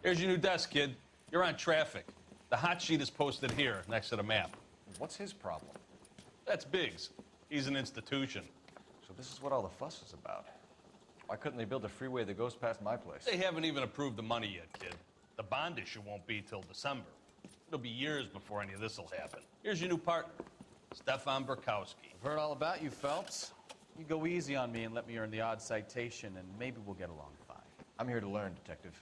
Here's your new desk, kid. You're on traffic. The hot sheet is posted here, next to the map. What's his problem? That's Biggs. He's an institution. So this is what all the fuss is about. Why couldn't they build a freeway that goes past my place? They haven't even approved the money yet, kid. The bond issue won't be till December. It'll be years before any of this will happen. Here's your new partner, Stefan Burkowski. I've heard all about you, Phelps. You go easy on me and let me earn the odd citation, and maybe we'll get along fine. I'm here to learn, Detective.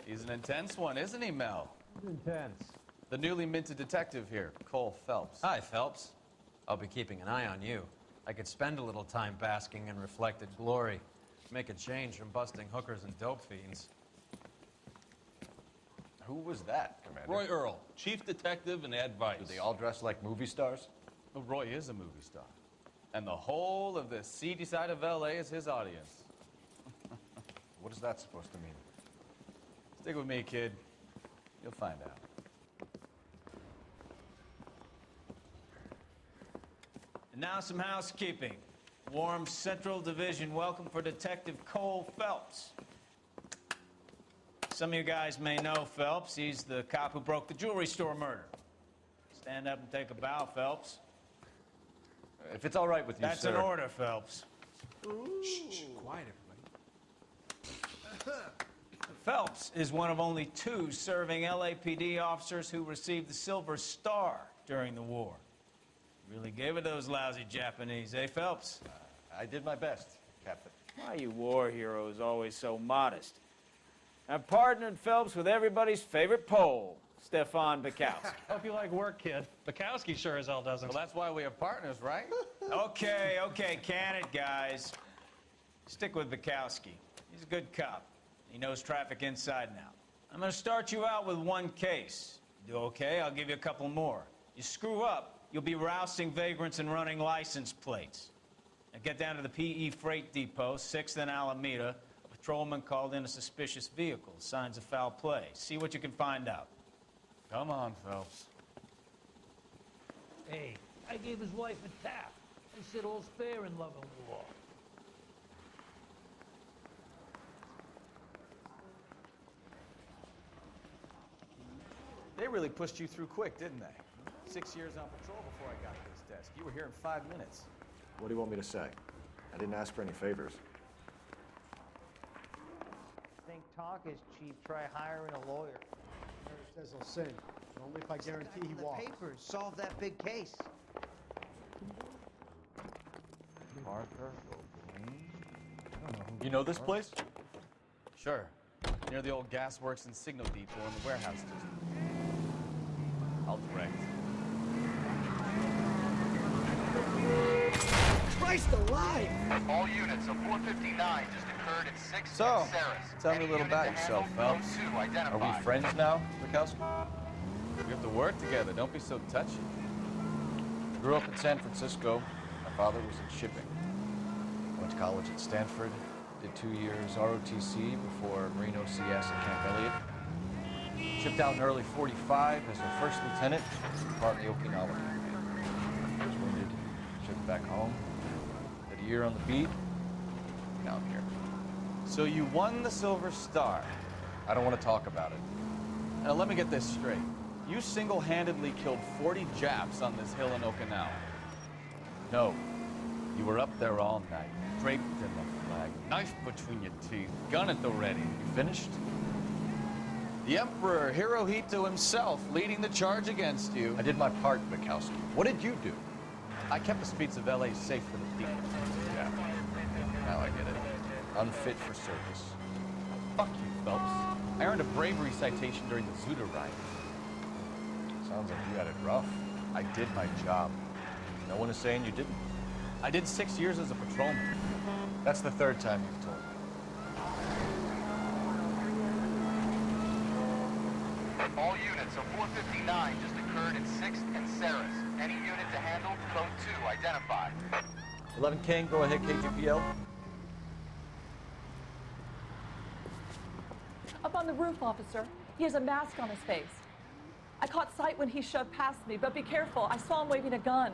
He's an intense one, isn't he, Mel? Intense. The newly minted detective here, Cole Phelps. Hi, Phelps. I'll be keeping an eye on you. I could spend a little time basking in reflected glory. Make a change from busting hookers and dope fiends. Who was that, Commander? Roy Earl, chief detective and advice. Do they all dress like movie stars? Well, Roy is a movie star. And the whole of the seedy side of L.A. is his audience. What is that supposed to mean? Stick with me, kid. You'll find out. And now some housekeeping. Warm Central Division welcome for Detective Cole Phelps. Some of you guys may know Phelps. He's the cop who broke the jewelry store murder. Stand up and take a bow, Phelps. If it's all right with you, That's sir. an order, Phelps. Shh, quiet, everybody. Phelps is one of only 2 serving LAPD officers who received the Silver Star during the war. Really gave it those lousy Japanese, eh, Phelps? I did my best, Captain. Why are you war heroes always so modest? I've partnered Phelps with everybody's favorite Pole, Stefan Bukowski. Hope you like work, kid. Bukowski sure as hell doesn't. Well, that's why we have partners, right? Okay, can it, guys. Stick with Bukowski. He's a good cop. He knows traffic inside and out. I'm gonna start you out with 1 case. You do okay, I'll give you a couple more. You screw up, you'll be rousting vagrants and running license plates. Now get down to the PE Freight Depot, 6th and Alameda. A patrolman called in a suspicious vehicle, signs of foul play. See what you can find out. Come on, Phelps. Hey, I gave his wife a tap. I said all's fair in love and war. They really pushed you through quick, didn't they? 6 years on patrol before I got to this desk. You were here in 5 minutes. What do you want me to say? I didn't ask for any favors. Think talk is cheap, try hiring a lawyer. Says he'll sing, but only if I guarantee he walks. The papers solve that big case. Parker, you know this place? Sure. Near the old gasworks and signal depot in the warehouse district. I'll direct. Christ alive! All units of 459 just occurred at 6th So, and Saris. tell me a Any little unit about to yourself, handle, Phelps. code 2 Are identified. we friends now, Bukowski? We have to work together. Don't be so touchy. Grew up in San Francisco. My father was in shipping. Went to college at Stanford. Did 2 years ROTC before Marine OCS at Camp Elliott. Shipped out in early 45 as a first lieutenant, part of the Okinawa Command. I was wounded, shipped back home. Did a year on the beat. Now I'm here. So you won the Silver Star. I don't want to talk about it. Now let me get this straight. You single-handedly killed 40 Japs on this hill in Okinawa. No. You were up there all night, draped in the flag, knife between your teeth, gun at the ready. You finished? The Emperor Hirohito himself leading the charge against you. I did my part, Bukowski. What did you do? I kept the streets of L.A. safe for the people. Yeah. Now I get it. Unfit for service. Fuck you, Phelps. I earned a bravery citation during the Zuda riot. Sounds like you had it rough. I did my job. No one is saying you didn't. I did 6 years as a patrolman. That's the 3rd time you've told me. All units of 459 just occurred at 6th and Saris. Any unit to handle, code 2 identified. 11 King, go ahead, KGPL. Up on the roof, officer. He has a mask on his face. I caught sight when he shoved past me, but be careful. I saw him waving a gun.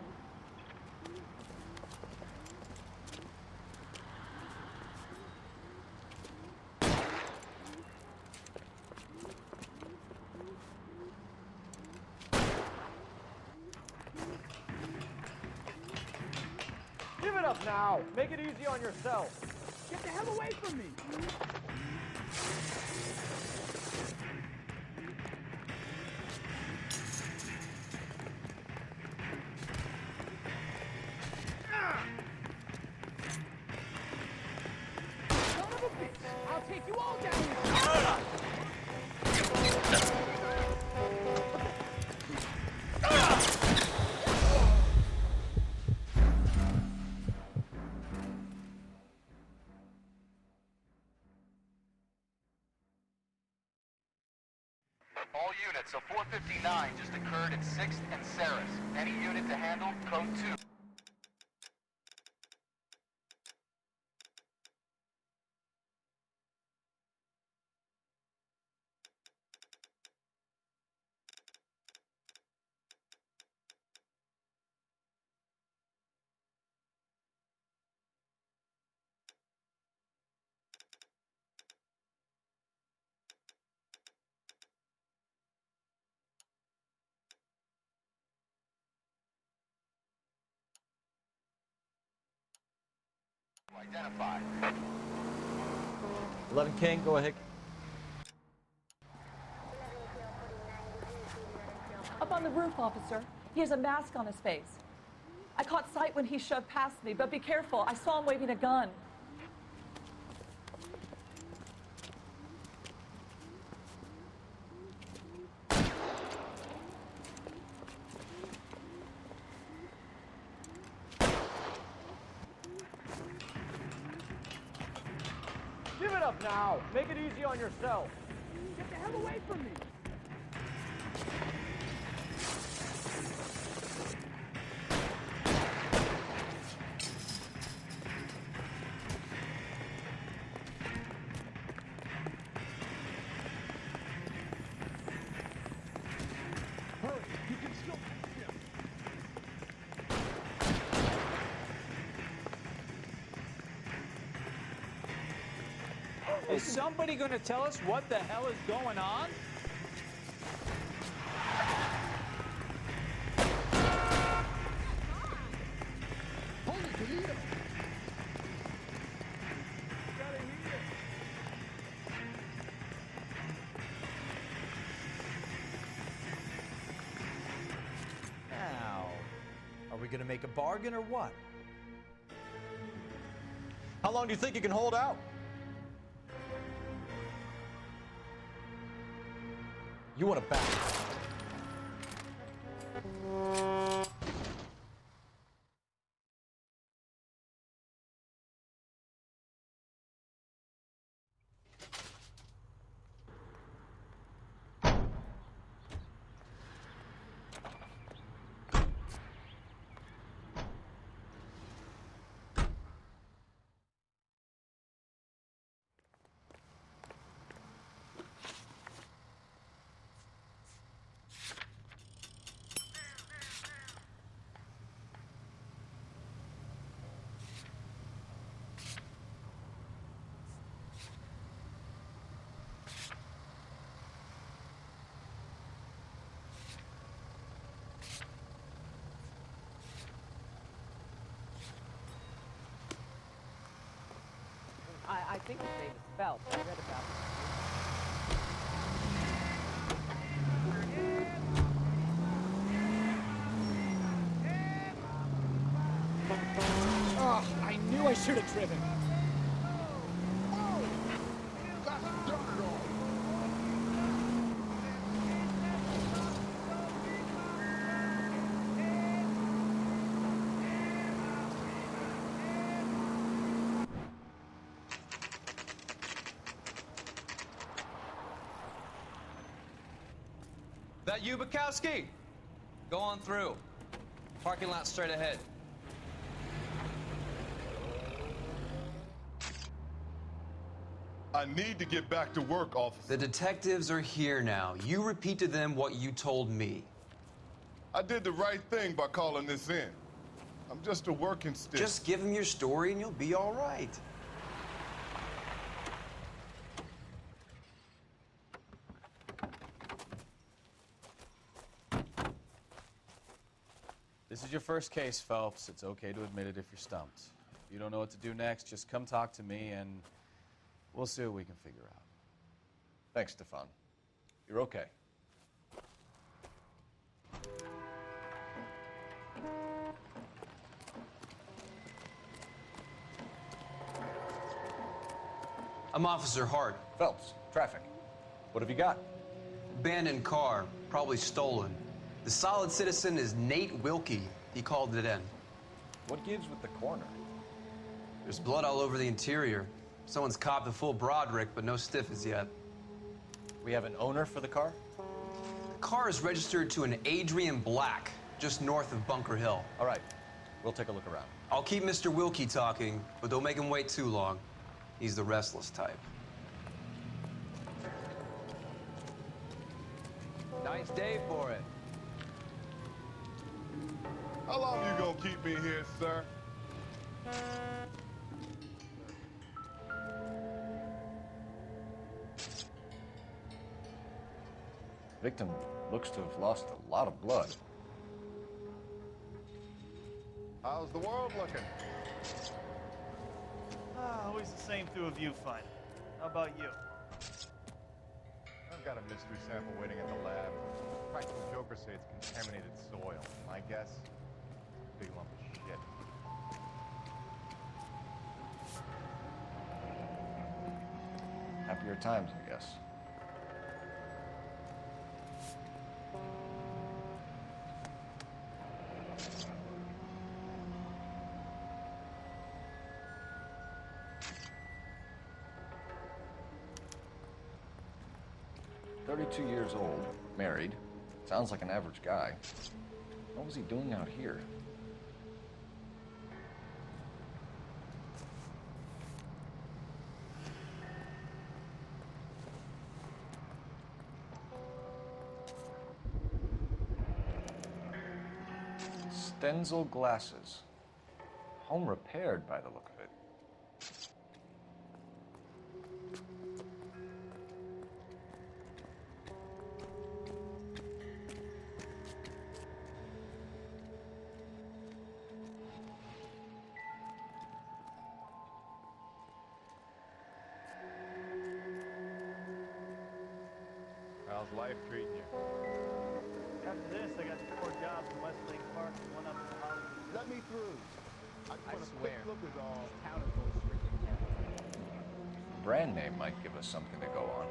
up now. Make it easy on yourself. Get the hell away from me. Son of a bitch. I'll take you all down. All units, a 459 just occurred at 6th and Saris. Any unit to handle, code 2. Identified. 11 King, go ahead. Up on the roof, officer. He has a mask on his face. I caught sight when he shoved past me, but be careful. I saw him waving a gun. Give it up now. Make it easy on yourself. Get the hell away from me. Hurry, you can still catch him. Is somebody going to tell us what the hell is going on? Holy Toledo. Now, are we gonna make a bargain or what? How long do you think you can hold out? You want to back? I think his name is Phelps. I read about it. Oh, I knew I should have driven. That you, Bukowski? Go on through. Parking lot straight ahead. I need to get back to work, officer. The detectives are here now. You repeat to them what you told me. I did the right thing by calling this in. I'm just a working stick. Just give them your story and you'll be all right. This is your first case, Phelps. It's okay to admit it if you're stumped. You don't know what to do next, just come talk to me and we'll see what we can figure out. Thanks, Stefan. You're okay. I'm Officer Hart. Phelps, traffic. What have you got? Abandoned car, probably stolen. The solid citizen is Nate Wilkie. He called it in. What gives with the corner? There's blood all over the interior. Someone's copped a full Broderick, but no stiff as yet. We have an owner for the car? The car is registered to an Adrian Black, just north of Bunker Hill. All right, we'll take a look around. I'll keep Mr. Wilkie talking, but don't make him wait too long. He's the restless type. Nice day for it. How long you gonna keep me here, sir? Victim looks to have lost a lot of blood. How's the world looking? Always the same through a viewfinder. How about you? I've got a mystery sample waiting at the lab. Practical jokers say it's contaminated soil. My guess? Big lump of shit. Happier times, I guess. "32 years old, married. Sounds like an average guy. What was he doing out here?" Stenzel glasses. Home repaired by the look of it. How's life treating you? After this, I got 4 jobs in Westlake Park and 1 up in Hollywood. Let me through. I swear. Look is all. Brand name might give us something to go on.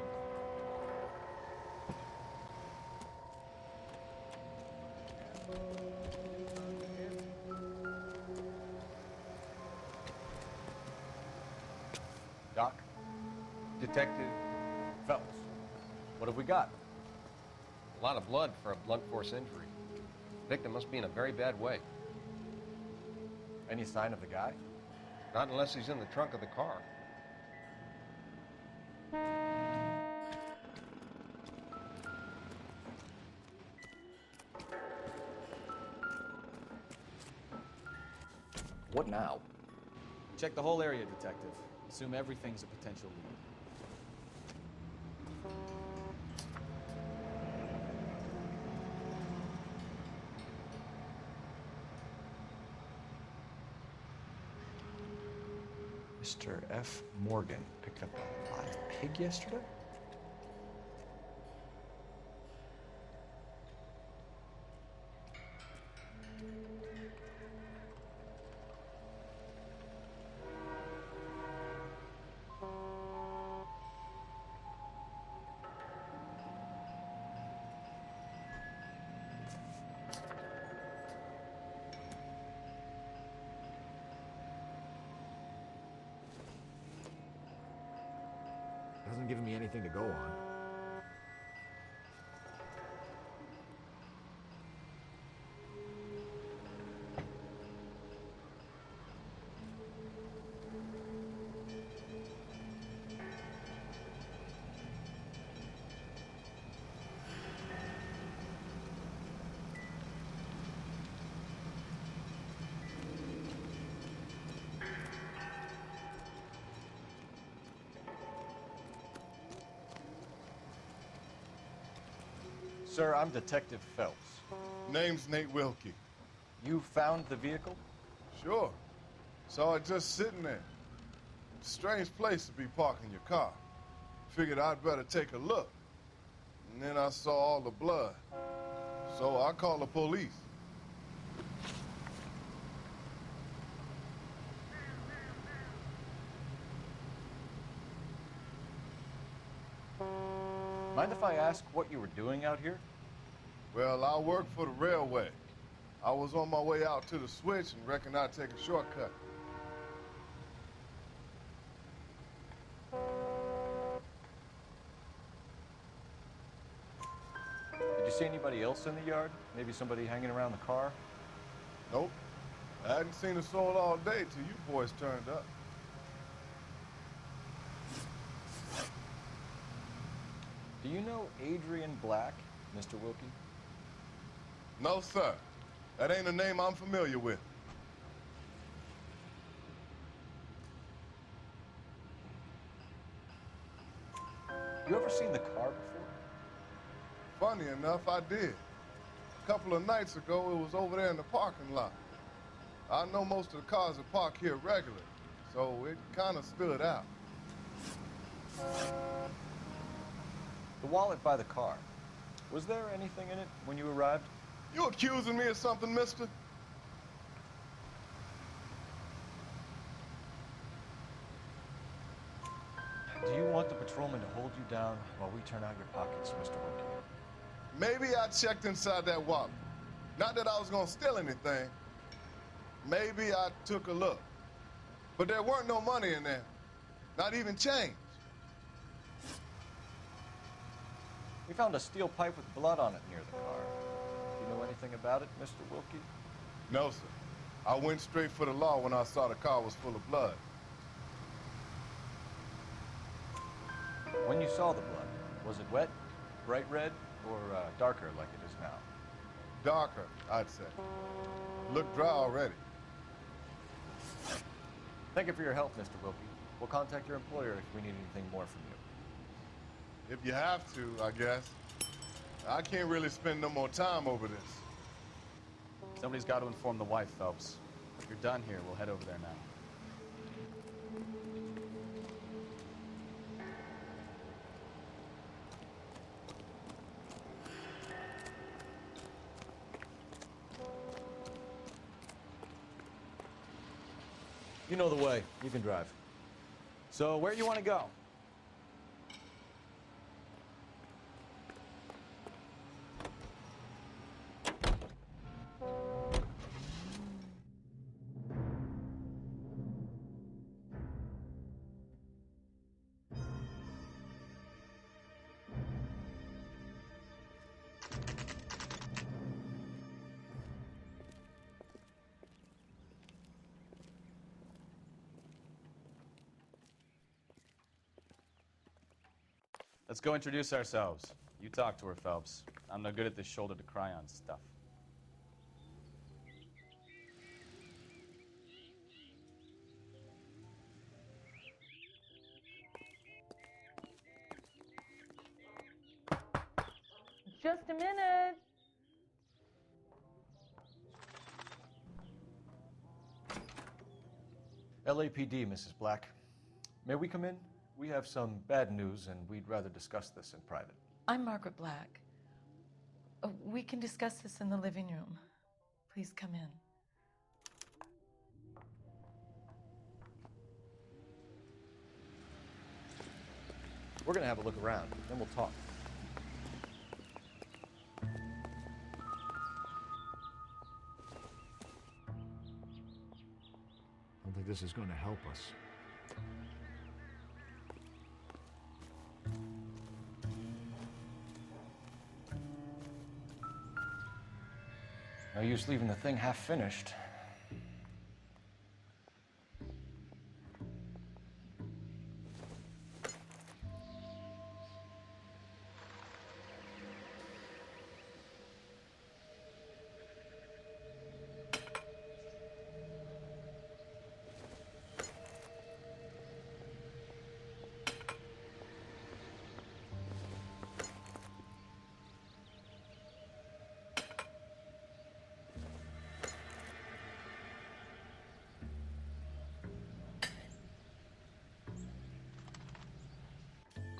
Doc? Detective Phelps. What have we got? a lot of blood for a blunt force injury. Victim must be in a very bad way. Any sign of the guy? Not unless he's in the trunk of the car. What now? Check the whole area, detective. Assume everything's a potential lead. Mr. F. Morgan picked up a live pig yesterday? Hasn't given me anything to go on. Sir, I'm Detective Phelps. Name's Nate Wilkie. You found the vehicle? Sure. Saw it just sitting there. Strange place to be parking your car. Figured I'd better take a look. And then I saw all the blood. So I called the police. Mind if I ask what you were doing out here? Well, I work for the railway. I was on my way out to the switch and reckoned I'd take a shortcut. Did you see anybody else in the yard? Maybe somebody hanging around the car? Nope. I hadn't seen a soul all day till you boys turned up. Do you know Adrian Black, Mr. Wilkie? No, sir. That ain't a name I'm familiar with. You ever seen the car before? Funny enough, I did. A couple of nights ago, it was over there in the parking lot. I know most of the cars are parked here regularly, so it kind of stood out. The wallet by the car. Was there anything in it when you arrived? You accusing me of something, mister? Do you want the patrolman to hold you down while we turn out your pockets, Mr. Wilkie? Maybe I checked inside that wallet. Not that I was gonna steal anything. Maybe I took a look. But there weren't no money in there. Not even change. We found a steel pipe with blood on it near the car. Do you know anything about it, Mr. Wilkie? No, sir. I went straight for the law when I saw the car was full of blood. When you saw the blood, was it wet, bright red, or darker like it is now? Darker, I'd say. Looked dry already. Thank you for your help, Mr. Wilkie. We'll contact your employer if we need anything more from you. If you have to, I guess. I can't really spend no more time over this. Somebody's got to inform the wife, Phelps. If you're done here, we'll head over there now. You know the way. You can drive. So, where do you want to go? Let's go introduce ourselves. You talk to her, Phelps. I'm no good at this shoulder to cry on stuff. Just a minute. LAPD, Mrs. Black. May we come in? We have some bad news, and we'd rather discuss this in private. I'm Margaret Black. We can discuss this in the living room. Please come in. We're gonna have a look around, then we'll talk. I don't think this is going to help us. No use leaving the thing half finished.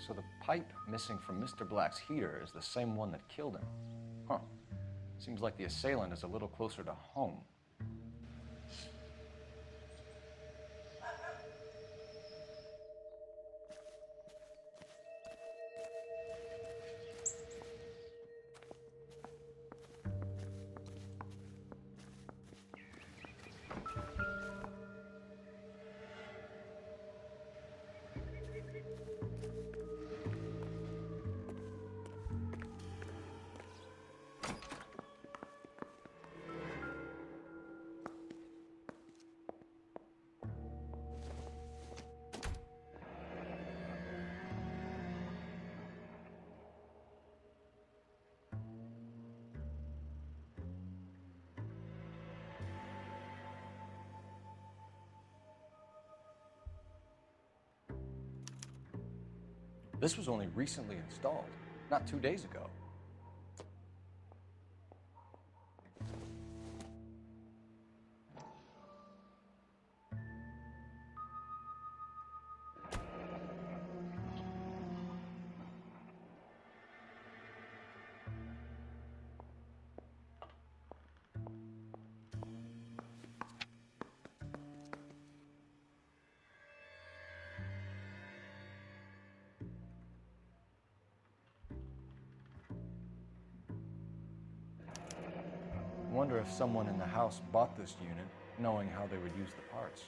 So the pipe missing from Mr. Black's heater is the same one that killed him. Huh. Seems like the assailant is a little closer to home. This was only recently installed, not 2 days ago. I wonder if someone in the house bought this unit, knowing how they would use the parts.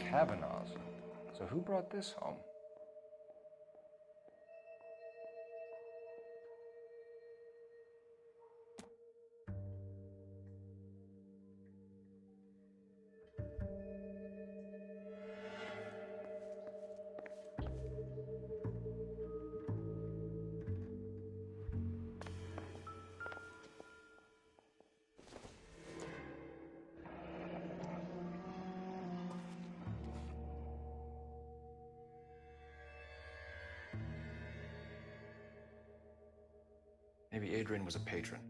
Kavanaugh's. So who brought this home? Maybe Adrian was a patron.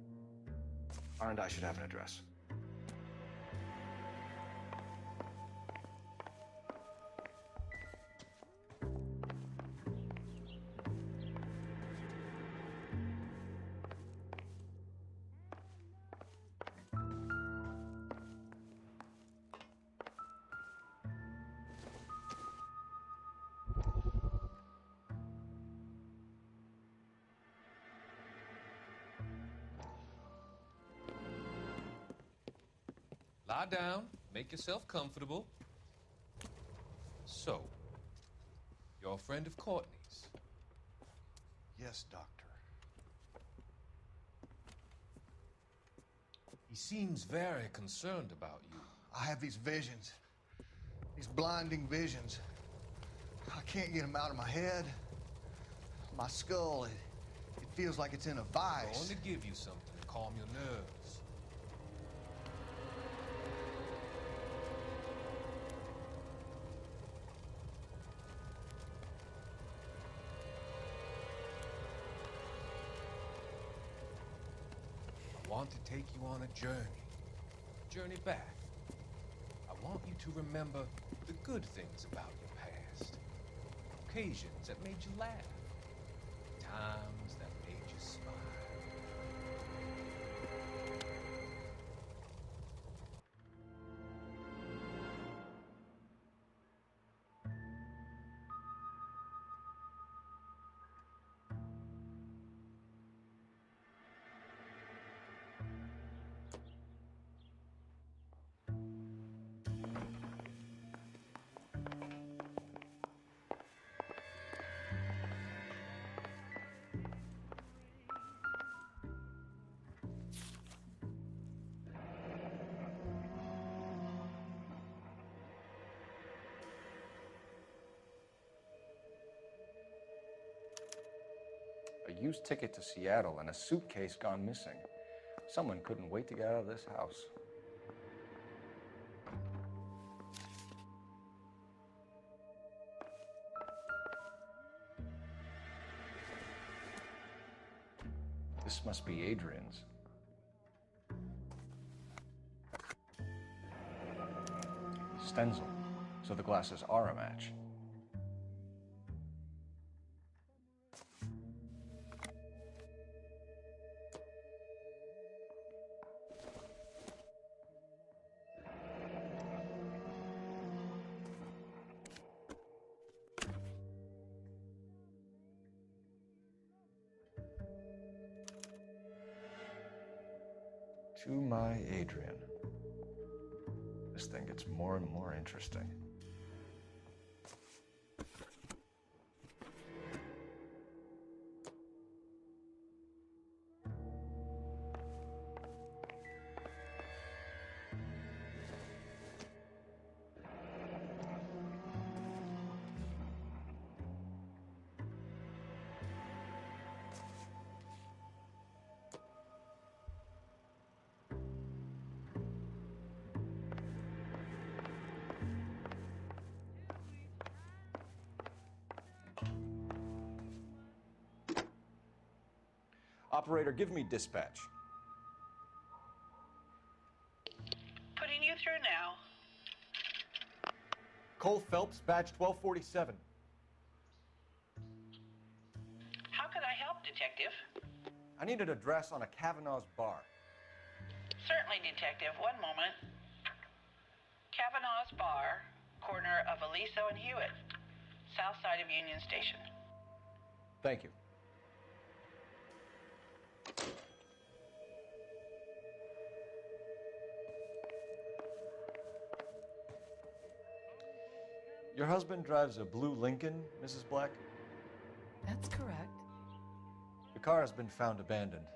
R&I should have an address. Lie down, make yourself comfortable. So, you're a friend of Courtney's? Yes, Doctor. He seems very concerned about you. I have these visions. These blinding visions. I can't get them out of my head. My skull, it feels like it's in a vice. I want to give you something to calm your nerves. I want to take you on a journey back. I want you to remember the good things about your past, occasions that made you laugh, times that made you smile. used ticket to Seattle and a suitcase gone missing. Someone couldn't wait to get out of this house. This must be Adrian's. Stencil, so the glasses are a match. To my Adrian. This thing gets more and more interesting. Operator, give me dispatch. Putting you through now. Cole Phelps, badge 1247. How could I help, Detective? I need an address on a Kavanaugh's bar. Certainly, Detective. One moment. Kavanaugh's Bar, corner of Aliso and Hewitt, south side of Union Station. Thank you. Your husband drives a blue Lincoln, Mrs. Black? That's correct. The car has been found abandoned,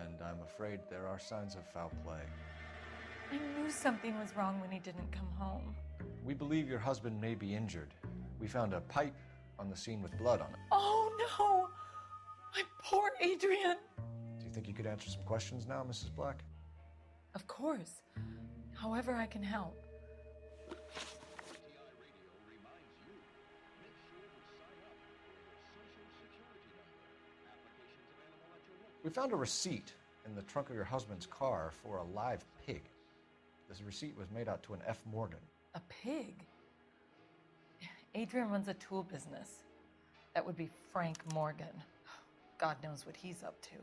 and I'm afraid there are signs of foul play. I knew something was wrong when he didn't come home. We believe your husband may be injured. We found a pipe on the scene with blood on it. Oh no! My poor Adrian! Do you think you could answer some questions now, Mrs. Black? Of course. However I can help. We found a receipt in the trunk of your husband's car for a live pig. This receipt was made out to an F. Morgan. A pig? Adrian runs a tool business. That would be Frank Morgan. God knows what he's up to.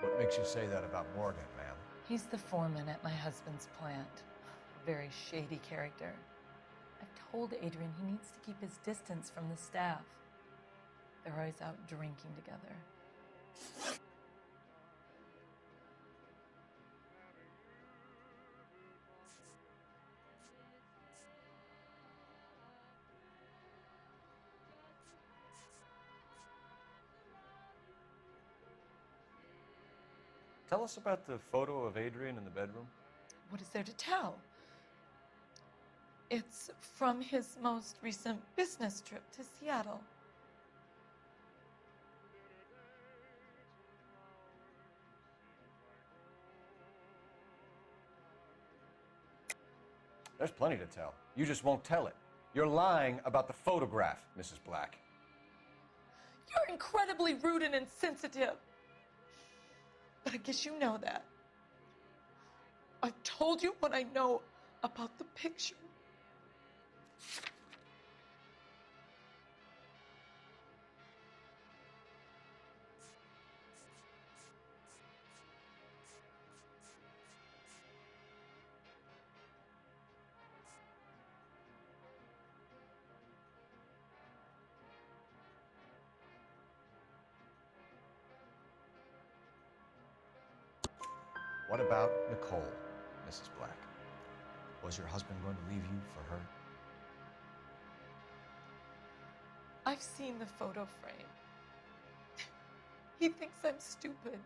What makes you say that about Morgan, ma'am? He's the foreman at my husband's plant. A very shady character. I've told Adrian he needs to keep his distance from the staff. They're always out drinking together. Tell us about the photo of Adrian in the bedroom. What is there to tell? It's from his most recent business trip to Seattle. There's plenty to tell. You just won't tell it. You're lying about the photograph, Mrs. Black. You're incredibly rude and insensitive. But I guess you know that. I've told you what I know about the picture. What about Nicole, Mrs. Black? Was your husband going to leave you for her? I've seen the photo frame. He thinks I'm stupid.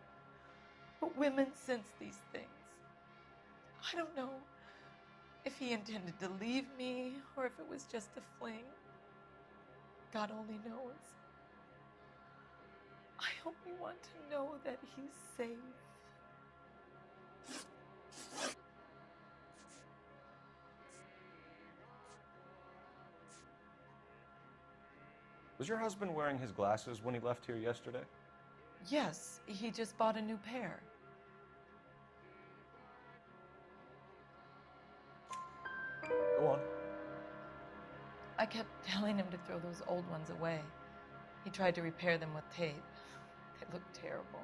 But women sense these things. I don't know if he intended to leave me or if it was just a fling. God only knows. I only want to know that he's safe. Was your husband wearing his glasses when he left here yesterday? Yes, he just bought a new pair. Go on. I kept telling him to throw those old ones away. He tried to repair them with tape. They looked terrible.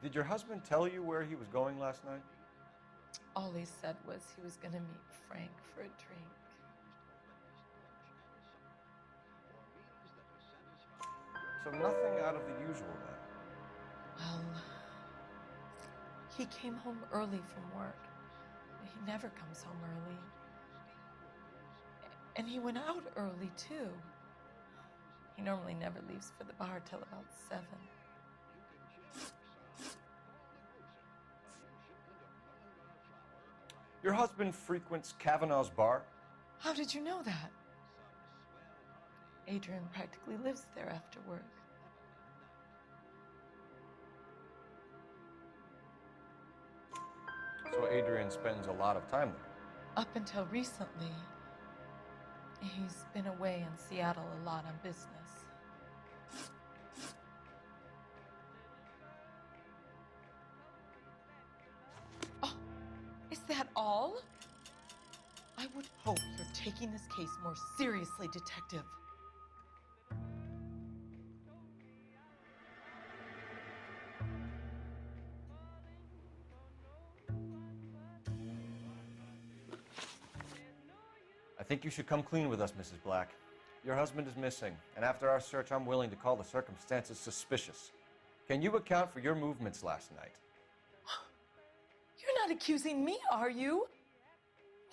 Did your husband tell you where he was going last night? All he said was he was gonna meet Frank for a drink. So nothing out of the usual then? Well, he came home early from work. He never comes home early. And he went out early, too. He normally never leaves for the bar till about 7. Your husband frequents Kavanaugh's bar? How did you know that? Adrian practically lives there after work. So Adrian spends a lot of time there? Up until recently, he's been away in Seattle a lot on business. Oh, is that all? I would hope you're taking this case more seriously, Detective. I think you should come clean with us, Mrs. Black. Your husband is missing, and after our search, I'm willing to call the circumstances suspicious. Can you account for your movements last night? You're not accusing me, are you?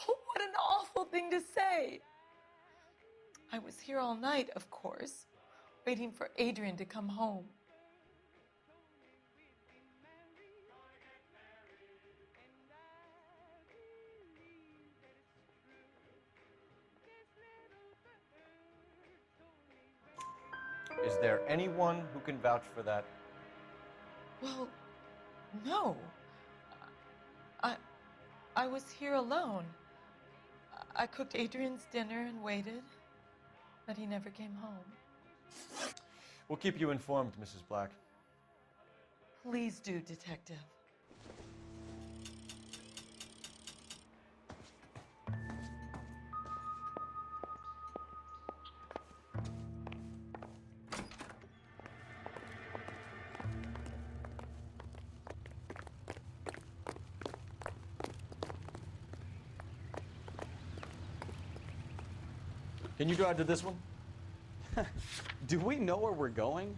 What an awful thing to say. I was here all night, of course, waiting for Adrian to come home. Is there anyone who can vouch for that? Well, no. I was here alone. I cooked Adrian's dinner and waited, but he never came home. We'll keep you informed, Mrs. Black. Please do, Detective. Can you drive to this one? Do we know where we're going?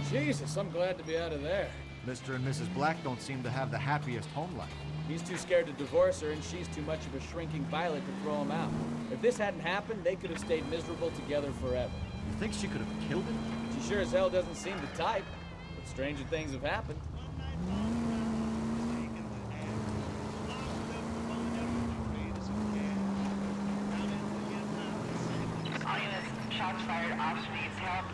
Jesus, I'm glad to be out of there. Mr. and Mrs. Black don't seem to have the happiest home life. He's too scared to divorce her, and she's too much of a shrinking violet to throw him out. If this hadn't happened, they could have stayed miserable together forever. You think she could have killed him? She sure as hell doesn't seem the type, but stranger things have happened. All units, shots fired, ops needs help.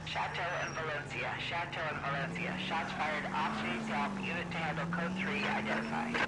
Chateau and Valencia. Chateau and Valencia. Shots fired. Ops needs help. Unit to handle code 3. Identify.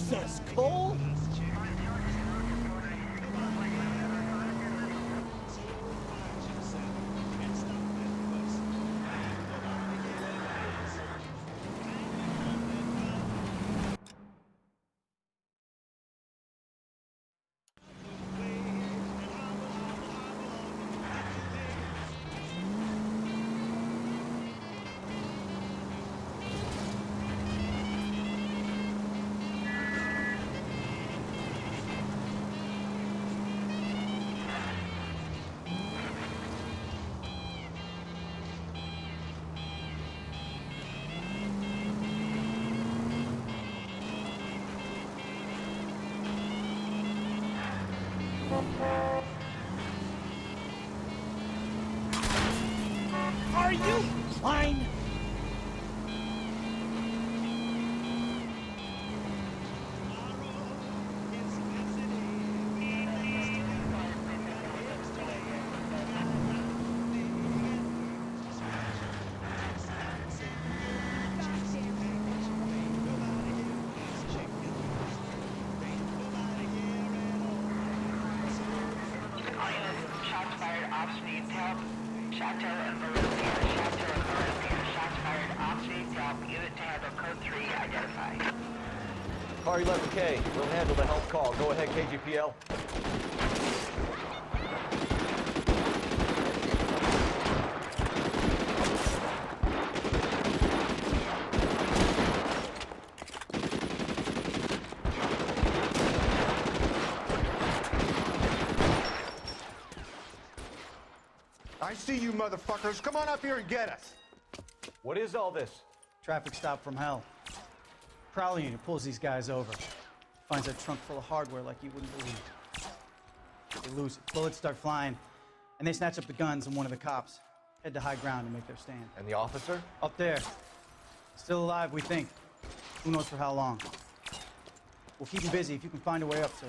Jesus, Cole! Are you blind? Shots fired off needs help. Chateau and Valencia. Chateau and Valencia. Shots fired off needs help. Unit to handle code 3 identified. Car 11K, we'll handle the help call. Go ahead, KGPL. I see you motherfuckers. Come on up here and get us. What is all this? Traffic stop from hell. Prowler unit pulls these guys over. Finds a trunk full of hardware like you wouldn't believe. They lose it. Bullets start flying, and they snatch up the guns and one of the cops. Head to high ground to make their stand. And the officer? Up there. Still alive, we think. Who knows for how long. We'll keep him busy if you can find a way up, sir.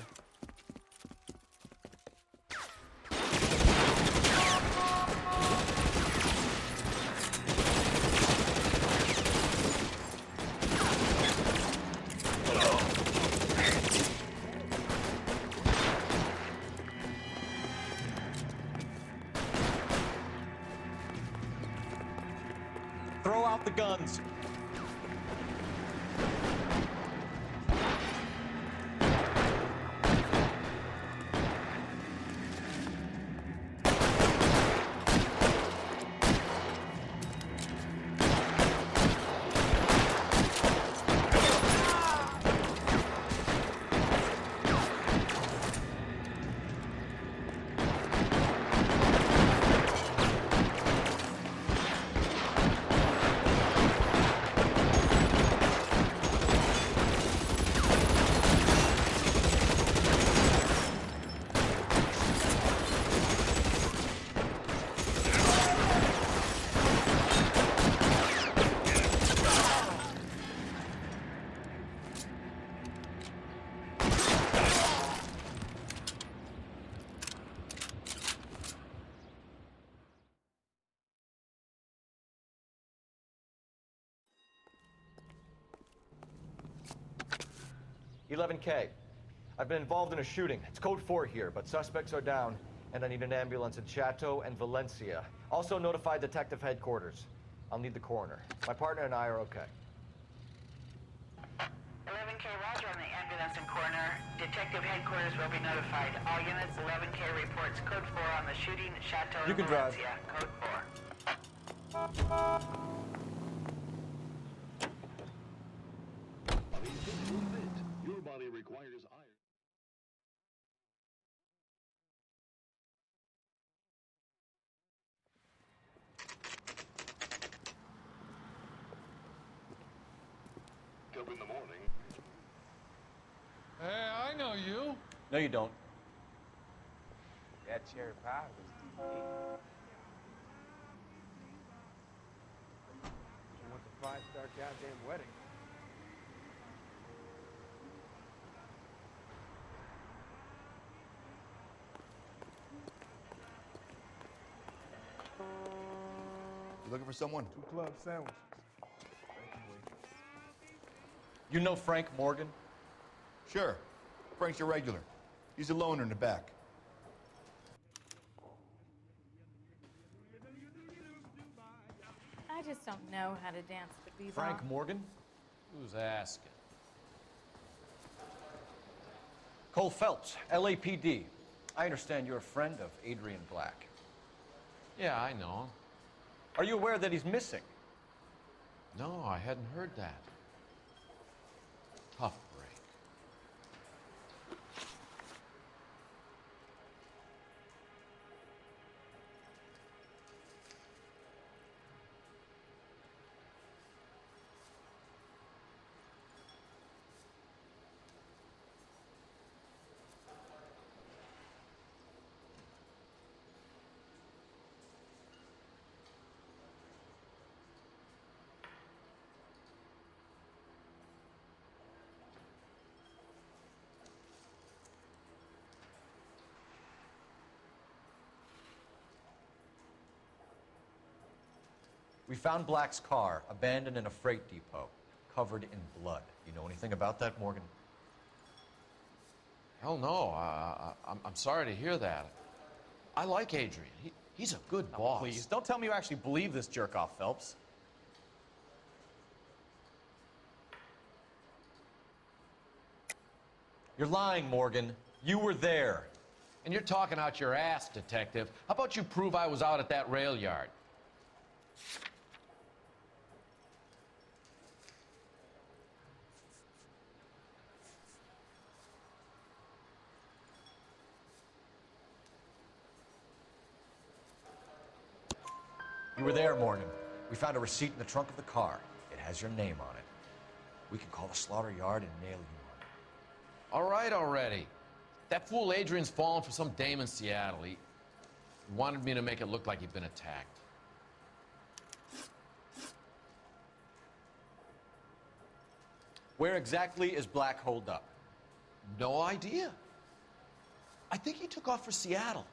Throw out the guns. "11K. I've been involved in a shooting. It's code 4 here, but suspects are down, and I need an ambulance in Chateau and Valencia. Also notify detective headquarters. I'll need the coroner. My partner and I are okay." 11K, roger on the ambulance and coroner. Detective headquarters will be notified. All units, 11K reports code 4 on the shooting at Chateau You and can drive. Valencia. Code 4. Your body requires iron. Up in the morning. Hey, I know you. No, you don't. That cherry pie was deep. You want the 5-star goddamn wedding. You looking for someone? 2 club sandwiches. You know Frank Morgan? Sure. Frank's your regular. He's a loner in the back. I just don't know how to dance the bebop. Frank Morgan? Who's asking? Cole Phelps, LAPD. I understand you're a friend of Adrian Black. Yeah, I know him. Are you aware that he's missing? No, I hadn't heard that. Tough break. We found Black's car abandoned in a freight depot, covered in blood. You know anything about that, Morgan? Hell no. I'm sorry to hear that. I like Adrian. He's a good boss. Please, don't tell me you actually believe this jerk-off, Phelps. You're lying, Morgan. You were there. And you're talking out your ass, detective. How about you prove I was out at that rail yard? You were there, Morgan. We found a receipt in the trunk of the car. It has your name on it. We can call the slaughter yard and nail you on it. All right already. That fool Adrian's fallen for some dame in Seattle. He wanted me to make it look like he'd been attacked. Where exactly is Black holed up? No idea. I think he took off for Seattle.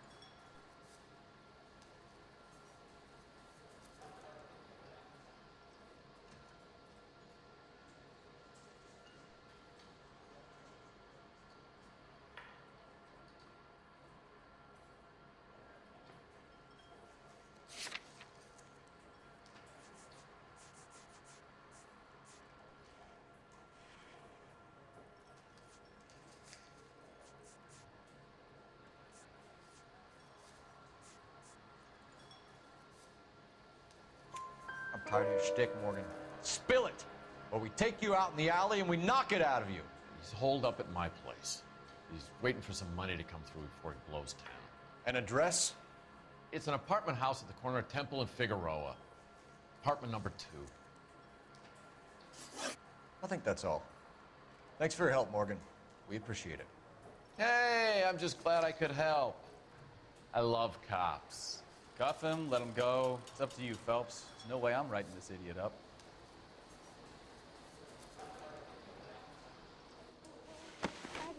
I'm tired of your shtick, Morgan. Spill it, or we take you out in the alley and we knock it out of you. He's holed up at my place. He's waiting for some money to come through before he blows town. An address? It's an apartment house at the corner of Temple and Figueroa. Apartment number 2. I think that's all. Thanks for your help, Morgan. We appreciate it. Hey, I'm just glad I could help. I love cops. Cuff him, let him go. It's up to you, Phelps. There's no way I'm writing this idiot up. I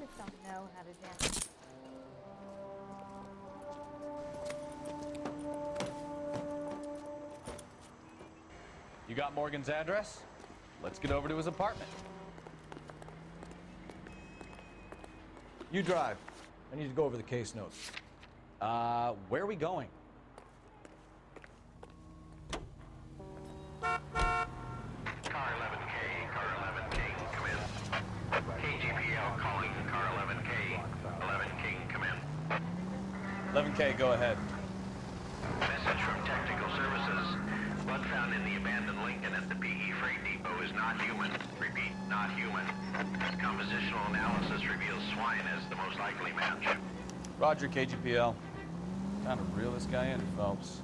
just don't know how to dance. You got Morgan's address? Let's get over to his apartment. You drive. I need to go over the case notes. Where are we going? Car 11K, car 11K, come in. KGPL calling car 11K, 11K, come in. 11K, go ahead. Message from Technical Services. Blood found in the abandoned Lincoln at the PE Freight Depot is not human. Repeat, not human. Compositional analysis reveals swine as the most likely match. Roger, KGPL. Kind of reel this guy in, Phelps.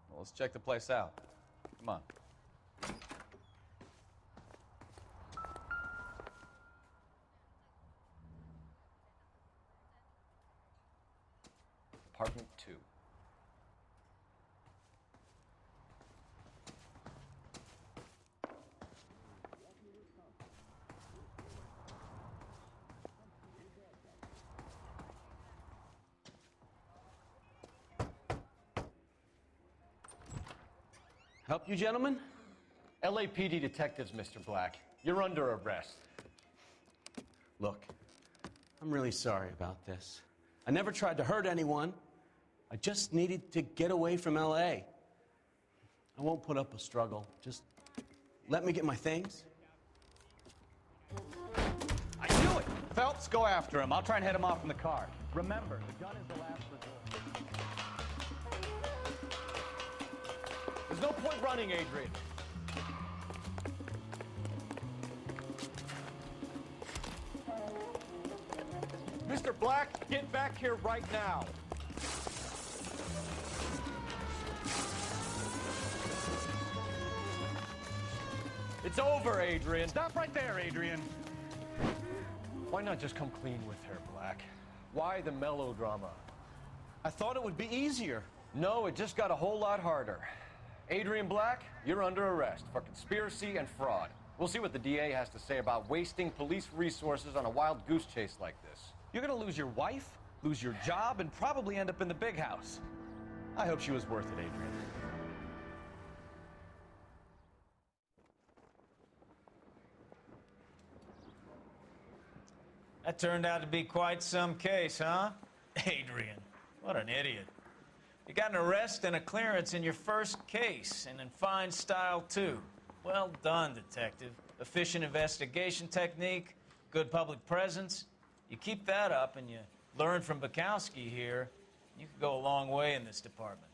Well, let's check the place out. Come on. Apartment 2. Help you, gentlemen? LAPD detectives, Mr. Black. You're under arrest. Look, I'm really sorry about this. I never tried to hurt anyone. I just needed to get away from L.A. I won't put up a struggle. Just let me get my things. I knew it! Phelps, go after him. I'll try and head him off from the car. Remember, the gun is the last resort. There's no point running, Adrian. Mr. Black, get back here right now. It's over, Adrian. Stop right there, Adrian. Why not just come clean with her, Black? Why the melodrama? I thought it would be easier. No, it just got a whole lot harder. Adrian Black, you're under arrest for conspiracy and fraud. We'll see what the DA has to say about wasting police resources on a wild goose chase like this. You're gonna lose your wife, lose your job, and probably end up in the big house. I hope she was worth it, Adrian. That turned out to be quite some case, huh? Adrian, what an idiot. You got an arrest and a clearance in your first case, and in fine style, too. Well done, detective. Efficient investigation technique, good public presence. You keep that up and you learn from Bukowski here, you could go a long way in this department.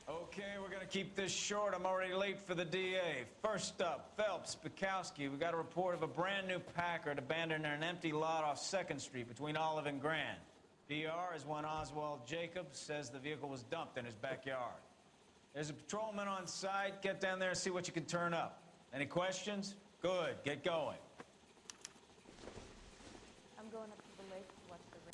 Okay, we're gonna keep this short. I'm already late for the DA. First up, Phelps, Bukowski. We got a report of a brand new Packard abandoned in an empty lot off 2nd Street between Olive and Grand. DR is one Oswald Jacobs says the vehicle was dumped in his backyard. There's a patrolman on site. Get down there and see what you can turn up. Any questions? Good, get going. I'm going up to the lake to watch the rain.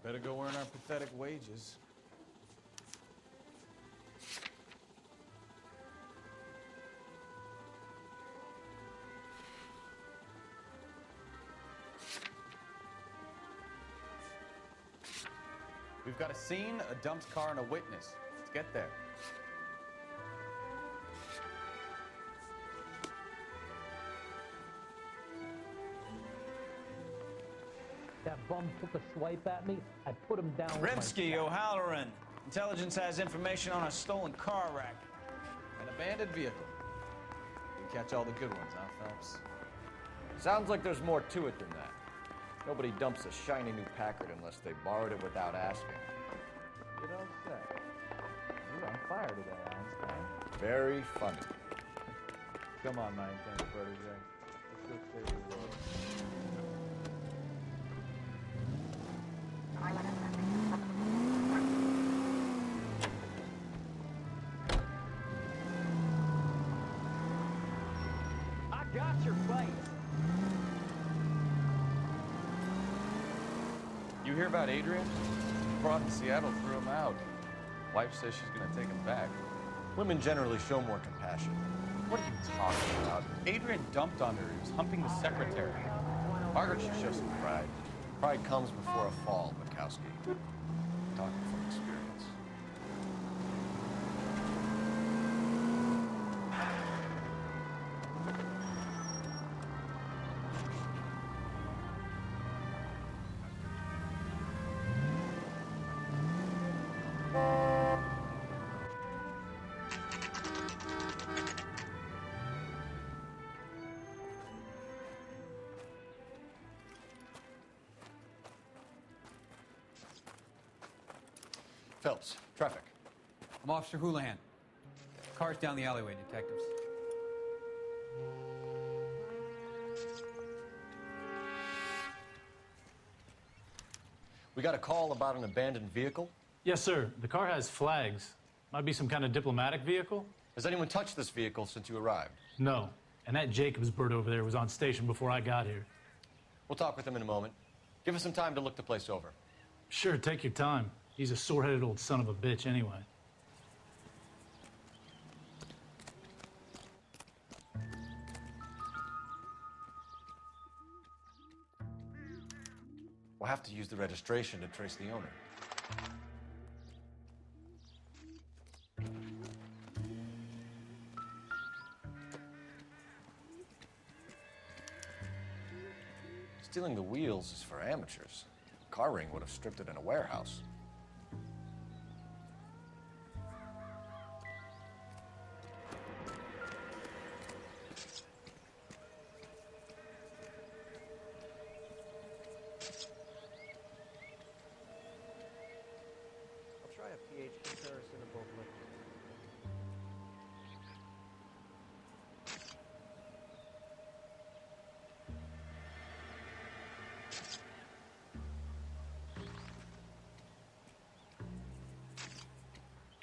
Better go earn our pathetic wages. We've got a scene, a dumped car, and a witness. Let's get there. That bum took a swipe at me. I put him down with my Rimsky, staff. O'Halloran. Intelligence has information on a stolen car wreck. An abandoned vehicle. We catch all the good ones, huh, Phelps? Sounds like there's more to it than that. Nobody dumps a shiny new Packard unless they borrowed it without asking. You don't say. You're on fire today, Einstein. Very funny. Come on, my intense protege. Let's go save the world. I got your place. You hear about Adrian? Brought in Seattle, threw him out. Wife says she's gonna take him back. Women generally show more compassion. What are you talking about? Adrian dumped on her. He was humping the secretary. Margaret should show some pride. Pride comes before a fall, Bukowski. Talking from experience. Phelps, traffic. I'm Officer Houlihan. Car's down the alleyway, detectives. We got a call about an abandoned vehicle. Yes, sir. The car has flags. Might be some kind of diplomatic vehicle. Has anyone touched this vehicle since you arrived? No. And that Jacobs bird over there was on station before I got here. We'll talk with him in a moment. Give us some time to look the place over. Sure, take your time. He's a sore-headed old son of a bitch anyway. We'll have to use the registration to trace the owner. Stealing the wheels is for amateurs. Car ring would have stripped it in a warehouse. I'll try a pH comparison of both liquids.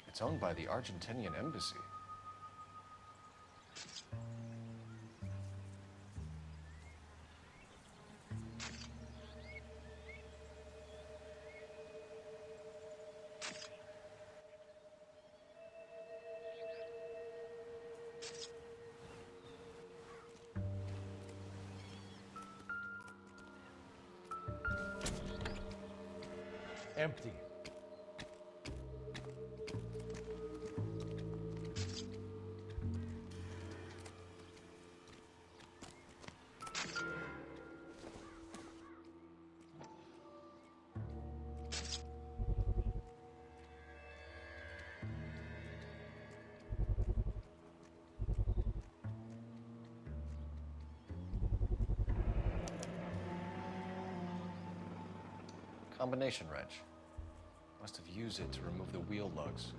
It's owned by the Argentinian embassy. Empty. Combination wrench. Must have used it to remove the wheel lugs.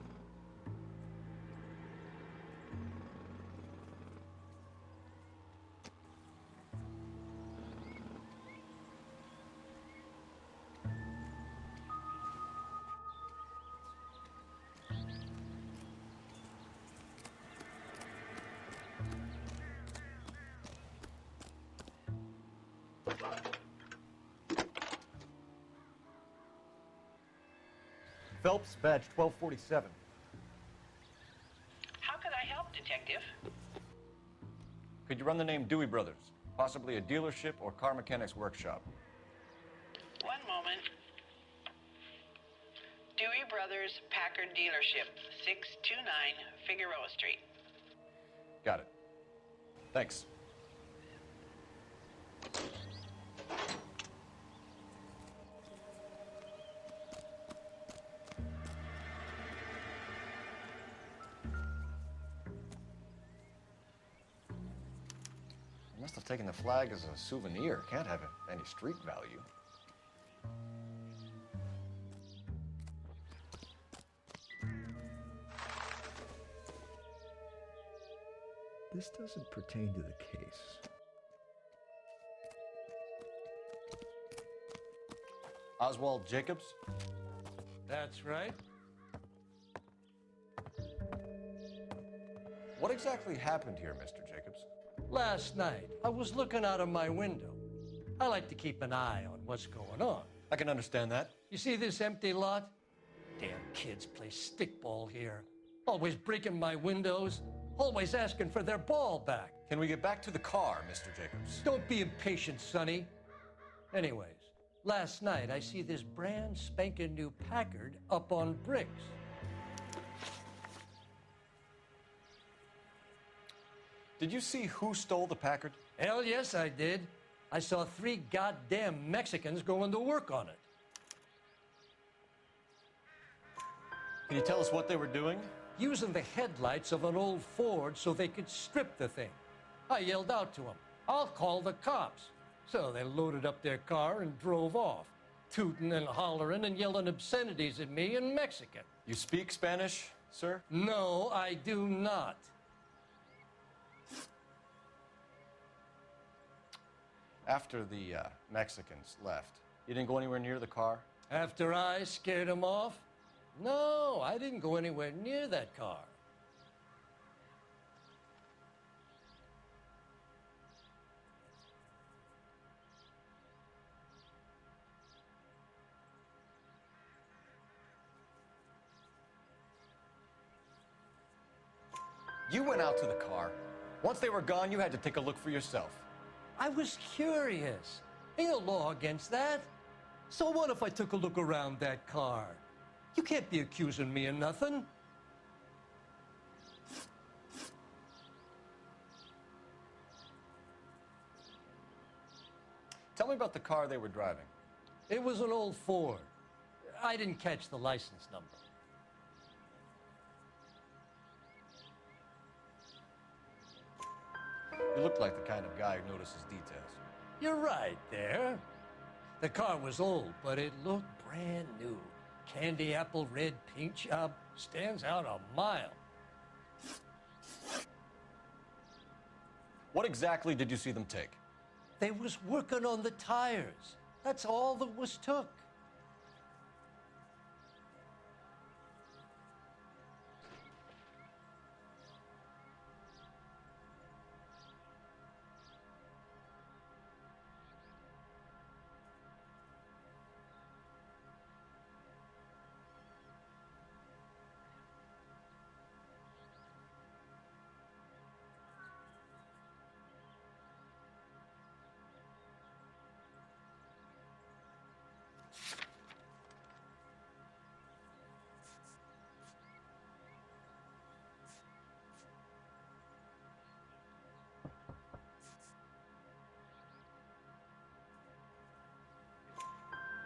Phelps, badge 1247. How could I help, Detective? Could you run the name Dewey Brothers? Possibly a dealership or car mechanics workshop. One moment. Dewey Brothers Packard Dealership, 629 Figueroa Street. Got it. Thanks. I must have taken the flag as a souvenir. Can't have any street value. This doesn't pertain to the case. Oswald Jacobs? That's right. What exactly happened here, Mr. Jacobs? Last night, I was looking out of my window. I like to keep an eye on what's going on. I can understand that. You see this empty lot? Damn kids play stickball here. Always breaking my windows. Always asking for their ball back. Can we get back to the car, Mr. Jacobs? Don't be impatient, Sonny. Anyways, last night I see this brand spanking new Packard up on bricks. Did you see who stole the Packard? Hell yes, I did. I saw 3 goddamn Mexicans going to work on it. Can you tell us what they were doing? Using the headlights of an old Ford so they could strip the thing. I yelled out to them, "I'll call the cops." So they loaded up their car and drove off, tooting and hollering and yelling obscenities at me in Mexican. You speak Spanish, sir? No, I do not. After the Mexicans left, you didn't go anywhere near the car? After I scared them off? No, I didn't go anywhere near that car. You went out to the car. Once they were gone, you had to take a look for yourself. I was curious. Ain't no law against that. So what if I took a look around that car? You can't be accusing me of nothing. Tell me about the car they were driving. It was an old Ford. I didn't catch the license number. You look like the kind of guy who notices details. You're right there. The car was old, but it looked brand new. Candy apple red paint job stands out a mile. What exactly did you see them take? They was working on the tires. That's all that was took.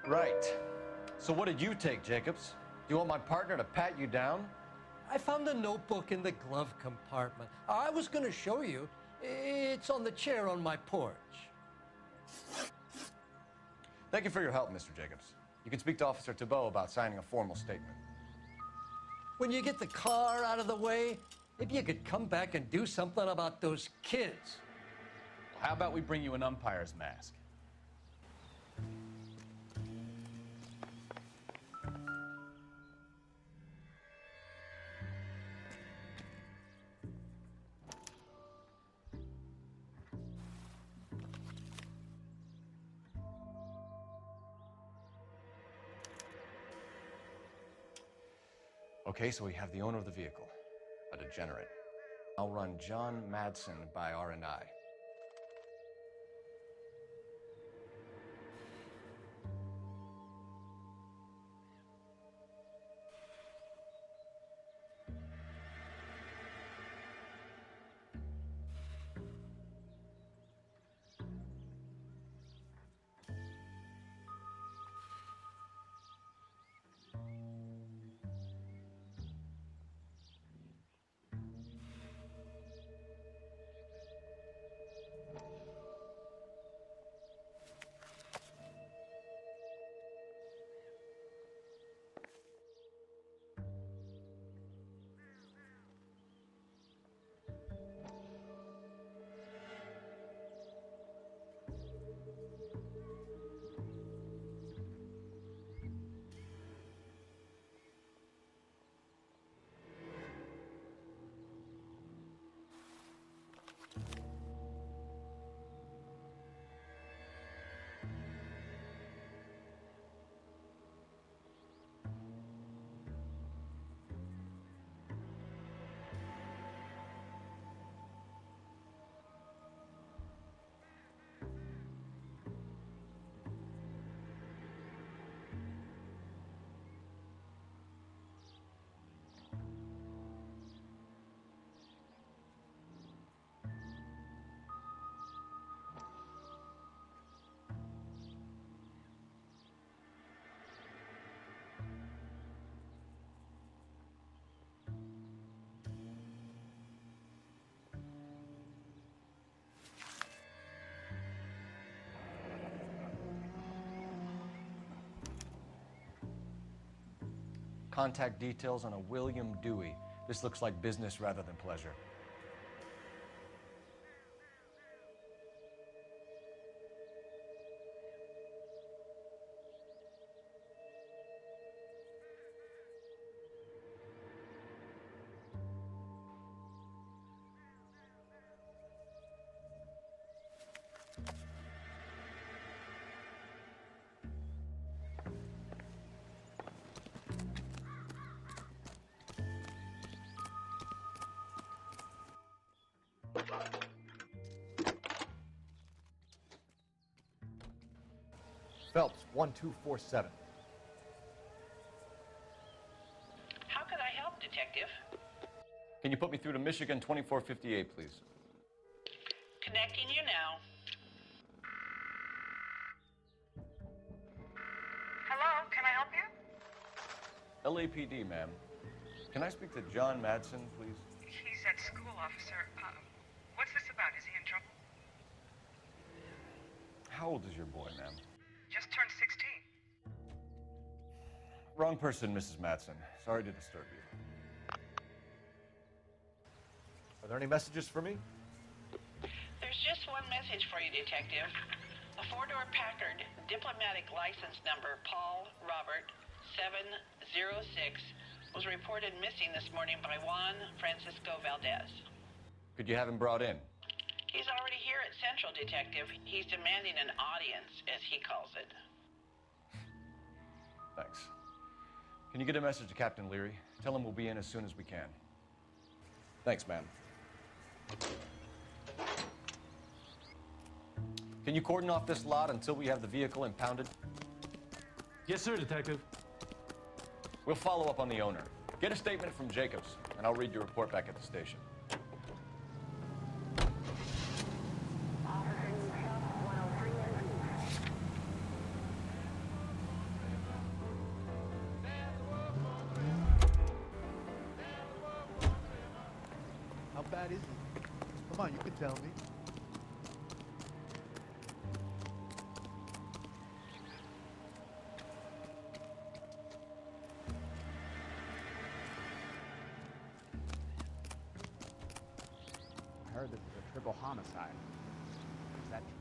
Right. So what did you take, Jacobs? Do you want my partner to pat you down? I found a notebook in the glove compartment. I was going to show you. It's on the chair on my porch. Thank you for your help, Mr. Jacobs. You can speak to Officer Thibault about signing a formal statement. When you get the car out of the way, maybe you could come back and do something about those kids. How about we bring you an umpire's mask? Okay, so we have the owner of the vehicle, a degenerate. I'll run John Madsen by R&I. Contact details on a William Dewey. This looks like business rather than pleasure. Phelps, 1247. How can I help, Detective? Can you put me through to Michigan 2458, please? Connecting you now. Hello, can I help you? LAPD, ma'am. Can I speak to John Madsen, please? He's at school, officer. What's this about? Is he in trouble? How old is your boy, ma'am? Just turned 16. Wrong person, Mrs. Madsen. Sorry to disturb you. Are there any messages for me? There's just one message for you, Detective. A four-door Packard, diplomatic license number Paul Robert 706, was reported missing this morning by Juan Francisco Valdez. Could you have him brought in? He's already here at Central, Detective. He's demanding an audience, as he calls it. Thanks. Can you get a message to Captain Leary? Tell him we'll be in as soon as we can. Thanks, ma'am. Can you cordon off this lot until we have the vehicle impounded? Yes, sir, Detective. We'll follow up on the owner. Get a statement from Jacobs, and I'll read your report back at the station. How bad is it? Come on, you can tell me. I heard this is a triple homicide. Is that true?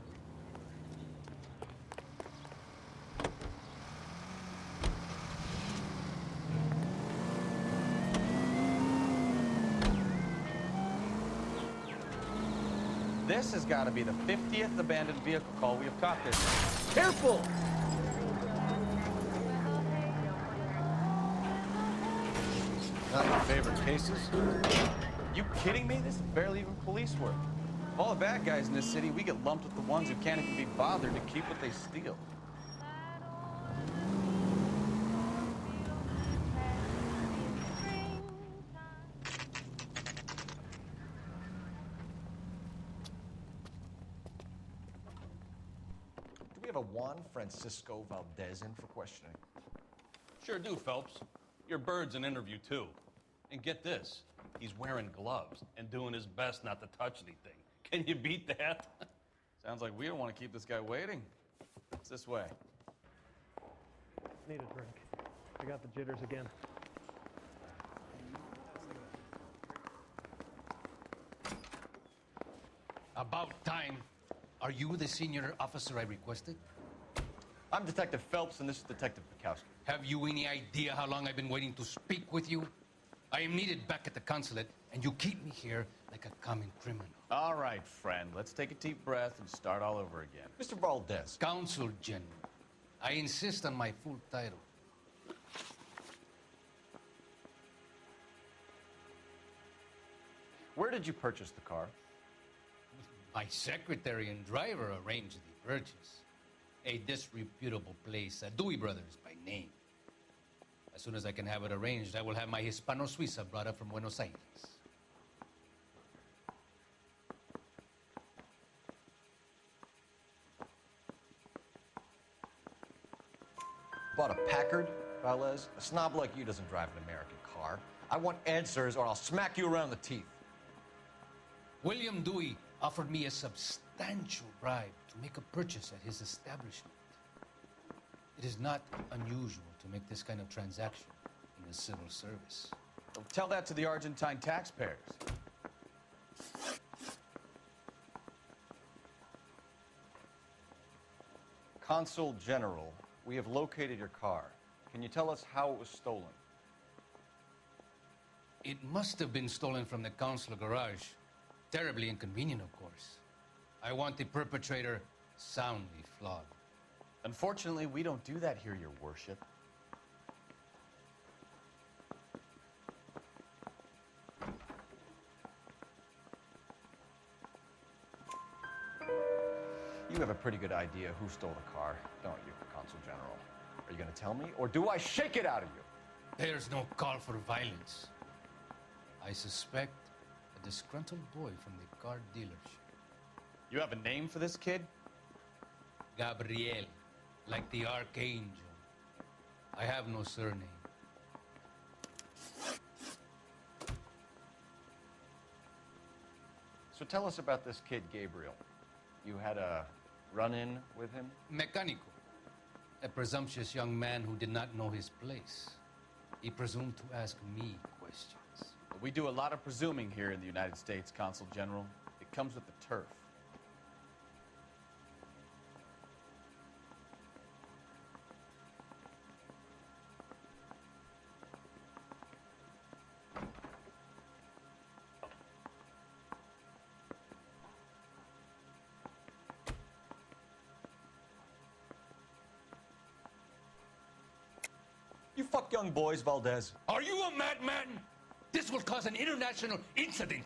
This has got to be the 50th abandoned vehicle call we have caught this year. Careful! Not your favorite cases? You kidding me? This is barely even police work. Of all the bad guys in this city, we get lumped with the ones who can't even be bothered to keep what they steal. Do we have a Juan Francisco Valdez in for questioning? Sure do, Phelps. Your bird's an interview, too. And get this, he's wearing gloves and doing his best not to touch anything. Can you beat that? Sounds like we don't want to keep this guy waiting. It's this way. Need a drink. I got the jitters again. About time. Are you the senior officer I requested? I'm Detective Phelps, and this is Detective Bukowski. Have you any idea how long I've been waiting to speak with you? I am needed back at the consulate, and you keep me here like a common criminal. All right, friend. Let's take a deep breath and start all over again. Mr. Valdez. Consul General. I insist on my full title. Where did you purchase the car? My secretary and driver arranged the purchase. A disreputable place, Dewey Brothers by name. As soon as I can have it arranged, I will have my Hispano Suiza brought up from Buenos Aires. Bought a Packard, Valdez? A snob like you doesn't drive an American car. I want answers or I'll smack you around the teeth. William Dewey offered me a substantial bribe to make a purchase at his establishment. It is not unusual to make this kind of transaction in the civil service. Well, tell that to the Argentine taxpayers. Consul General, we have located your car. Can you tell us how it was stolen? It must have been stolen from the consular garage. Terribly inconvenient, of course. I want the perpetrator soundly flogged. Unfortunately, we don't do that here, Your Worship. You have a pretty good idea who stole the car, don't you, Consul General? Are you going to tell me, or do I shake it out of you? There's no call for violence. I suspect a disgruntled boy from the car dealership. You have a name for this kid? Gabriel, like the archangel. I have no surname. So tell us about this kid, Gabriel. You had a run-in with him? Mecánico. A presumptuous young man who did not know his place. He presumed to ask me questions. We do a lot of presuming here in the United States, Consul General. It comes with the turf. You fuck young boys, Valdez. Are you a madman? This will cause an international incident.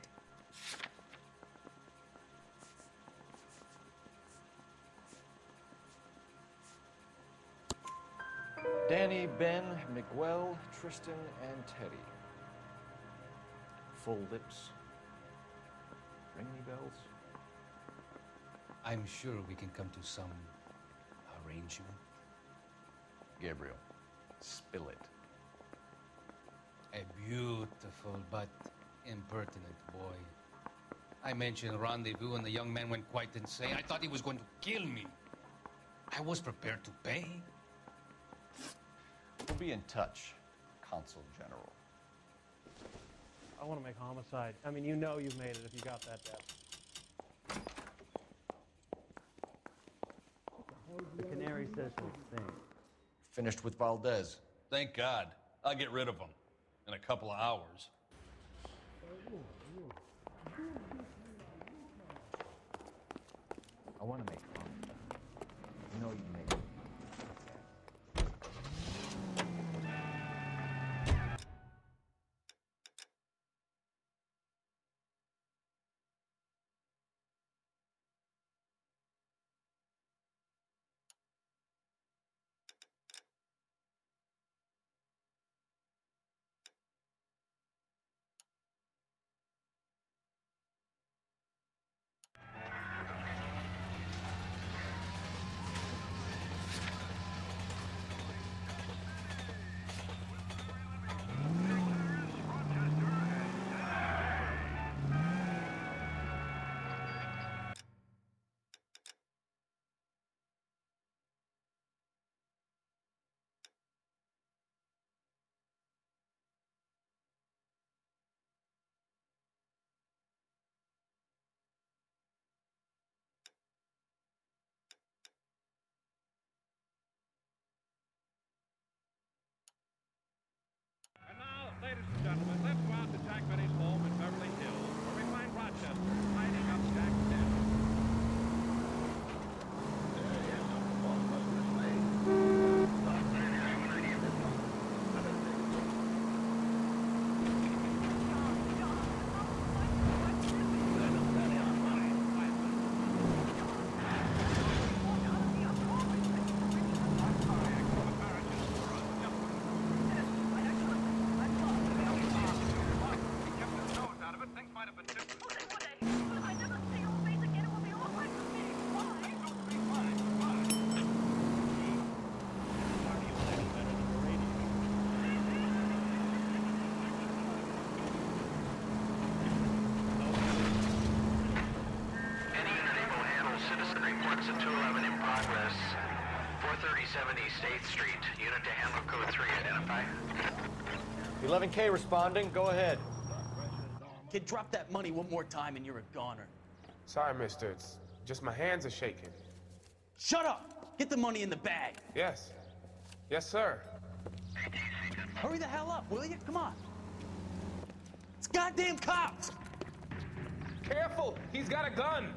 Danny, Ben, Miguel, Tristan, and Teddy. Full lips. Ring any bells? I'm sure we can come to some arrangement. Gabriel, spill it. A beautiful but impertinent boy. I mentioned rendezvous and the young man went quite insane. I thought he was going to kill me. I was prepared to pay. We'll be in touch, Consul General. I want to make homicide. I mean, you know you've made it if you got that down. The canary says he'll sing. Finished with Valdez. Thank God. I'll get rid of him in a couple of hours. I want to make homicide. You know you can make it. Citizen reports at 211 in progress. 43070 State Street. Unit to handle code 3. Identify. 11K responding. Go ahead. Kid, drop that money one more time and you're a goner. Sorry, mister. It's just my hands are shaking. Shut up! Get the money in the bag. Yes. Yes, sir. Hurry the hell up, will you? Come on. It's goddamn cops! Careful! He's got a gun!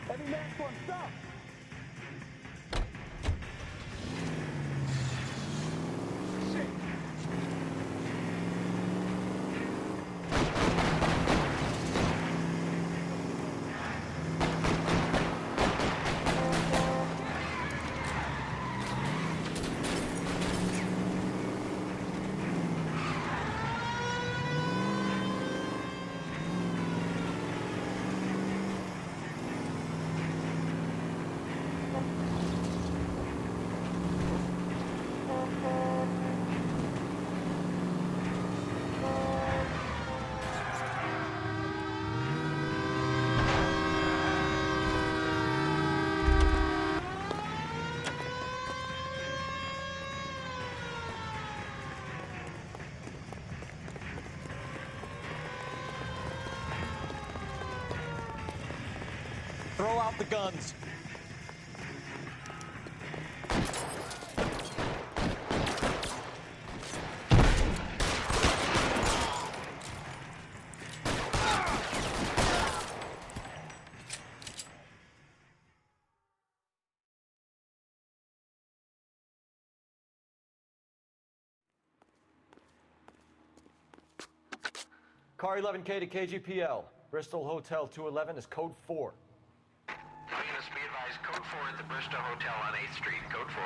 Heavy mass one, stop! Throw out the guns. Car 11K to KGPL. Bristol Hotel 211 is code 4. Units be advised, code 4 at the Bristol Hotel on 8th Street, code 4.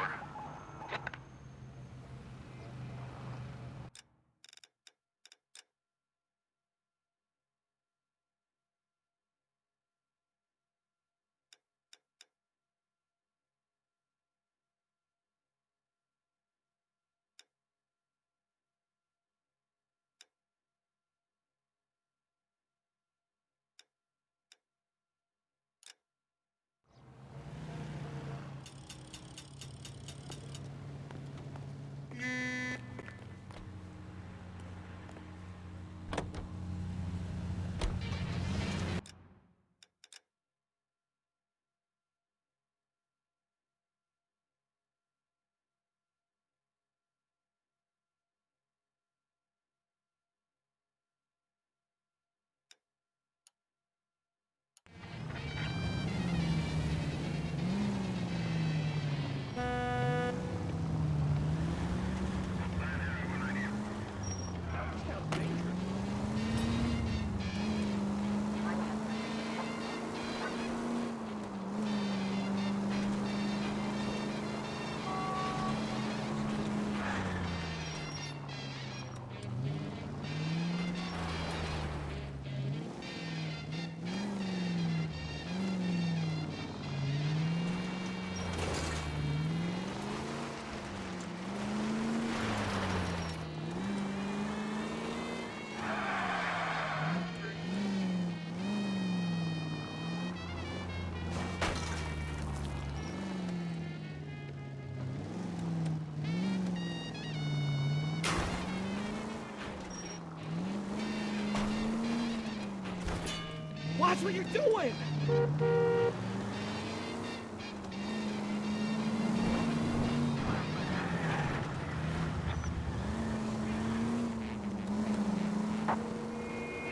Watch what you're doing!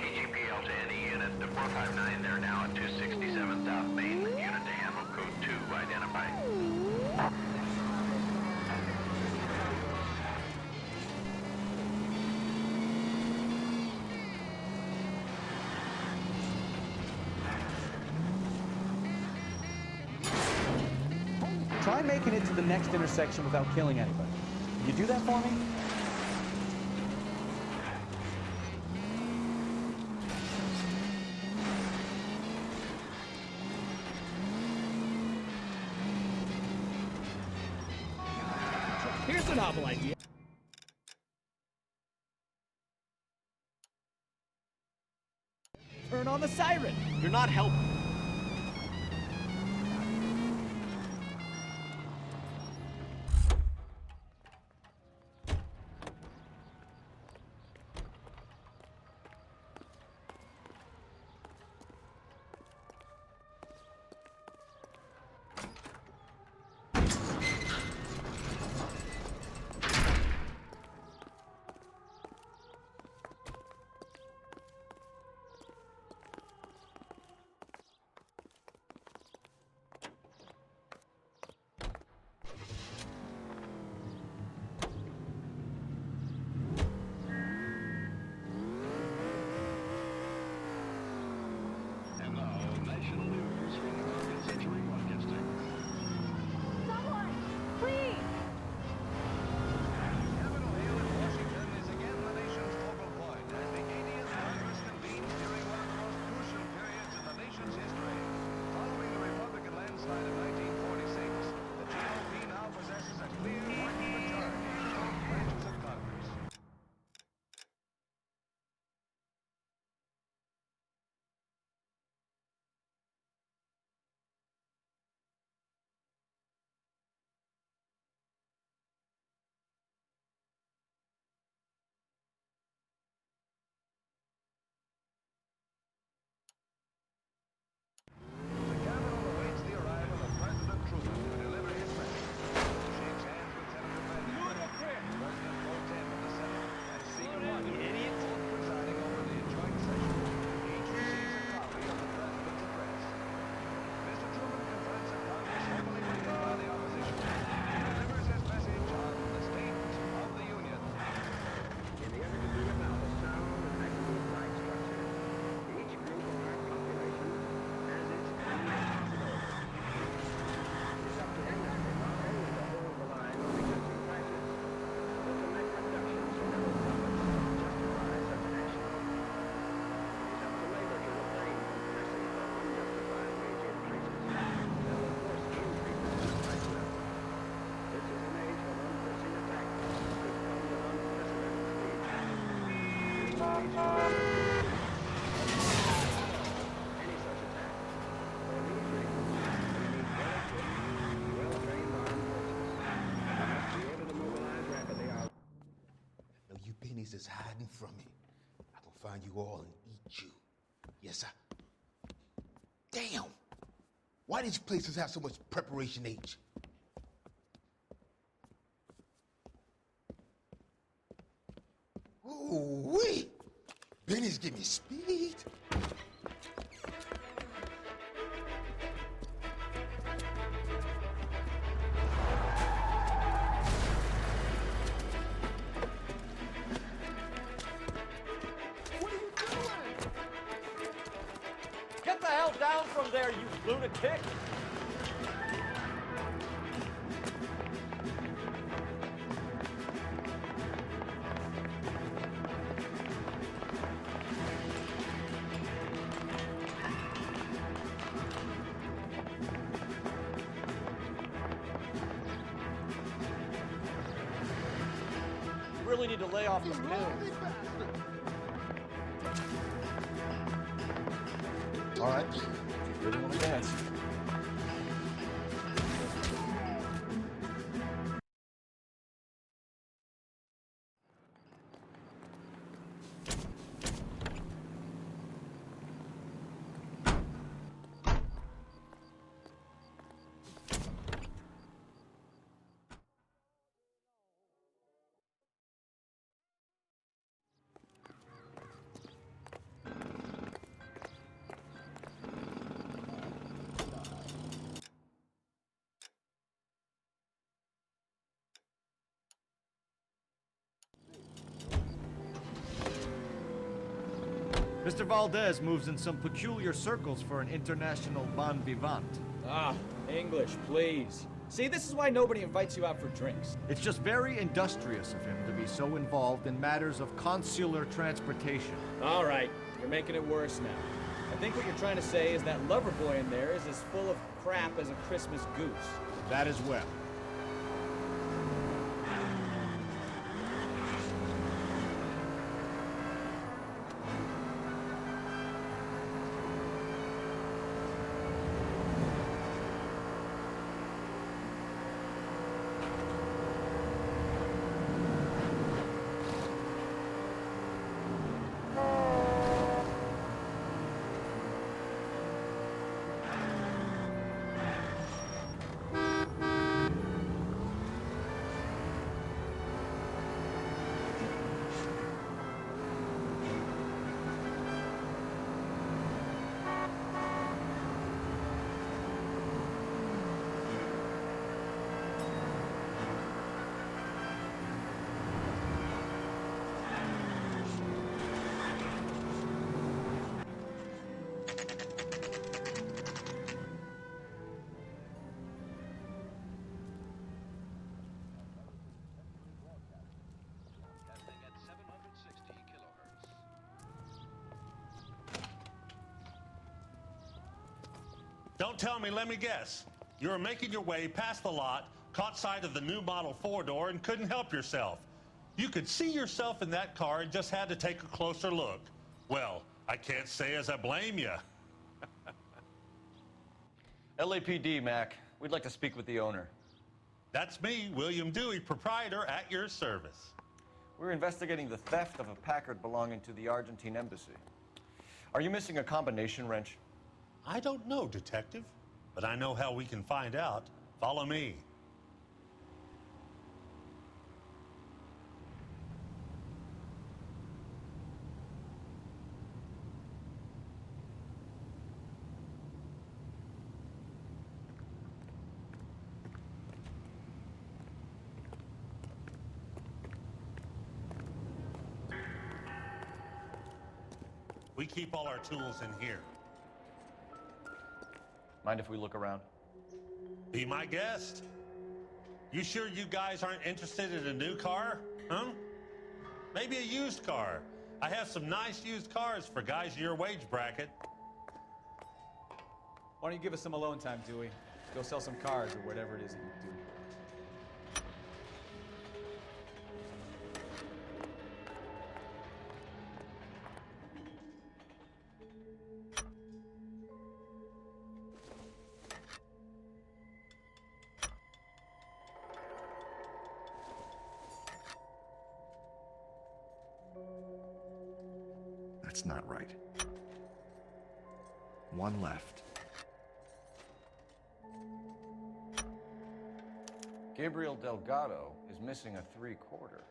KGPL to any unit to 459, they're now at 267 South Main. Unit to handle code 2, identify. Try making it to the next intersection without killing anybody. Can you do that for me? Here's a novel idea. Turn on the siren. You're not helping. Is hiding from me. I will find you all and eat you. Yes, sir. Damn! Why these places have so much preparation H? Ooh-wee! Benny's giving me speed. Get the hell down from there, you lunatic! You really need to lay off the pills. All right, if you really want to dance. Mr. Valdez moves in some peculiar circles for an international bon vivant. Ah, English, please. See, this is why nobody invites you out for drinks. It's just very industrious of him to be so involved in matters of consular transportation. All right, you're making it worse now. I think what you're trying to say is that lover boy in there is as full of crap as a Christmas goose. That as well. Don't tell me, let me guess. You were making your way past the lot, caught sight of the new model four-door, and couldn't help yourself. You could see yourself in that car and just had to take a closer look. Well, I can't say as I blame you. LAPD, Mac. We'd like to speak with the owner. That's me, William Dewey, proprietor, at your service. We're investigating the theft of a Packard belonging to the Argentine embassy. Are you missing a combination wrench? I don't know, Detective, but I know how we can find out. Follow me. We keep all our tools in here. Mind if we look around? Be my guest. You sure you guys aren't interested in a new car? Huh? Maybe a used car. I have some nice used cars for guys your wage bracket. Why don't you give us some alone time, Dewey? Go sell some cars or whatever it is that you do. That's not right. One left. Gabriel Delgado is missing a 3/4.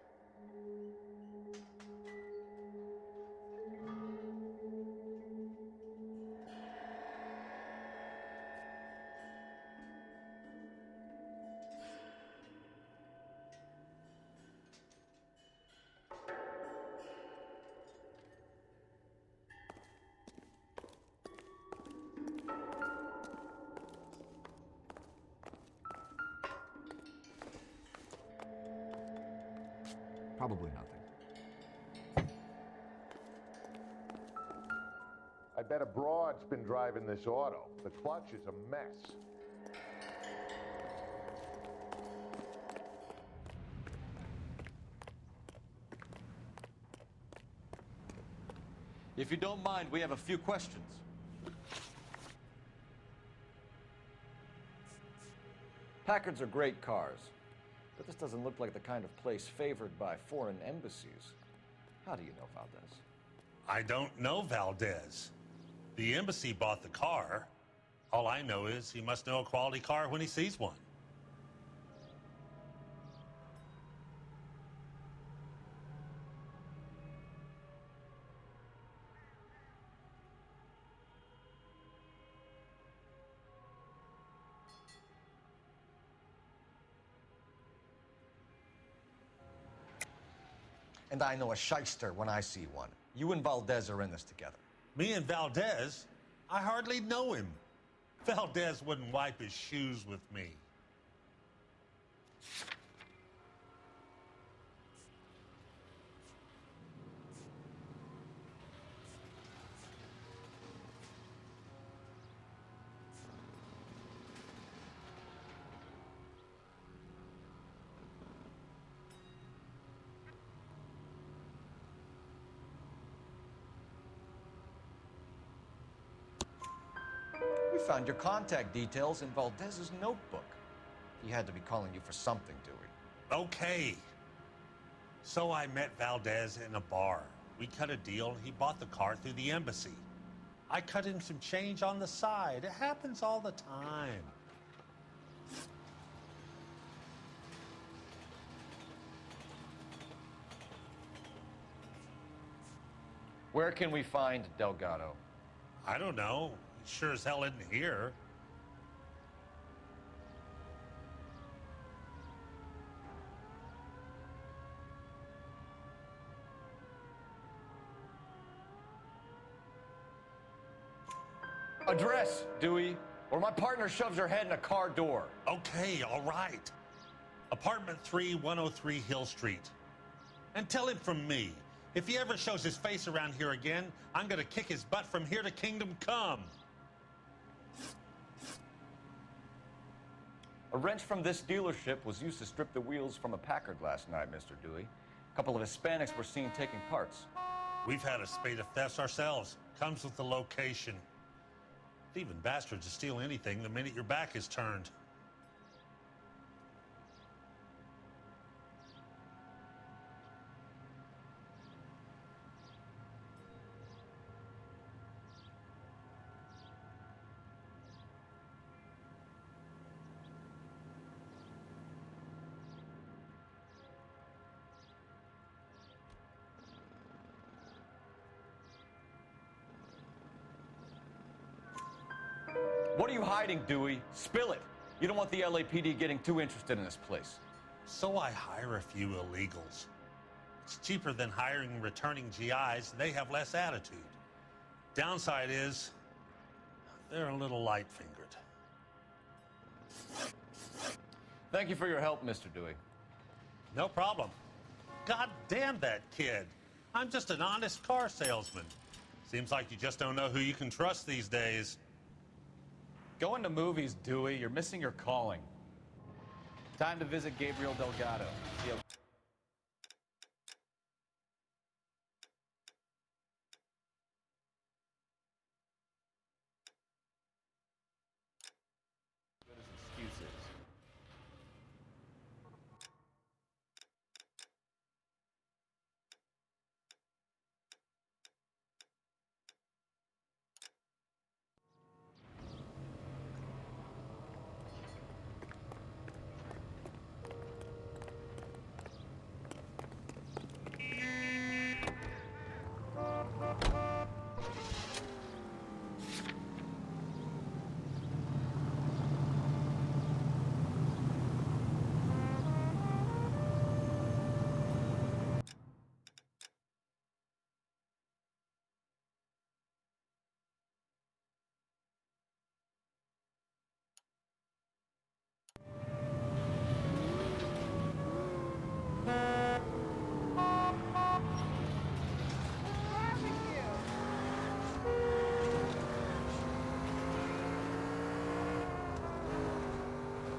Probably nothing. I bet a broad's been driving this auto. The clutch is a mess. If you don't mind, we have a few questions. Packards are great cars, but this doesn't look like the kind of place favored by foreign embassies. How do you know Valdez? I don't know Valdez. The embassy bought the car. All I know is he must know a quality car when he sees one. And I know a shyster when I see one. You and Valdez are in this together. Me and Valdez? I hardly know him. Valdez wouldn't wipe his shoes with me. We found your contact details in Valdez's notebook. He had to be calling you for something, Dewey. Okay. So I met Valdez in a bar. We cut a deal. He bought the car through the embassy. I cut him some change on the side. It happens all the time. Where can we find Delgado? I don't know. He sure as hell isn't here. Address, Dewey, or my partner shoves her head in a car door. Okay, all right. Apartment 3, 103 Hill Street. And tell him from me, if he ever shows his face around here again, I'm gonna kick his butt from here to Kingdom Come. A wrench from this dealership was used to strip the wheels from a Packard last night, Mr. Dewey. A couple of Hispanics were seen taking parts. We've had a spate of thefts ourselves. Comes with the location. Thieving bastards to steal anything the minute your back is turned. What are you hiding, Dewey? Spill it. You don't want the LAPD getting too interested in this place. So I hire a few illegals. It's cheaper than hiring returning GIs. They have less attitude. Downside is, they're a little light-fingered. Thank you for your help, Mr. Dewey. No problem. God damn that kid. I'm just an honest car salesman. Seems like you just don't know who you can trust these days. Going to movies, Dewey. You're missing your calling. Time to visit Gabriel Delgado. See how good his excuse is.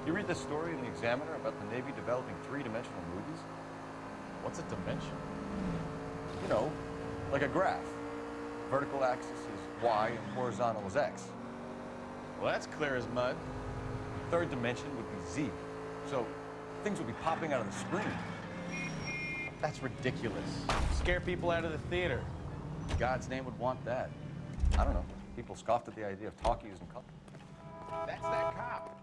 You read the story in the Examiner about the Navy developing three-dimensional movies? What's a dimension? You know, like a graph. Vertical axis is Y and horizontal is X. Well, that's clear as mud. Third dimension would be Z. So things would be popping out of the screen. That's ridiculous. Scare people out of the theater. God's name would want that. I don't know. People scoffed at the idea of talkies and color. That's that cop.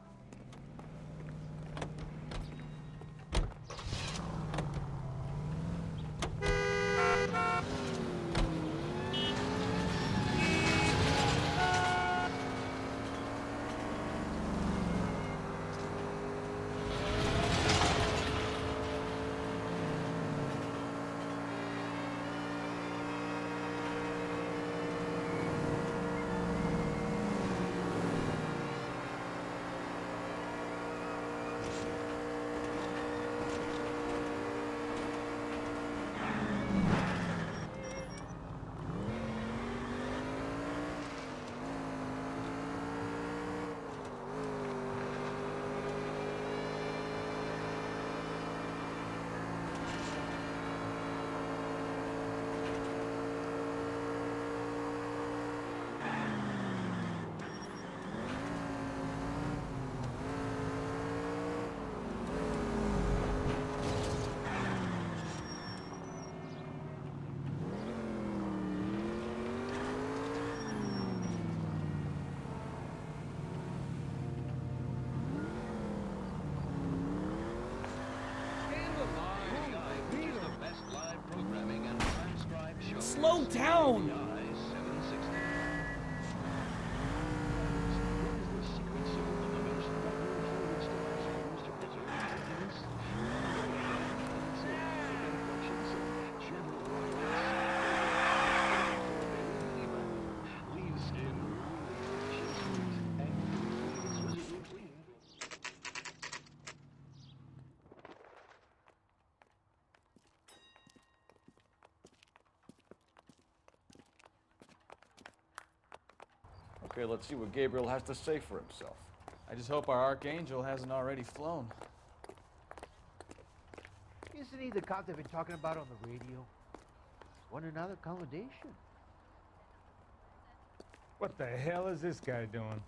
town! Okay, let's see what Gabriel has to say for himself. I just hope our archangel hasn't already flown. Isn't he the cop they've been talking about on the radio? Want another accommodation? What the hell is this guy doing?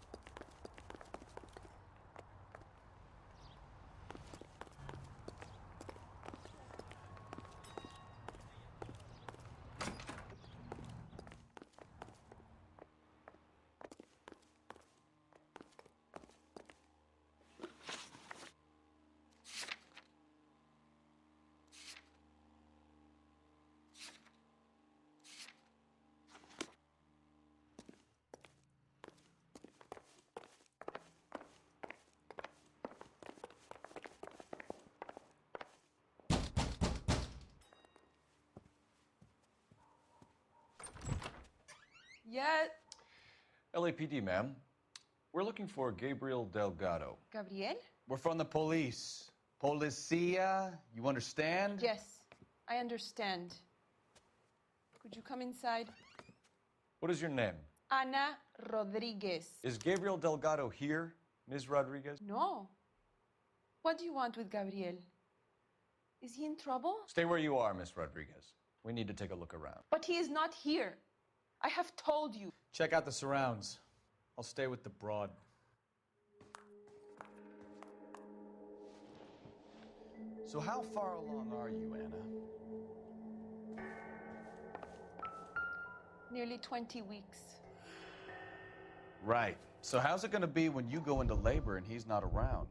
Yeah. LAPD, ma'am. We're looking for Gabriel Delgado. Gabriel? We're from the police. Policia, you understand? Yes, I understand. Could you come inside? What is your name? Ana Rodriguez. Is Gabriel Delgado here, Ms. Rodriguez? No. What do you want with Gabriel? Is he in trouble? Stay where you are, Ms. Rodriguez. We need to take a look around. But he is not here. I have told you. Check out the surrounds. I'll stay with the broad. So how far along are you, Anna? Nearly 20 weeks. Right. So how's it gonna be when you go into labor and he's not around?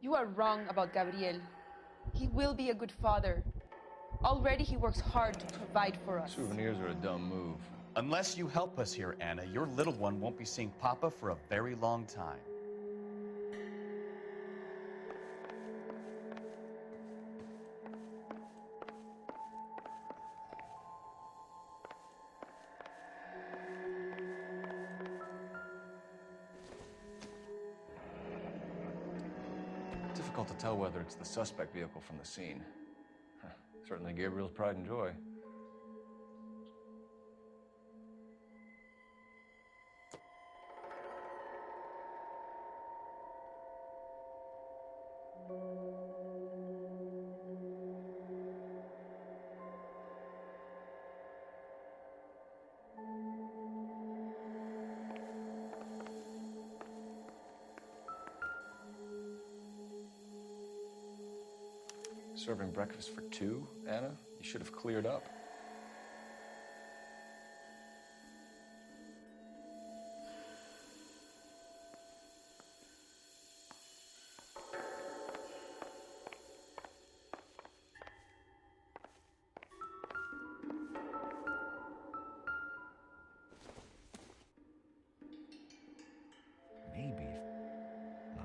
You are wrong about Gabriel. He will be a good father. Already he works hard to provide for us. Souvenirs are a dumb move. Unless you help us here, Anna, your little one won't be seeing Papa for a very long time. Difficult to tell whether it's the suspect vehicle from the scene. Certainly Gabriel's pride and joy. Serving breakfast for two, Anna? You should have cleared up. Maybe. No.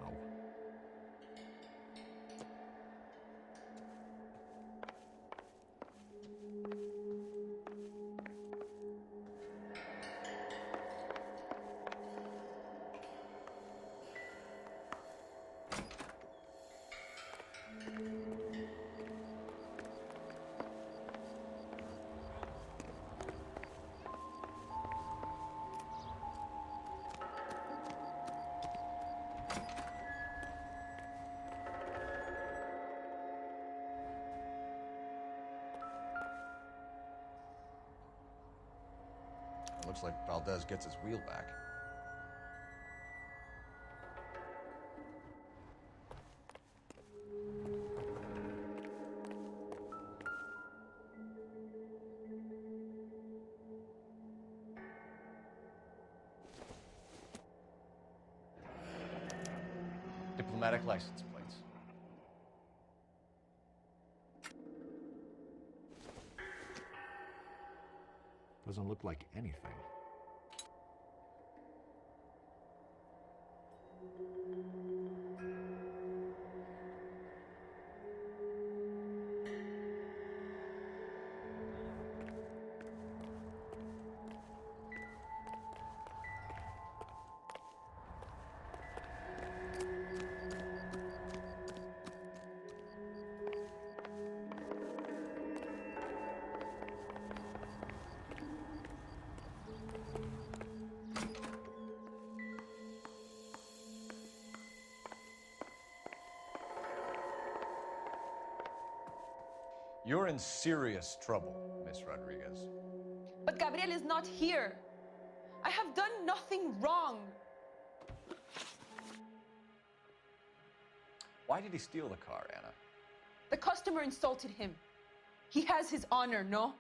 Looks like Valdez gets his wheel back. Diplomatic license plates. Doesn't look like anything. You're in serious trouble, Miss Rodriguez. But Gabriel is not here. I have done nothing wrong. Why did he steal the car, Anna? The customer insulted him. He has his honor, no?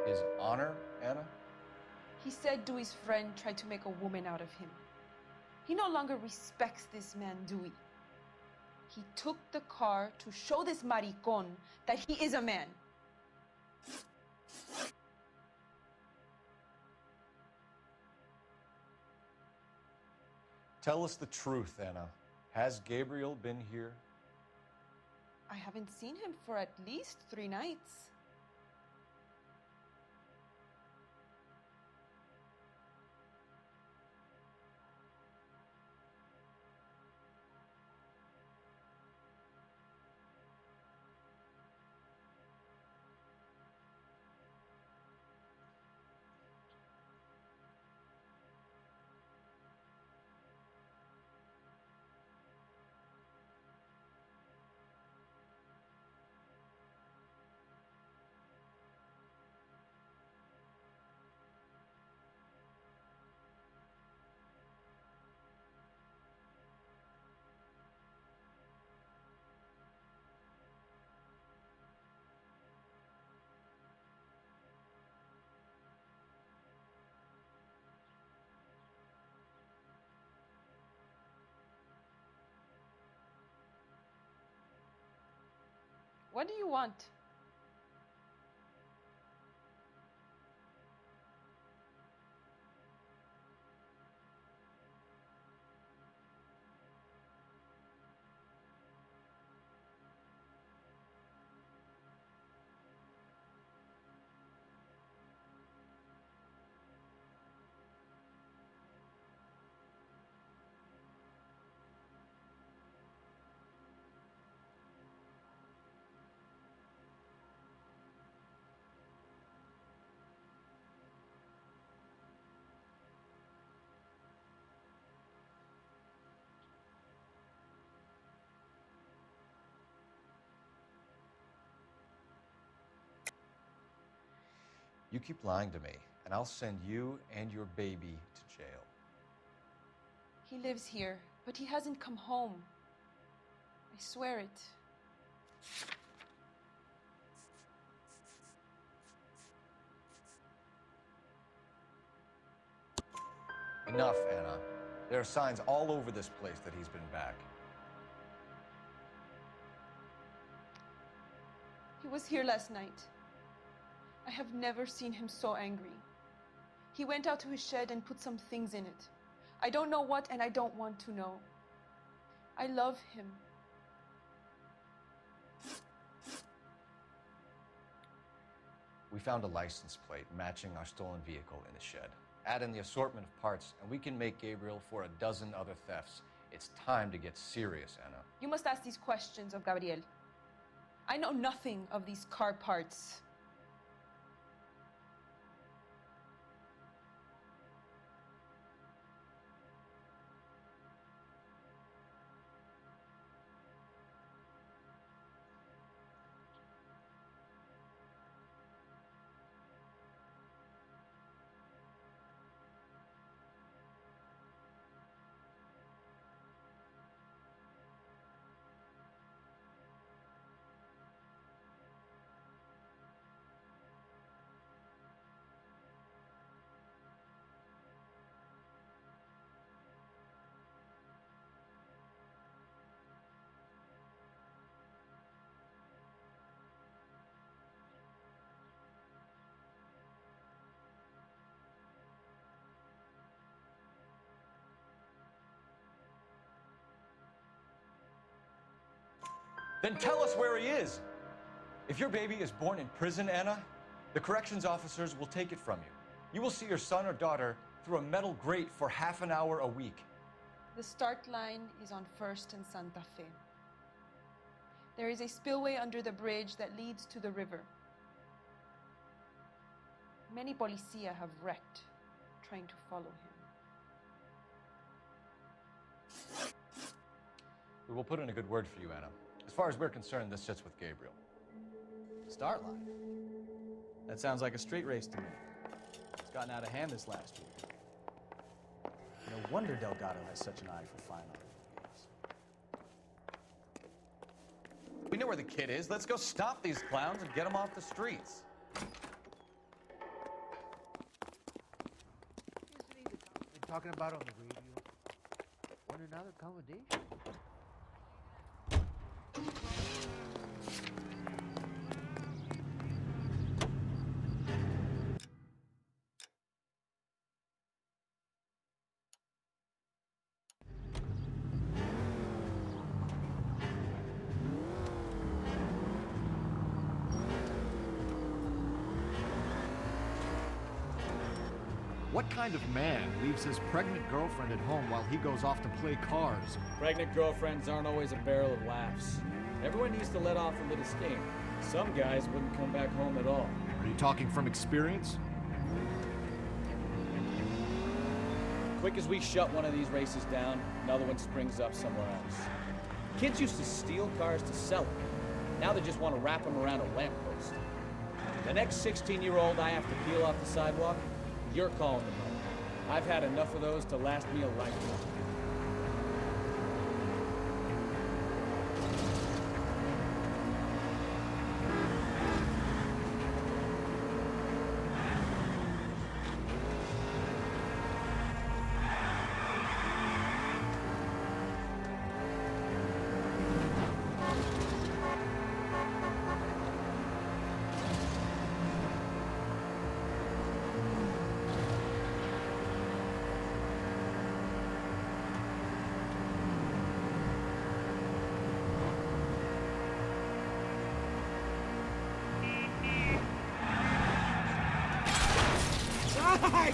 His honor, Anna? He said Dewey's friend tried to make a woman out of him. He no longer respects this man, Dewey. He took the car to show this maricón that he is a man. Tell us the truth, Anna. Has Gabriel been here? I haven't seen him for at least 3 nights. What do you want? You keep lying to me, and I'll send you and your baby to jail. He lives here, but he hasn't come home. I swear it. Enough, Anna. There are signs all over this place that he's been back. He was here last night. I have never seen him so angry. He went out to his shed and put some things in it. I don't know what, and I don't want to know. I love him. We found a license plate matching our stolen vehicle in the shed. Add in the assortment of parts, and we can make Gabriel for a dozen other thefts. It's time to get serious, Anna. You must ask these questions of Gabriel. I know nothing of these car parts. Then tell us where he is. If your baby is born in prison, Anna, the corrections officers will take it from you. You will see your son or daughter through a metal grate for half an hour a week. The start line is on 1st and Santa Fe. There is a spillway under the bridge that leads to the river. Many policia have wrecked trying to follow him. We will put in a good word for you, Anna. As far as we're concerned, this sits with Gabriel. Start line. That sounds like a street race to me. It's gotten out of hand this last year. No wonder Delgado has such an eye for fine art. We know where the kid is. Let's go stop these clowns and get them off the streets. They're talking about on the radio. Want another accommodation? What kind of man leaves his pregnant girlfriend at home while he goes off to play cars? Pregnant girlfriends aren't always a barrel of laughs. Everyone needs to let off a little steam. Some guys wouldn't come back home at all. Are you talking from experience? Quick as we shut one of these races down, another one springs up somewhere else. Kids used to steal cars to sell them. Now they just want to wrap them around a lamppost. The next 16-year-old I have to peel off the sidewalk, you're calling them home. I've had enough of those to last me a lifetime.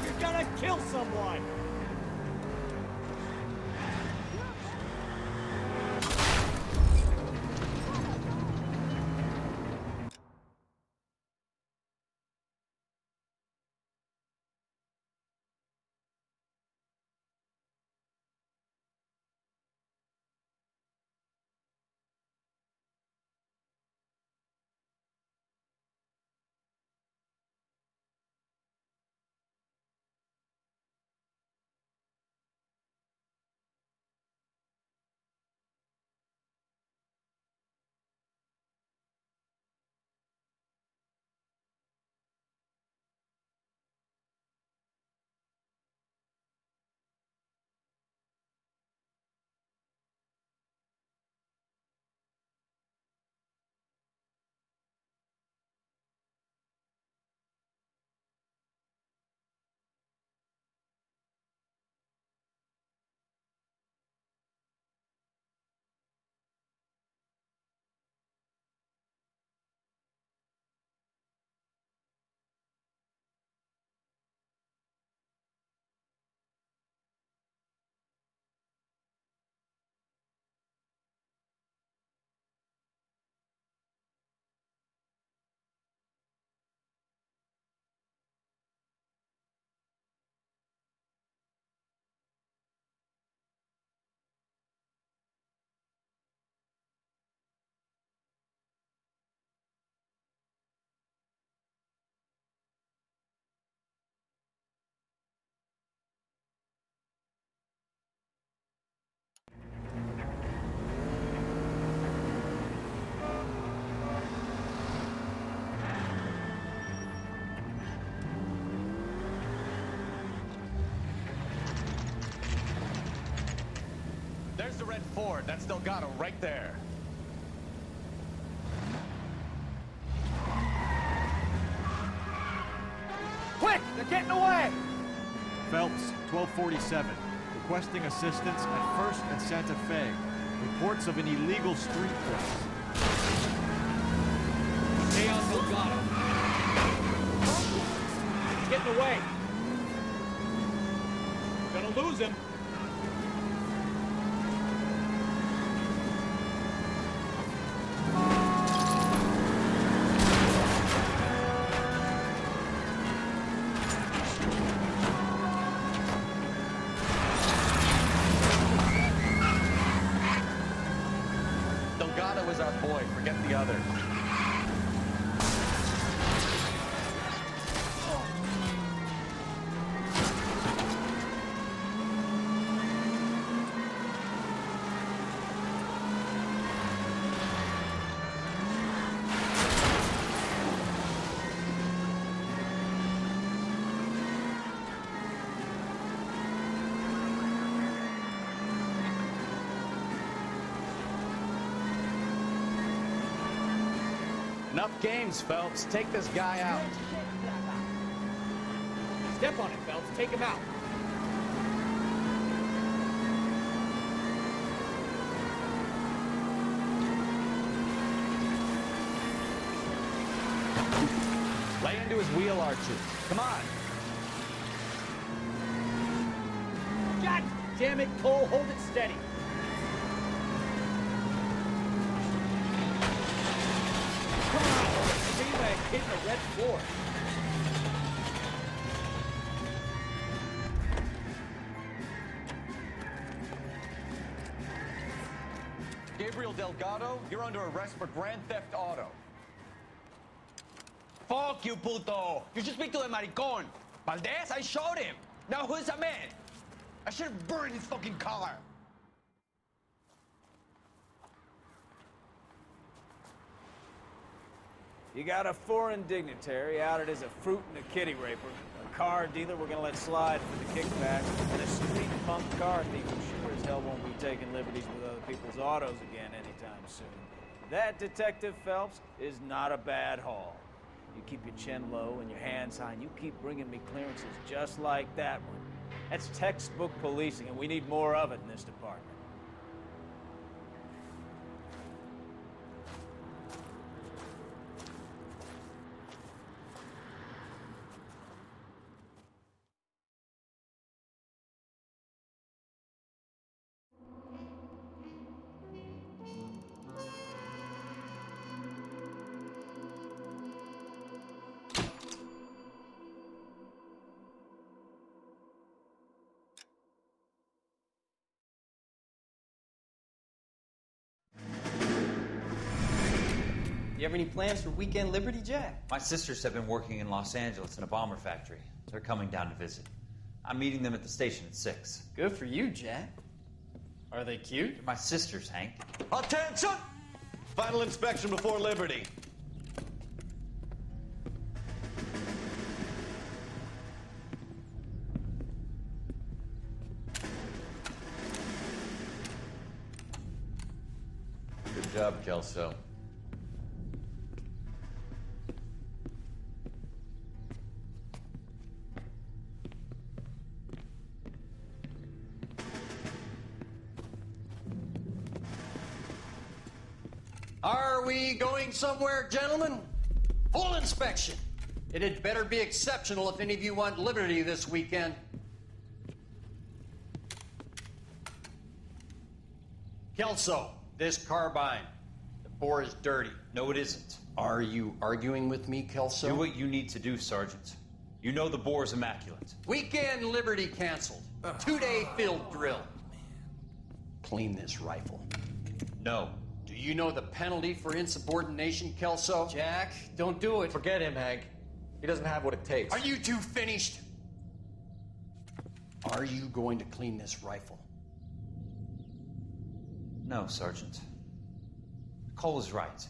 You're gonna kill someone! There's the red Ford. That's Delgado right there. Quick! They're getting away! Phelps, 1247. Requesting assistance at 1st and Santa Fe. Reports of an illegal street race. Stay on Delgado. He's getting away. Gonna lose him. Delgado is our boy, forget the others. Enough games, Phelps. Take this guy out. Step on it, Phelps. Take him out. Lay into his wheel arches. Come on. God damn it, Cole. Hold it steady. Hitting the red floor. Gabriel Delgado, you're under arrest for Grand Theft Auto. Fuck you, puto! You should speak to the maricon. Valdez, I showed him. Now who's the man? I should have burned his fucking collar. You got a foreign dignitary outed as a fruit and a kitty raper, a car dealer we're gonna let slide for the kickback, and a street punk car thief who sure as hell won't be taking liberties with other people's autos again anytime soon. That, Detective Phelps, is not a bad haul. You keep your chin low and your hands high, and you keep bringing me clearances just like that one. That's textbook policing, and we need more of it in this department. You have any plans for weekend Liberty, Jack? My sisters have been working in Los Angeles in a bomber factory. They're coming down to visit. I'm meeting them at the station at 6. Good for you, Jack. Are they cute? They're my sisters, Hank. Attention! Final inspection before Liberty. Good job, Kelso. Are we going somewhere, gentlemen? Full inspection. It had better be exceptional if any of you want liberty this weekend. Kelso, this carbine. The bore is dirty. No, it isn't. Are you arguing with me, Kelso? Do what you need to do, Sergeant. You know the bore is immaculate. Weekend Liberty canceled. 2-day field drill. Clean this rifle. No. Do you know the penalty for insubordination, Kelso? Jack, don't do it. Forget him, Hank. He doesn't have what it takes. Are you two finished? Are you going to clean this rifle? No, Sergeant. Cole is right.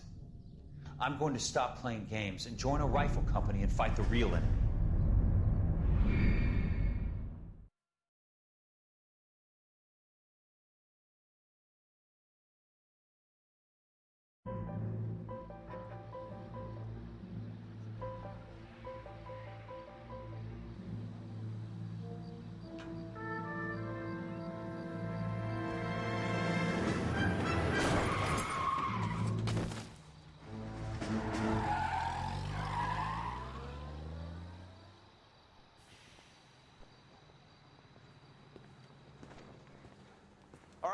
I'm going to stop playing games and join a rifle company and fight the real enemy.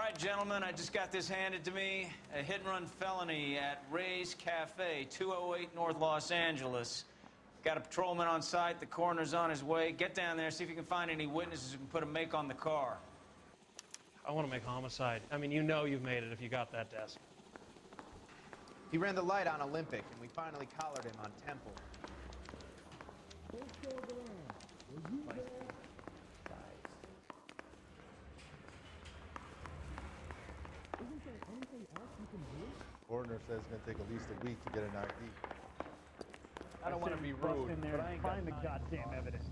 right, gentlemen, I just got this handed to me. A hit-and-run felony at Ray's Cafe, 208 North Los Angeles. Got a patrolman on site. The coroner's on his way. Get down there, see if you can find any witnesses who can put a make on the car. I want to make homicide. I mean, you know you've made it if you got that desk. He ran the light on Olympic, and we finally collared him on Temple. Coroner says it's gonna take at least a week to get an ID. I don't want to be rude, but I ain't find the goddamn evidence.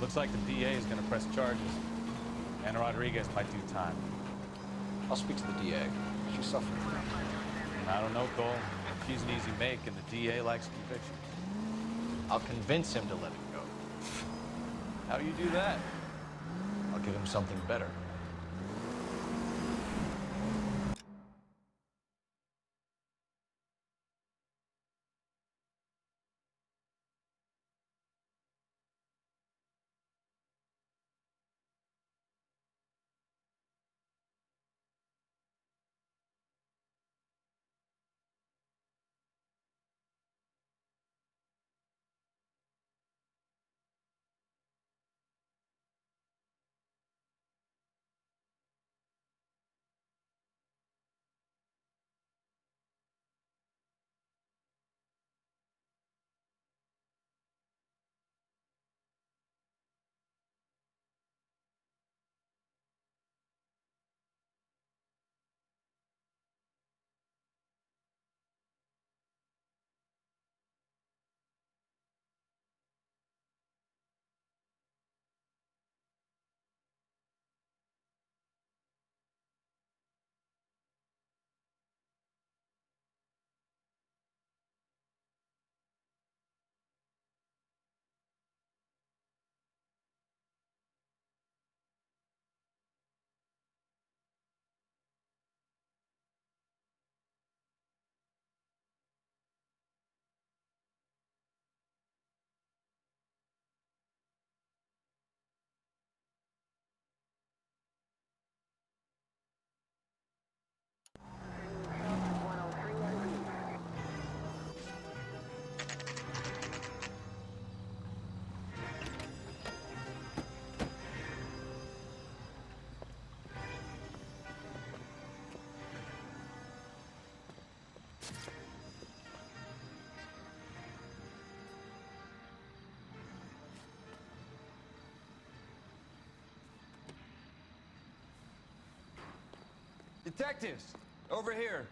Looks like the DA is going to press charges, and Rodriguez might do time. I'll speak to the DA. She's suffering. I don't know, Cole. She's an easy make, and the DA likes convictions. I'll convince him to let it go. How do you do that? I'll give him something better. Detectives, over here.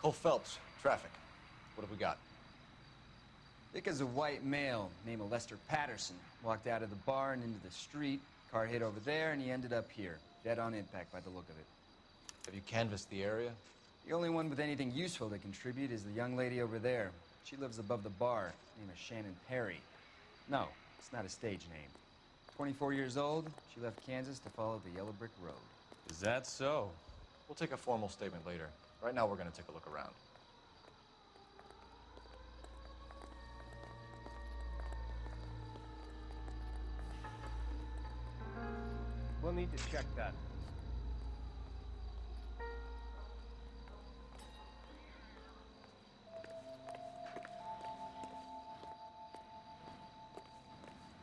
Cole Phelps, traffic. What have we got? Thick as a white male named Lester Patterson. Walked out of the bar and into the street. Car hit over there, and he ended up here. Dead on impact by the look of it. Have you canvassed the area? The only one with anything useful to contribute is the young lady over there. She lives above the bar. Name is Shannon Perry. No, it's not a stage name. 24 years old, she left Kansas to follow the yellow brick road. Is that so? We'll take a formal statement later. Right now, we're gonna take a look around. We'll need to check that.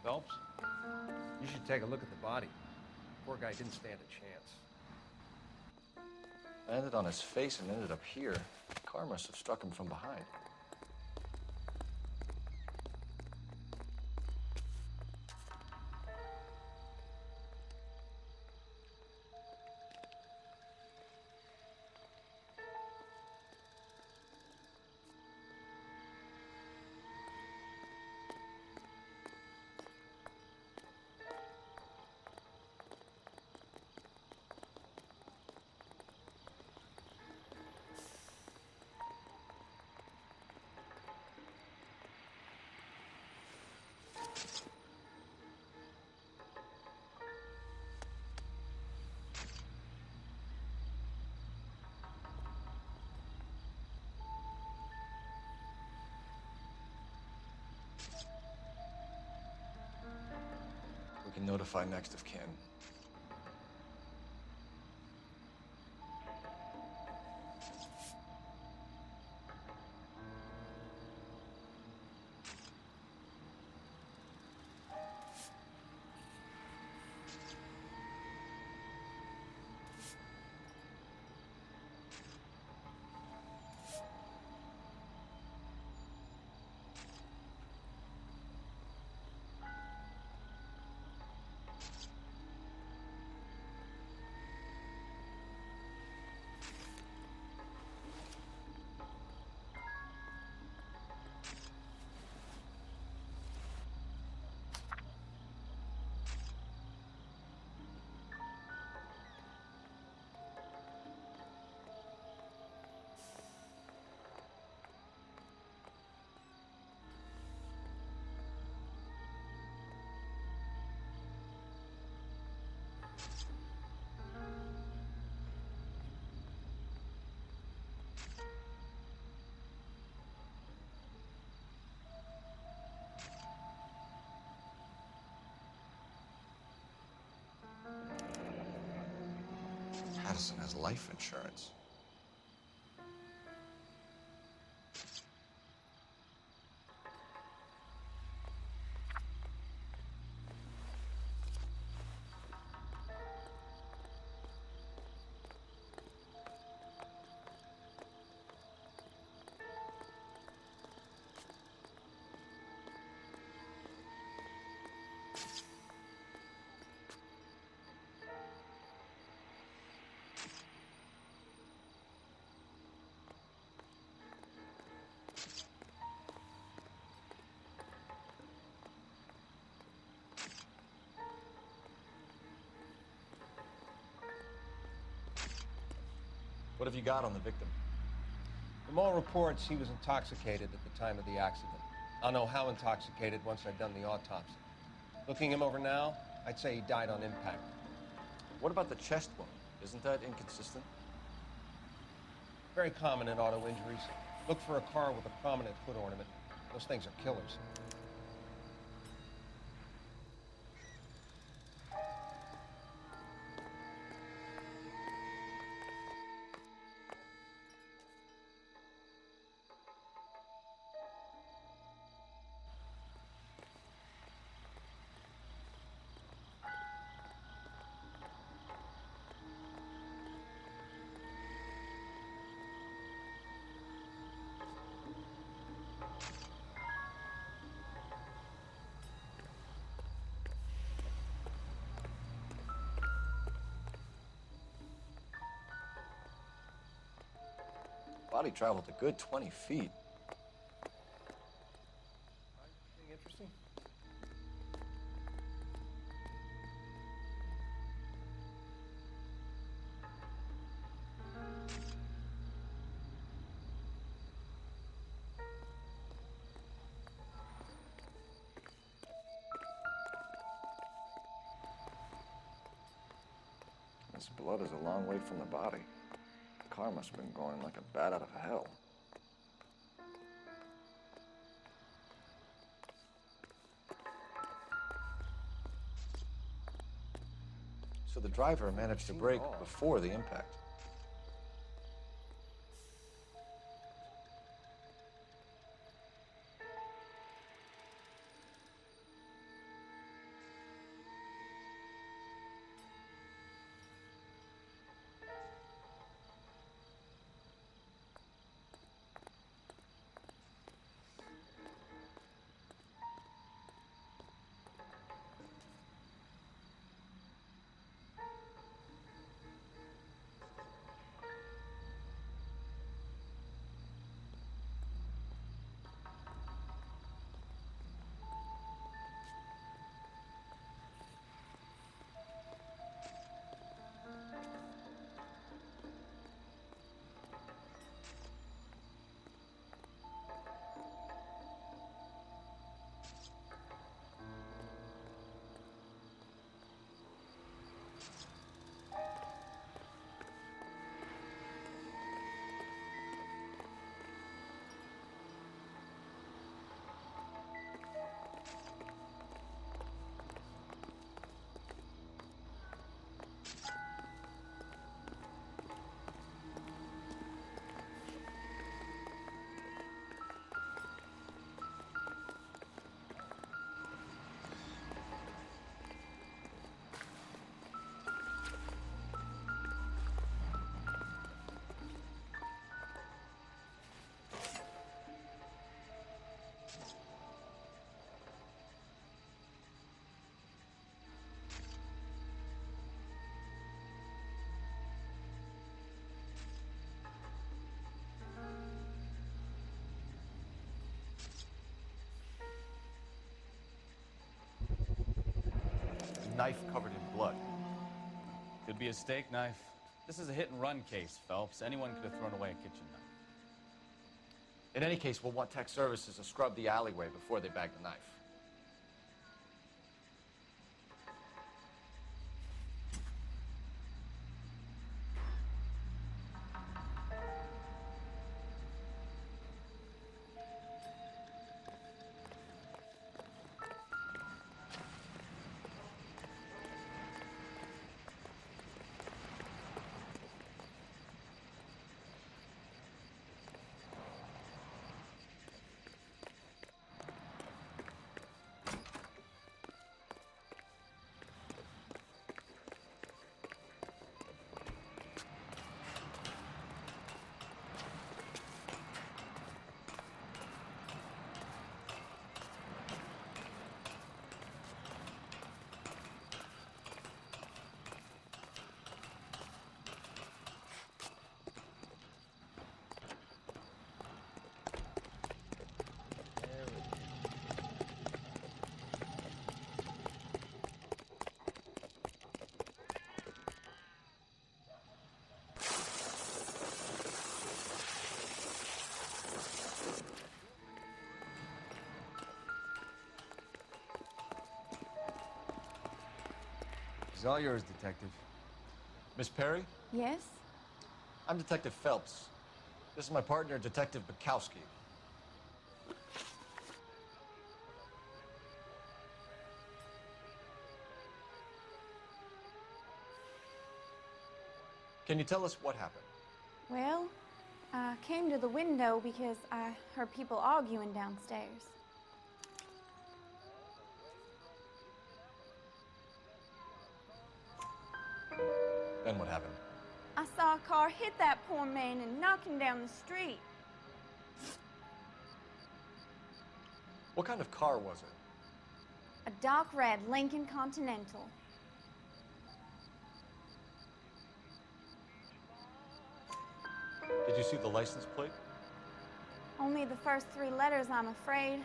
Phelps, you should take a look at the body. Poor guy didn't stand a chance. Landed on his face and ended up here. The car must have struck him from behind. We can notify next of kin. Patterson has life insurance. What have you got on the victim? From all reports, he was intoxicated at the time of the accident. I'll know how intoxicated once I've done the autopsy. Looking him over now, I'd say he died on impact. What about the chest wound? Isn't that inconsistent? Very common in auto injuries. Look for a car with a prominent foot ornament. Those things are killers. Body traveled a good 20 feet. Anything interesting? This blood is a long way from the body. The car must have been going like a bat out of hell. So the driver managed to brake before the impact. Knife covered in blood. Could be a steak knife. This is a hit-and-run case, Phelps. Anyone could have thrown away a kitchen knife. In any case, we'll want tech services to scrub the alleyway before they bag the knife. It's all yours, Detective. Miss Perry? Yes? I'm Detective Phelps. This is my partner, Detective Bukowski. Can you tell us what happened? Well, I came to the window because I heard people arguing downstairs. Then what happened? I saw a car hit that poor man and knock him down the street. What kind of car was it? A dark red Lincoln Continental. Did you see the license plate? Only the first 3 letters, I'm afraid.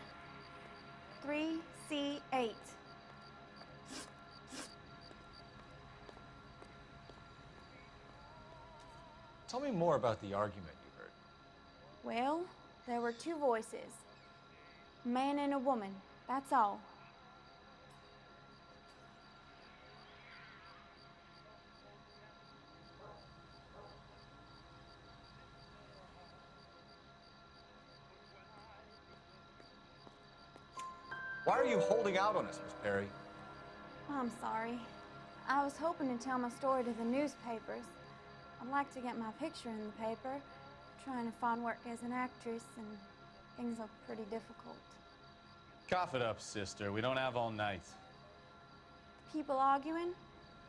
3C8. Tell me more about the argument you heard. Well, there were 2 voices. A man and a woman, that's all. Why are you holding out on us, Miss Perry? I'm sorry. I was hoping to tell my story to the newspapers. I'd like to get my picture in the paper. Trying to find work as an actress, and things look pretty difficult. Cough it up, sister. We don't have all night. People arguing?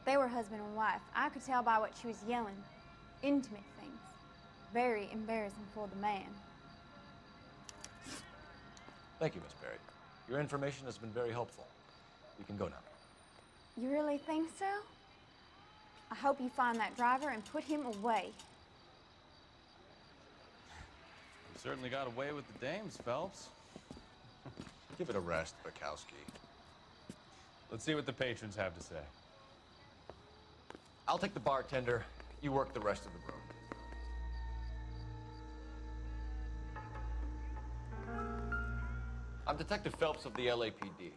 They were husband and wife. I could tell by what she was yelling. Intimate things. Very embarrassing for the man. Thank you, Miss Perry. Your information has been very helpful. You can go now. You really think so? I hope you find that driver and put him away. You certainly got away with the dames, Phelps. Give it a rest, Bukowski. Let's see what the patrons have to say. I'll take the bartender. You work the rest of the room. I'm Detective Phelps of the LAPD.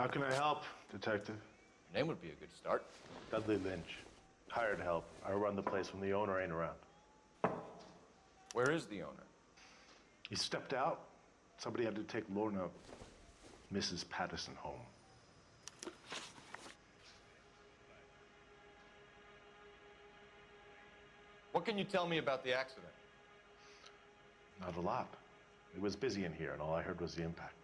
How can I help, Detective? Your name would be a good start. Dudley Lynch. Hired help. I run the place when the owner ain't around. Where is the owner? He stepped out. Somebody had to take Lorna, Mrs. Patterson, home. What can you tell me about the accident? Not a lot. It was busy in here, and all I heard was the impact.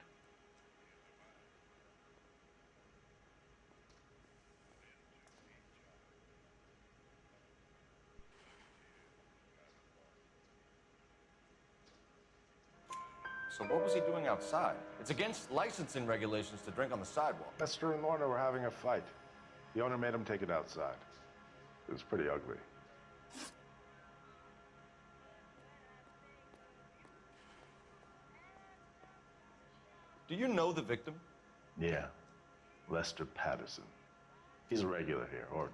So what was he doing outside? It's against licensing regulations to drink on the sidewalk. Lester and Lorna were having a fight. The owner made him take it outside. It was pretty ugly. Do you know the victim? Yeah. Lester Patterson. He's a regular here, or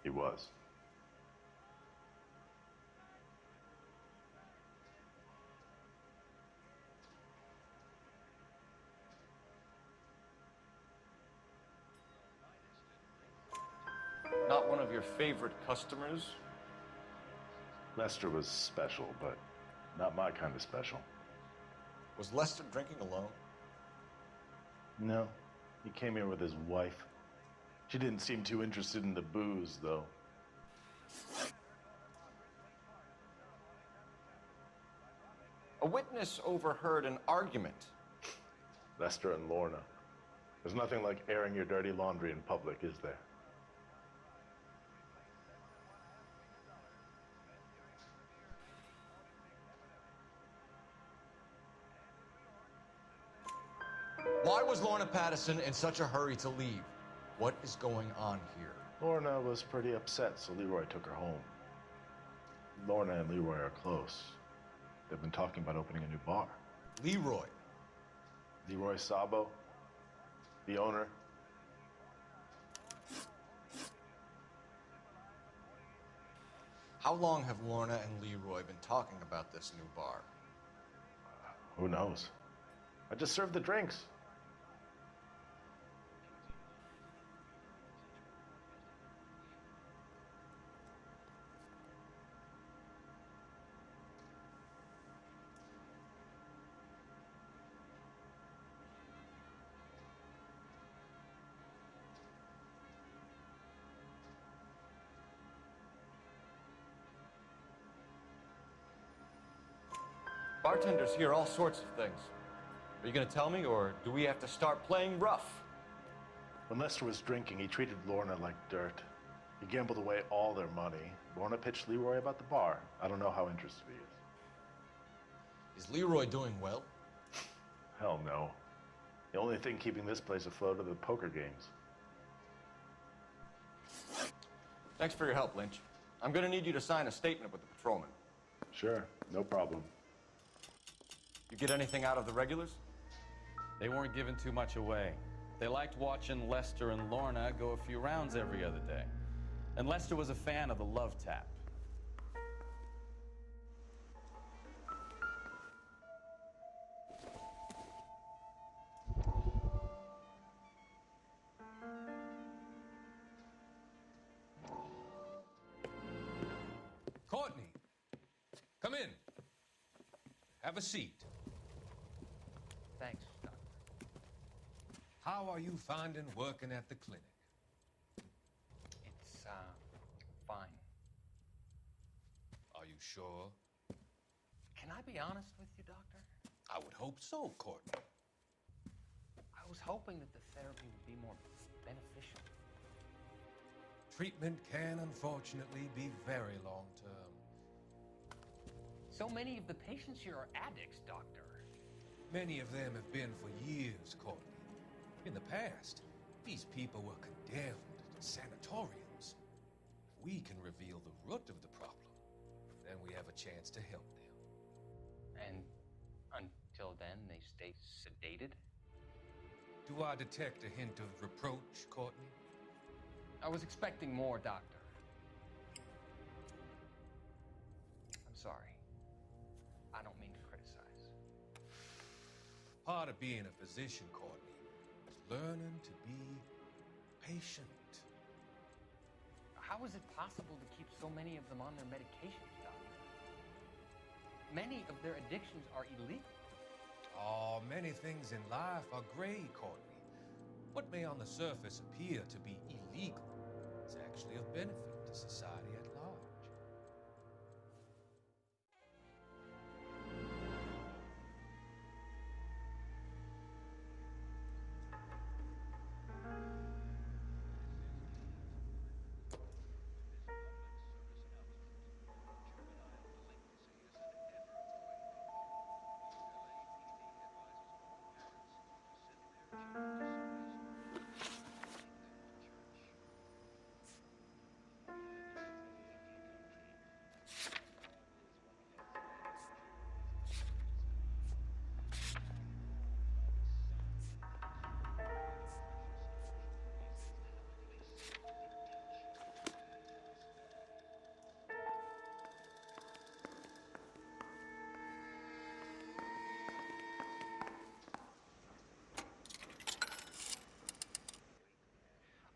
he was. Not one of your favorite customers? Lester was special, but not my kind of special. Was Lester drinking alone? No. He came here with his wife. She didn't seem too interested in the booze, though. A witness overheard an argument. Lester and Lorna. There's nothing like airing your dirty laundry in public, is there? Why was Lorna Patterson in such a hurry to leave? What is going on here? Lorna was pretty upset, so Leroy took her home. Lorna and Leroy are close. They've been talking about opening a new bar. Leroy? Leroy Sabo, the owner. How long have Lorna and Leroy been talking about this new bar? Who knows? I just served the drinks. Bartenders hear all sorts of things. Are you gonna tell me, or do we have to start playing rough? When Lester was drinking, he treated Lorna like dirt. He gambled away all their money. Lorna pitched Leroy about the bar. I don't know how interested he is. Is Leroy doing well? Hell no. The only thing keeping this place afloat are the poker games. Thanks for your help, Lynch. I'm gonna need you to sign a statement with the patrolman. Sure, no problem. You get anything out of the regulars? They weren't giving too much away. They liked watching Lester and Lorna go a few rounds every other day. And Lester was a fan of the love tap. Courtney, come in. Have a seat. Thanks, Doctor. How are you finding working at the clinic? It's, fine. Are you sure? Can I be honest with you, Doctor? I would hope so, Courtney. I was hoping that the therapy would be more beneficial. Treatment can, unfortunately, be very long-term. So many of the patients here are addicts, Doctor. Many of them have been for years, Courtney. In the past, these people were condemned to sanatoriums. If we can reveal the root of the problem, then we have a chance to help them. And until then, they stay sedated? Do I detect a hint of reproach, Courtney? I was expecting more, Doctor. I'm sorry. I don't mean to criticize. Part of being a physician, Courtney, is learning to be patient. How is it possible to keep so many of them on their medications, Doctor? Many of their addictions are illegal. Oh, many things in life are gray, Courtney. What may on the surface appear to be illegal is actually of benefit to society at large.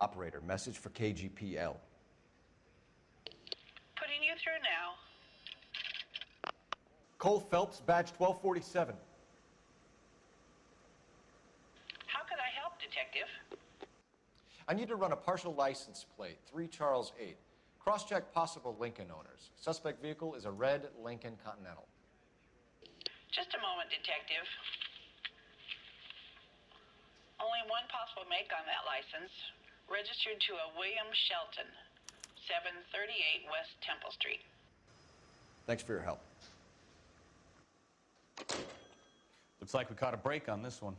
Operator, message for KGPL. Putting you through now. Cole Phelps, badge 1247. How could I help, Detective? I need to run a partial license plate, 3 Charles 8. Cross-check possible Lincoln owners. Suspect vehicle is a red Lincoln Continental. Just a moment, Detective. Only one possible make on that license. Registered to a William Shelton, 738 West Temple Street. Thanks for your help. Looks like we caught a break on this one.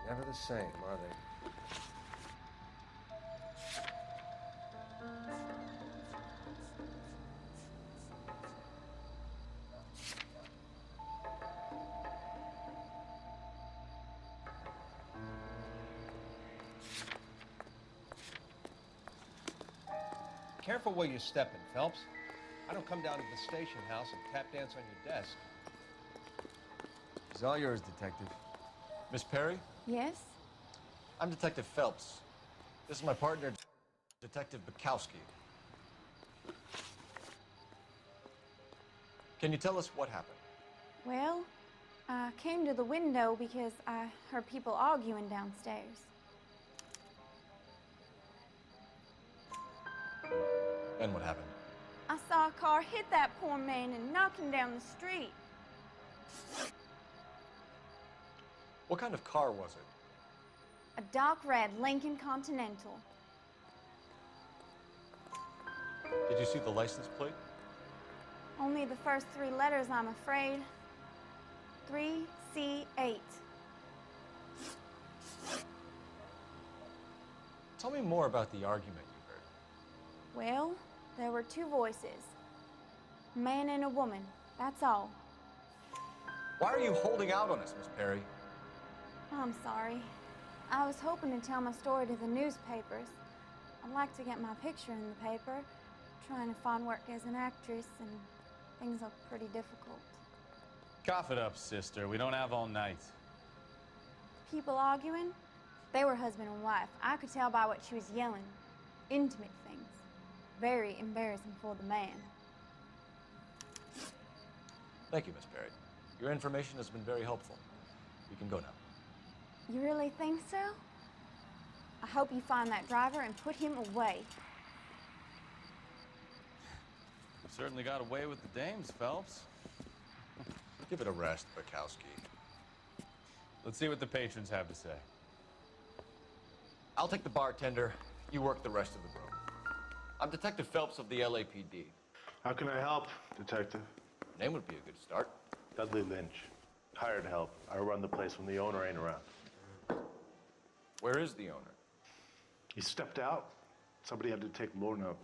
Never the same, are they? Careful where you're stepping, Phelps. I don't come down to the station house and tap dance on your desk. It's all yours, Detective. Miss Perry? Yes? I'm Detective Phelps. This is my partner, Detective Bukowski. Can you tell us what happened? Well, I came to the window because I heard people arguing downstairs. And what happened? I saw a car hit that poor man and knock him down the street. What kind of car was it? A dark red Lincoln Continental. Did you see the license plate? Only the first 3 letters, I'm afraid. 3C8. Tell me more about the argument you heard. Well, there were 2 voices. A man and a woman, that's all. Why are you holding out on us, Miss Perry? I'm sorry. I was hoping to tell my story to the newspapers. I'd like to get my picture in the paper. Trying to find work as an actress, and things look pretty difficult. Cough it up, sister. We don't have all night. People arguing? They were husband and wife. I could tell by what she was yelling. Intimate things. Very embarrassing for the man. Thank you, Miss Perry. Your information has been very helpful. You can go now. You really think so? I hope you find that driver and put him away. You certainly got away with the dames, Phelps. Give it a rest, Bukowski. Let's see what the patrons have to say. I'll take the bartender. You work the rest of the room. I'm Detective Phelps of the LAPD. How can I help, Detective? Name would be a good start. Dudley Lynch. Hired help. I run the place when the owner ain't around. Where is the owner? He stepped out. Somebody had to take Lorna.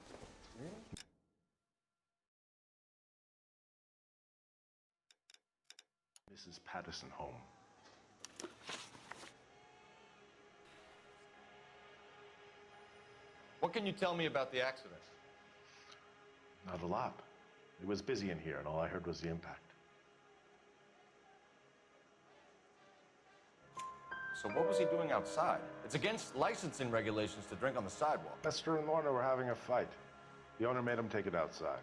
Mrs. Patterson home. What can you tell me about the accident? Not a lot. It was busy in here, and all I heard was the impact. So what was he doing outside? It's against licensing regulations to drink on the sidewalk. Lester and Lorna were having a fight. The owner made him take it outside.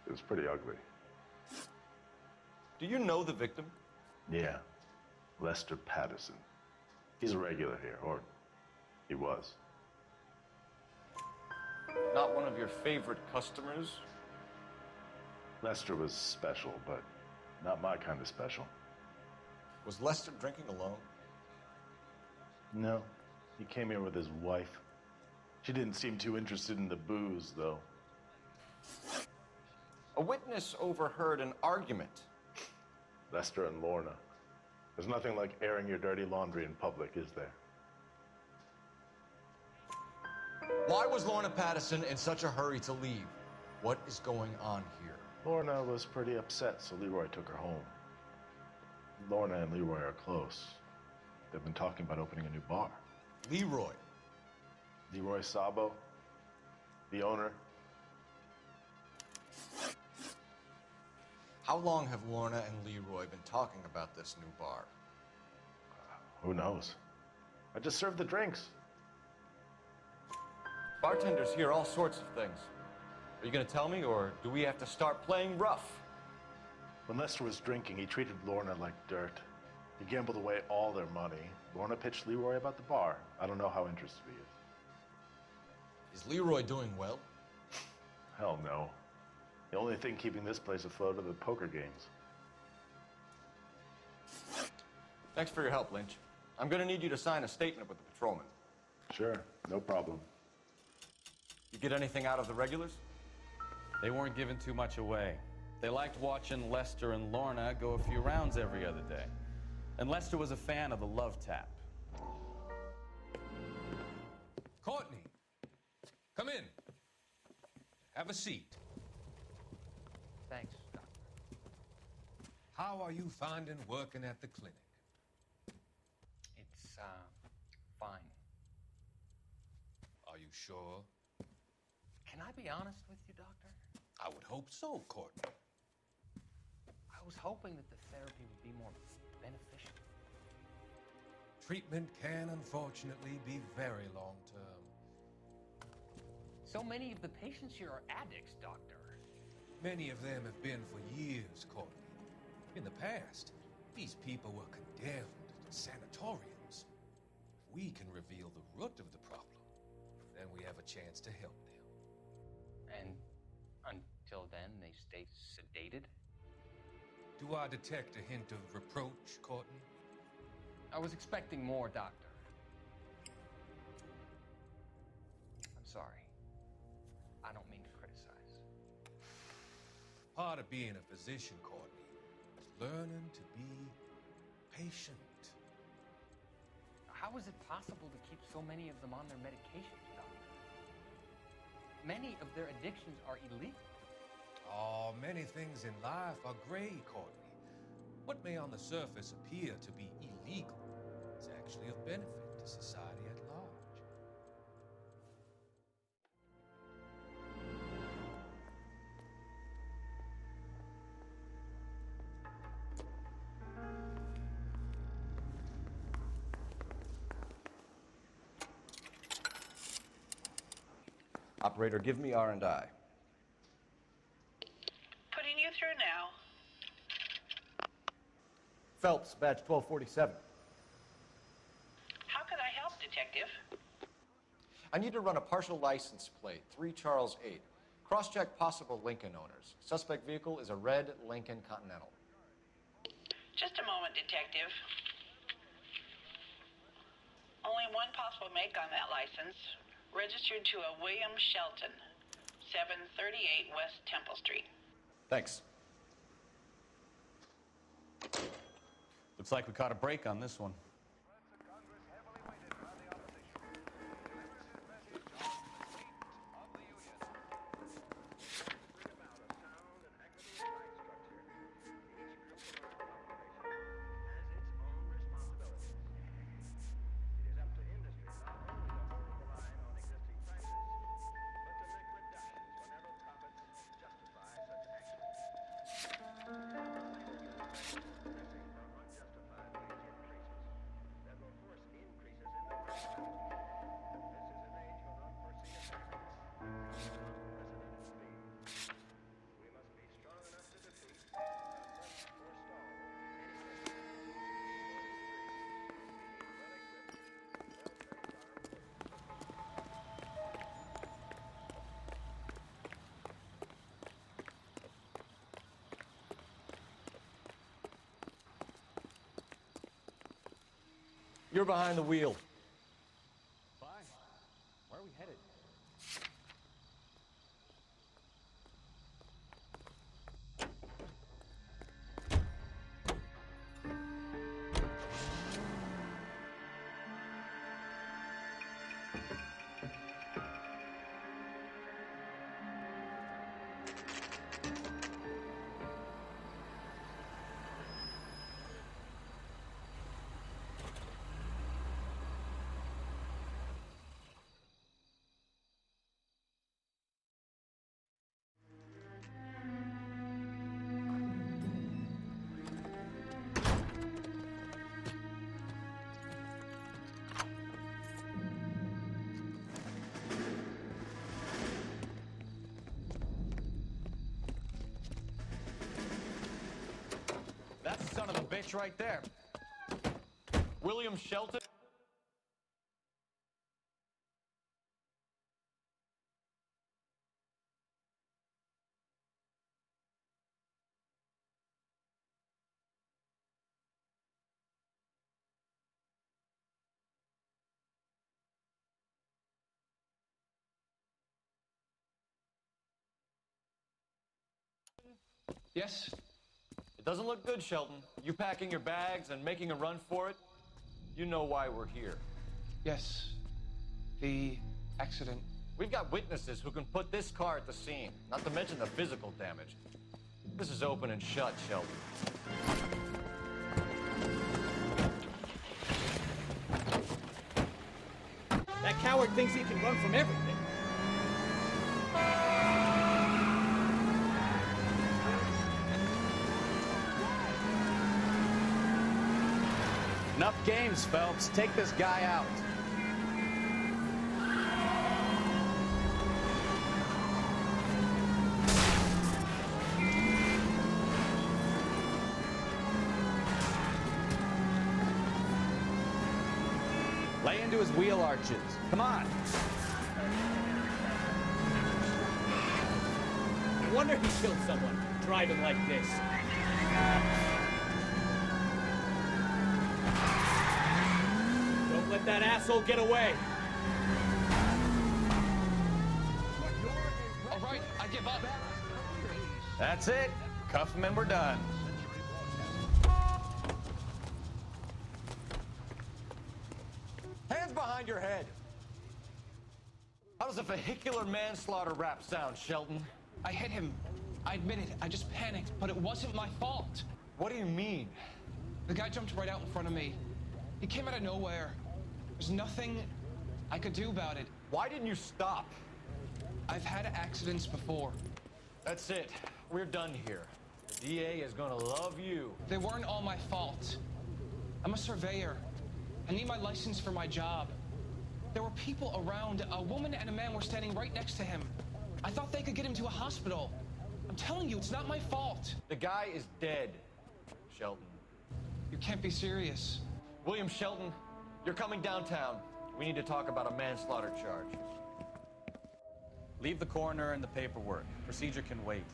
It was pretty ugly. Do you know the victim? Yeah. Lester Patterson. He's a regular here, or he was. Not one of your favorite customers? Lester was special, but not my kind of special. Was Lester drinking alone? No. He came here with his wife. She didn't seem too interested in the booze, though. A witness overheard an argument. Lester and Lorna. There's nothing like airing your dirty laundry in public, is there? Why was Lorna Patterson in such a hurry to leave? What is going on here? Lorna was pretty upset, so Leroy took her home. Lorna and Leroy are close. They've been talking about opening a new bar. Leroy? Leroy Sabo, the owner. How long have Lorna and Leroy been talking about this new bar? Who knows? I just served the drinks. Bartenders hear all sorts of things. Are you going to tell me, or do we have to start playing rough? When Lester was drinking, he treated Lorna like dirt. He gambled away all their money. Lorna pitched Leroy about the bar. I don't know how interested he is. Is Leroy doing well? Hell no. The only thing keeping this place afloat are the poker games. Thanks for your help, Lynch. I'm going to need you to sign a statement with the patrolman. Sure, no problem. You get anything out of the regulars? They weren't giving too much away. They liked watching Lester and Lorna go a few rounds every other day. And Lester was a fan of the love tap. Courtney, come in. Have a seat. Thanks, Doctor. How are you finding working at the clinic? It's, fine. Are you sure? Can I be honest with you, Doctor? I would hope so, Courtney. I was hoping that the therapy would be more beneficial. Treatment can unfortunately be very long-term. So many of the patients here are addicts, Doctor. Many of them have been for years, Courtney. In the past, these people were condemned to sanatoriums. If we can reveal the root of the problem, then we have a chance to help them. And until then, they stay sedated? Do I detect a hint of reproach, Courtney? I was expecting more, Doctor. I'm sorry. I don't mean to criticize. Part of being a physician, Courtney, is learning to be patient. How is it possible to keep so many of them on their medications, Doctor? Many of their addictions are illegal. Oh, many things in life are gray, Courtney. What may on the surface appear to be illegal is actually of benefit to society at large. Operator, give me R&I. Putting you through now. Phelps, badge 1247. How could I help, Detective? I need to run a partial license plate, 3 Charles 8. Cross-check possible Lincoln owners. Suspect vehicle is a red Lincoln Continental. Just a moment, Detective. Only one possible make on that license. Registered to a William Shelton, 738 West Temple Street. Thanks. Looks like we caught a break on this one. You're behind the wheel. Fine. Where are we headed? That's the son of a bitch right there. William Shelton. Yes? It doesn't look good, Shelton. You packing your bags and making a run for it? You know why we're here. Yes. The Accident. We've got witnesses who can put this car at the scene, not to mention the physical damage. This is open and shut, Sheldon. That coward thinks he can run from everything. Enough games, Phelps. Take this guy out. Lay into his wheel arches. Come on. No wonder he killed someone driving like this. Don't let that asshole get away. All right, I give up. That's it. Cuff him and we're done. Hands behind your head. How does a vehicular manslaughter rap sound, Shelton? I hit him. I admit it. I just panicked, but it wasn't my fault. What do you mean? The guy jumped right out in front of me. He came out of nowhere. There's nothing I could do about it. Why didn't you stop? I've had accidents before. That's it. We're done here. The DA is gonna love you. They weren't all my fault. I'm a surveyor. I need my license for my job. There were people around. A woman and a man were standing right next to him. I thought they could get him to a hospital. I'm telling you, it's not my fault. The guy is dead, Shelton. You can't be serious. William Shelton, you're coming downtown. We need to talk about a manslaughter charge. Leave the coroner and the paperwork. Procedure can wait.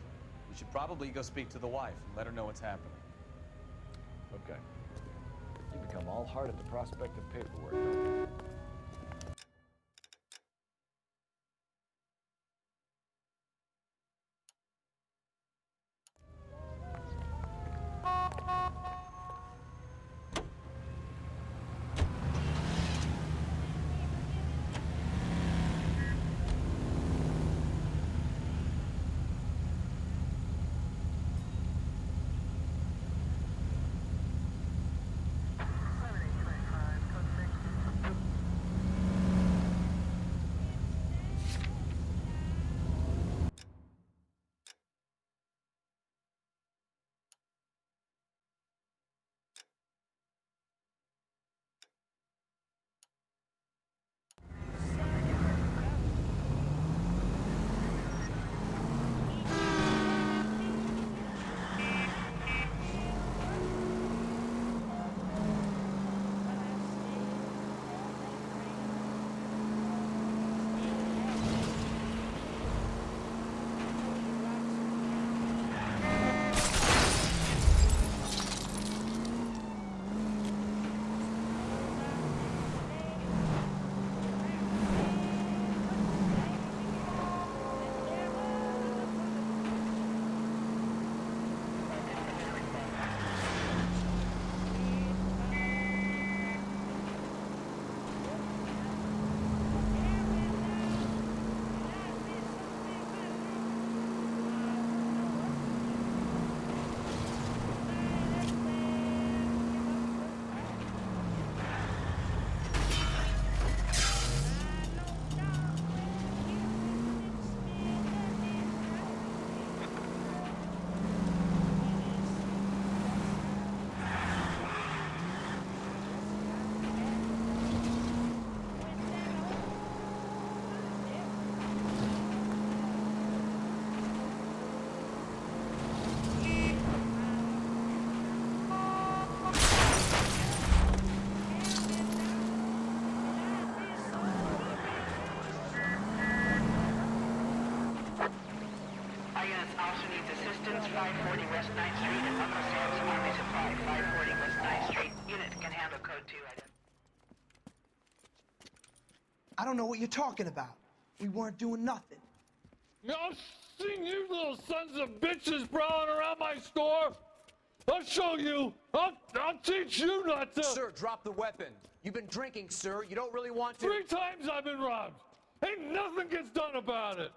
You should probably go speak to the wife and let her know what's happening. Okay. You become all heart at the prospect of paperwork, don't you? Also needs assistance, 540 West 9th Street and Uncle Sam's Army Supply, 540 West 9th Street. Unit can handle code 2. I don't know what you're talking about. We weren't doing nothing. I've seen you little sons of bitches prowling around my store. I'll show you. I'll teach you not to. Sir, drop the weapon. You've been drinking, sir. You don't really want to. 3 times I've been robbed. Ain't nothing gets done about it!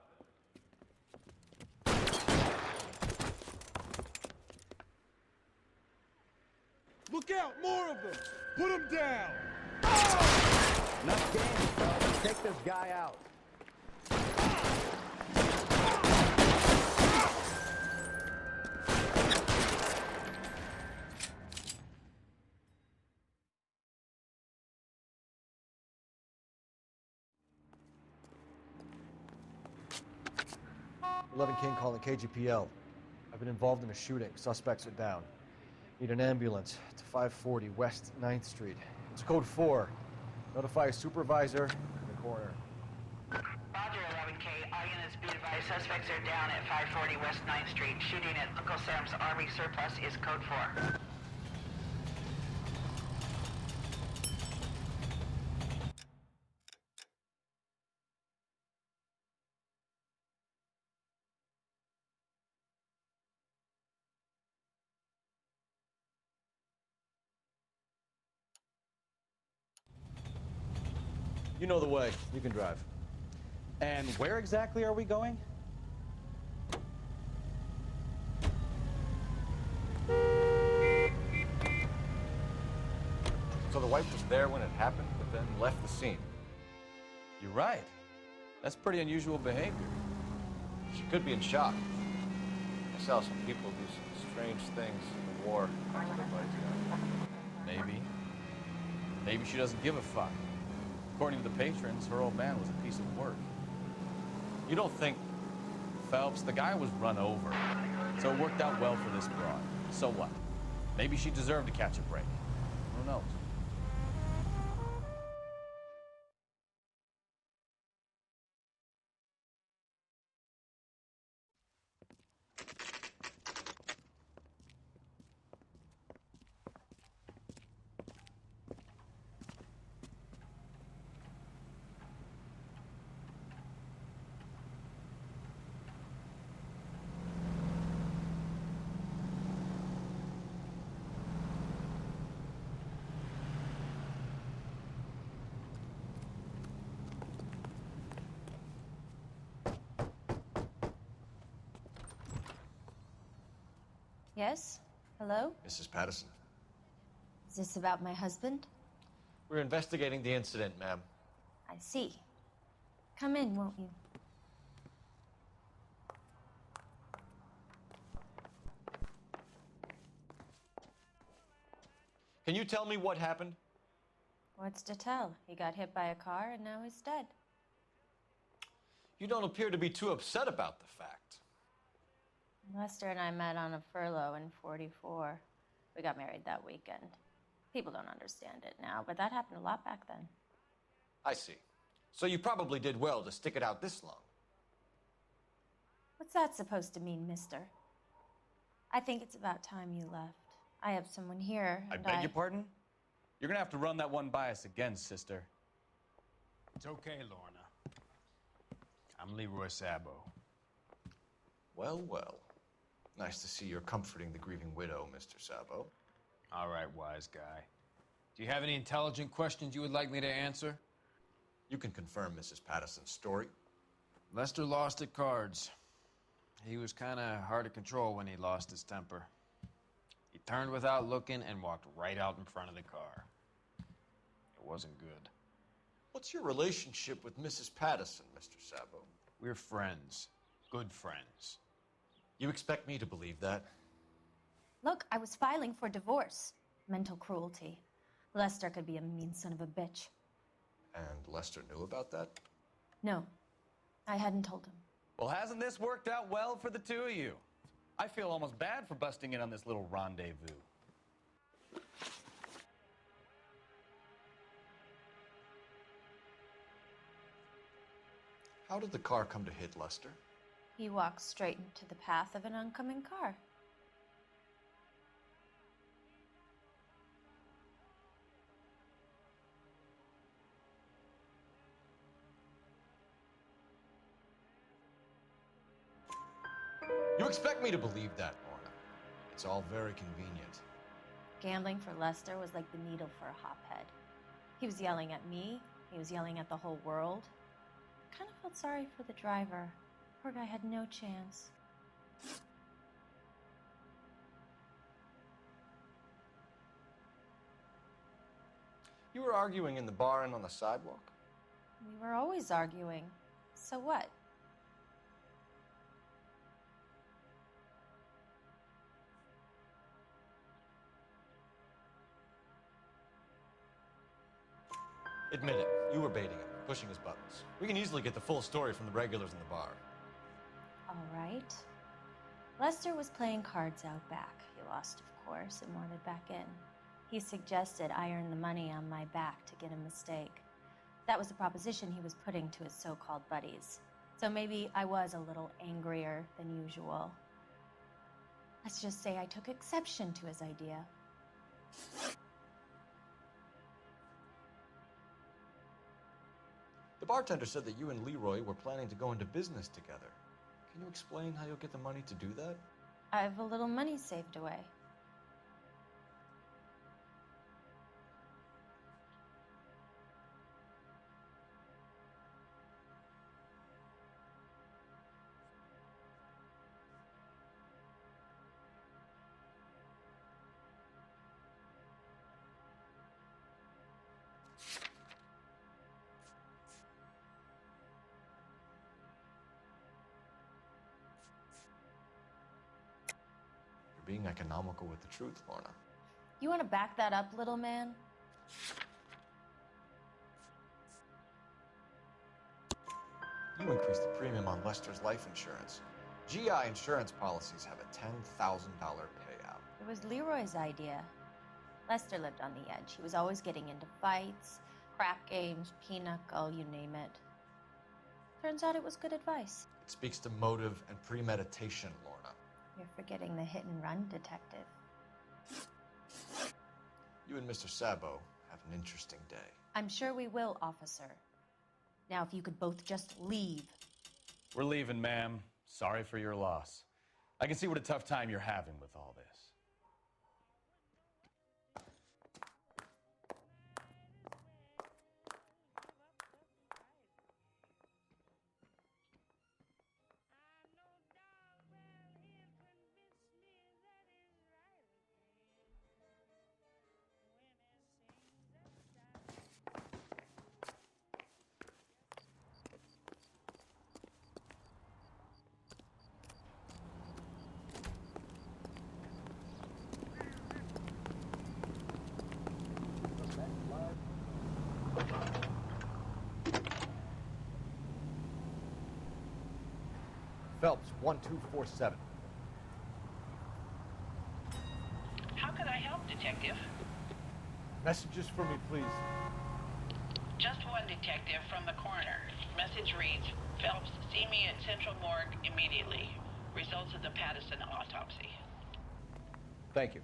Look out, more of them! Put them down! Enough games, fellas. Take this guy out. 11 King calling KGPL. I've been involved in a shooting. Suspects are down. Need an ambulance to 540 West 9th Street. It's code 4. Notify a supervisor in the corner. Roger, 11K. All units be advised, suspects are down at 540 West 9th Street. Shooting at Uncle Sam's Army surplus is code 4. You know the way. You can drive. And where exactly are we going? So the wife was there when it happened, but then left the scene. You're right. That's pretty unusual behavior. She could be in shock. I saw some people do some strange things in the war. Maybe. Maybe she doesn't give a fuck. According to the patrons, her old man was a piece of work. You don't think... Phelps, the guy was run over. So it worked out well for this broad. So what? Maybe she deserved to catch a break. Who knows? Yes? Hello? Mrs. Patterson. Is this about my husband? We're investigating the incident, ma'am. I see. Come in, won't you? Can you tell me what happened? What's to tell? He got hit by a car and now he's dead. You don't appear to be too upset about the fact. Lester and I met on a furlough in '44. We got married that weekend. People don't understand it now, but that happened a lot back then. I see. So you probably did well to stick it out this long. What's that supposed to mean, mister? I think it's about time you left. I have someone here, I and beg your pardon? You're gonna have to run that one by us again, sister. It's okay, Lorna. I'm Leroy Sabo. Well, well. Nice to see you're comforting the grieving widow, Mr. Sabo. All right, wise guy. Do you have any intelligent questions you would like me to answer? You can confirm Mrs. Patterson's story. Lester lost at cards. He was kind of hard to control when he lost his temper. He turned without looking and walked right out in front of the car. It wasn't good. What's your relationship with Mrs. Patterson, Mr. Sabo? We're friends. Good friends. You expect me to believe that? Look, I was filing for divorce. Mental cruelty. Lester could be a mean son of a bitch. And Lester knew about that? No, I hadn't told him. Well, hasn't this worked out well for the two of you? I feel almost bad for busting in on this little rendezvous. How did the car come to hit Lester? He walked straight into the path of an oncoming car. You expect me to believe that, Lorna? It's all very convenient. Gambling for Lester was like the needle for a hophead. He was yelling at me. He was yelling at the whole world. kind of felt sorry for the driver. Poor guy had no chance. You were arguing in the bar and on the sidewalk? We were always arguing. So what? Admit it, you were baiting him, pushing his buttons. We can easily get the full story from the regulars in the bar. All right. Lester was playing cards out back. He lost, of course, and wanted back in. He suggested I earn the money on my back to get a mistake. That was the proposition he was putting to his so-called buddies. So maybe I was a little angrier than usual. Let's just say I took exception to his idea. The bartender said that you and Leroy were planning to go into business together. Can you explain how you'll get the money to do that? I have a little money saved away. Being economical with the truth, Lorna. You want to back that up, little man? You increased the premium on Lester's life insurance. GI insurance policies have a $10,000 payout. It was Leroy's idea. Lester lived on the edge. He was always getting into fights, crap games, pinochle, you name it. Turns out it was good advice. It speaks to motive and premeditation, Lorna. You're forgetting the hit-and-run detective. You and Mr. Sabo have an interesting day. I'm sure we will, officer. Now, if you could both just leave. We're leaving, ma'am. Sorry for your loss. I can see what a tough time you're having with all this. Phelps, 1247. How can I help, Detective? Messages for me, please. Just one detective from the coroner. Message reads, Phelps, see me at Central Morgue immediately. Results of the Patterson autopsy. Thank you.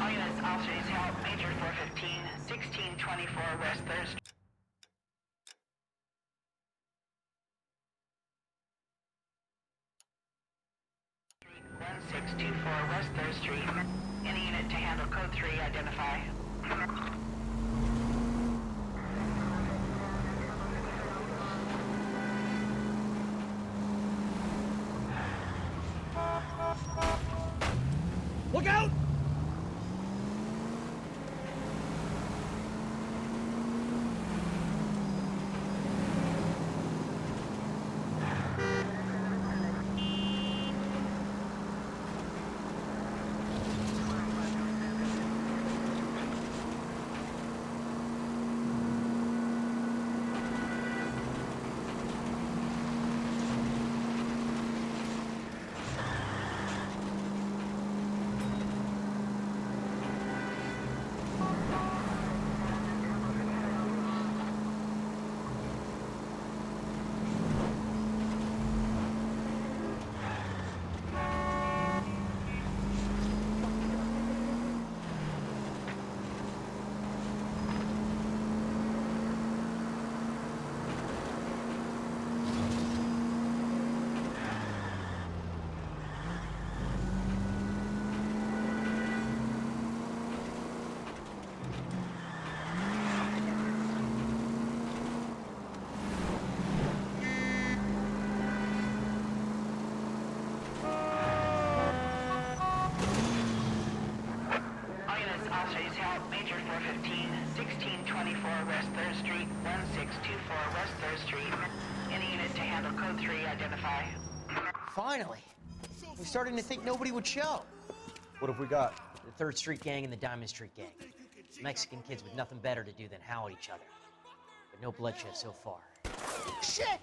All units, officers help. Major 415, 1624 West 3rd Street. One 624 West 3rd Street. Any unit to handle code 3, identify. Look out! Officers help Major 415, 1624 West 3rd Street, 1624 West 3rd Street. Any unit to handle code 3, identify. Finally! We're starting to think nobody would show. What have we got? The 3rd Street Gang and the Diamond Street Gang. Mexican kids with nothing better to do than howl at each other. But no bloodshed so far. Shit!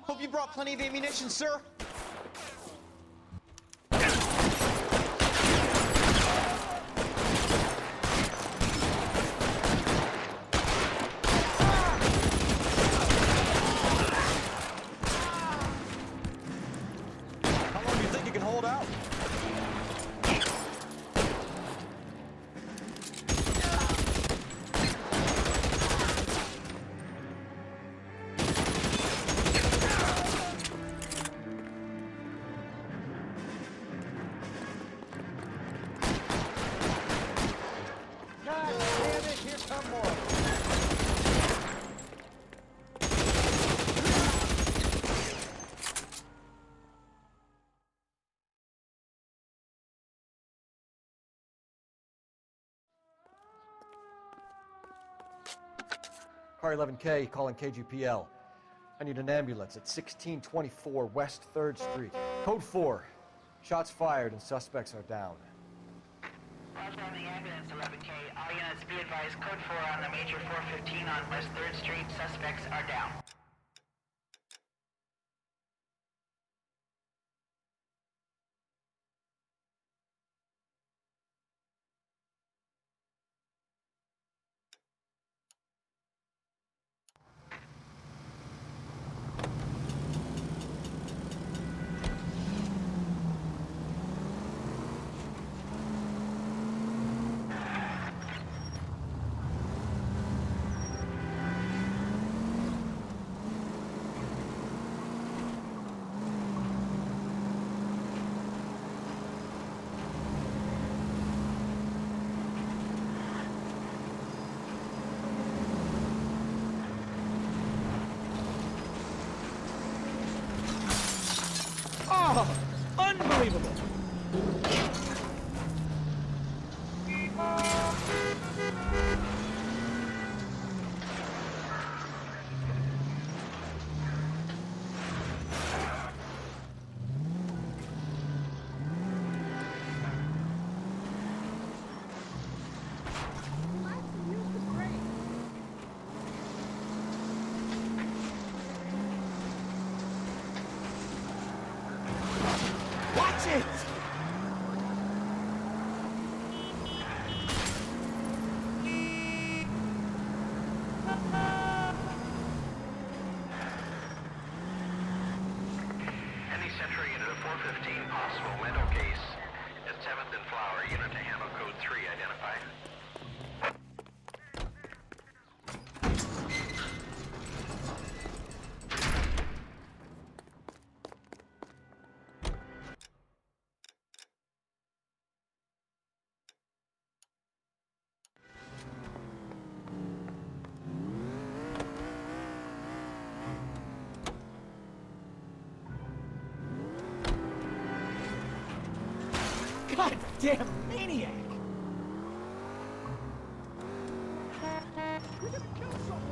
Hope you brought plenty of ammunition, sir. Car 11K, calling KGPL. I need an ambulance at 1624 West 3rd Street. Code 4. Shots fired and suspects are down. Roger on the ambulance, 11K. All units be advised, code 4 on the Major 415 on West 3rd Street. Suspects are down. Oh, unbelievable! Watch it! Any Central unit of 415, possible mental case at 7th and Flower. Unit to handle code 3, identify. God Goddamn maniac! You're gonna kill someone!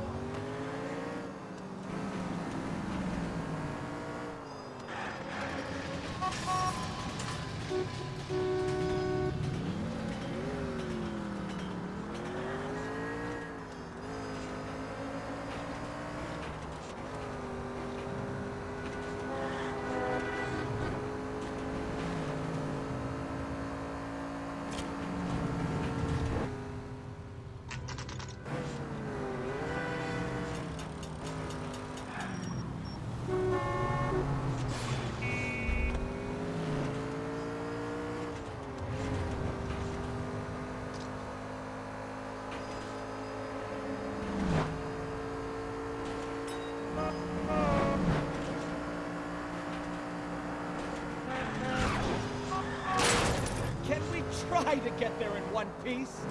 Try to get there in one piece.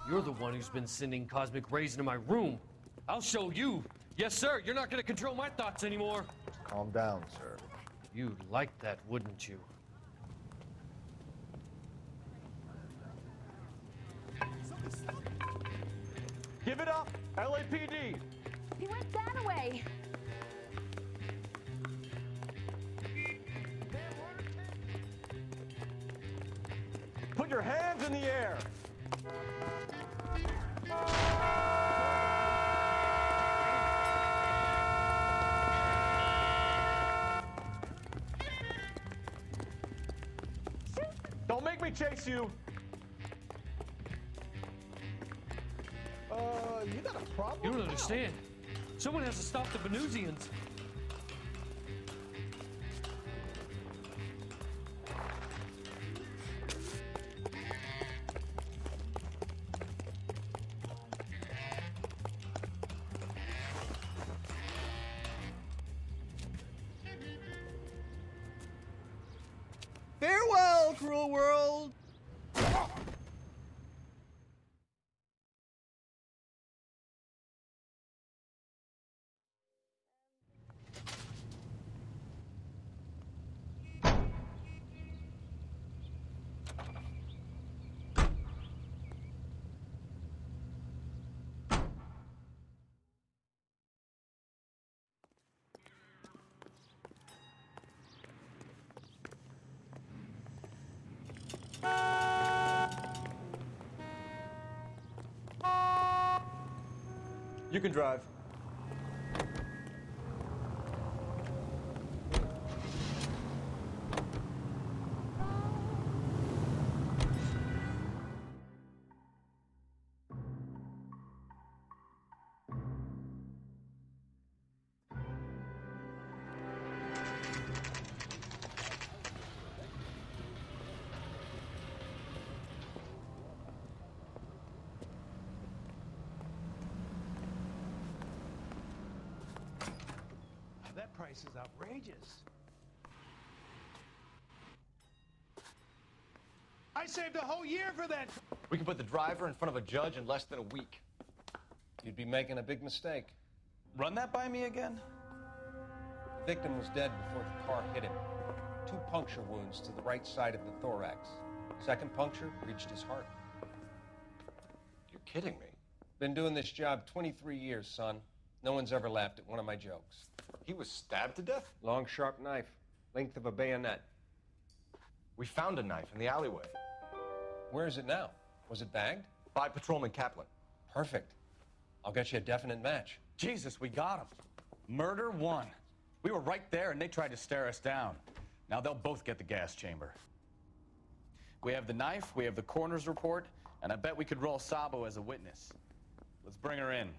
You're the one who's been sending cosmic rays into my room. I'll show you. Yes, sir. You're not gonna control my thoughts anymore. Calm down, sir. You'd like that, wouldn't you? Give it up, LAPD! He went that way. Put your hands in the air! Don't make me chase you! You got a problem? You don't understand. Someone has to stop the Venusians. Farewell, cruel world! You can drive. That price is outrageous. I saved a whole year for that. We can put the driver in front of a judge in less than a week. You'd be making a big mistake. Run that by me again? The victim was dead before the car hit him. 2 puncture wounds to the right side of the thorax. Second puncture reached his heart. You're kidding me. Been doing this job 23 years, son. No one's ever laughed at one of my jokes. He was stabbed to death? Long, sharp knife. Length of a bayonet. We found a knife in the alleyway. Where is it now? Was it bagged? By Patrolman Kaplan. Perfect. I'll get you a definite match. Jesus, we got him. Murder 1. We were right there and they tried to stare us down. Now they'll both get the gas chamber. We have the knife, we have the coroner's report, and I bet we could roll Sabo as a witness. Let's bring her in.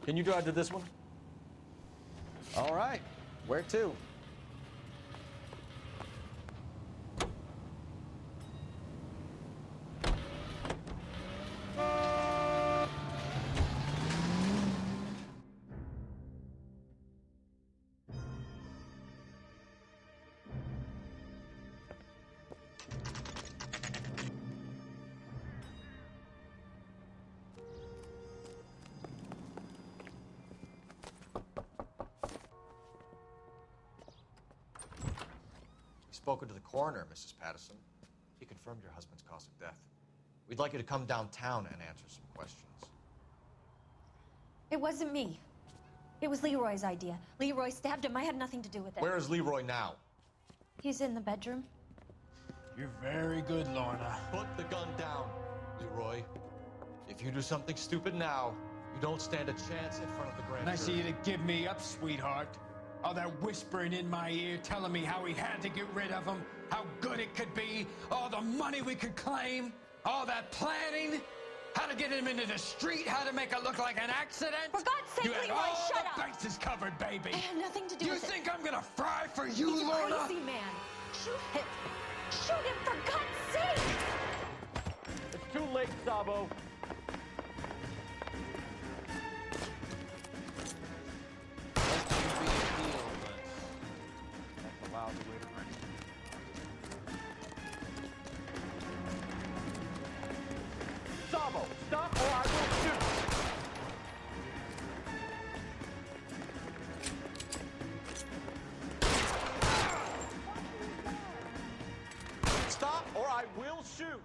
Can you drive to this one? All right. Where to? spoken to the coroner, Mrs. Patterson. He confirmed your husband's cause of death. We'd like you to come downtown and answer some questions. It wasn't me. It was Leroy's idea. Leroy stabbed him. I had nothing to do with it. Where is Leroy now? He's in the bedroom. You're very good, Lorna. Put the gun down, Leroy. If you do something stupid now, you don't stand a chance in front of the grand jury. Nice of you to give me up, sweetheart. All that whispering in my ear, telling me how we had to get rid of him, how good it could be, all the money we could claim, all that planning, how to get him into the street, how to make it look like an accident. For God's sake, you had Leroy, all shut the up! bases covered, baby. I had nothing to do You with it. think I'm gonna fry for you, He's Lorna? a crazy man. Shoot him. Shoot him, for God's sake! It's too late, Sabo. Sabo, stop or I will shoot! Stop or I will shoot!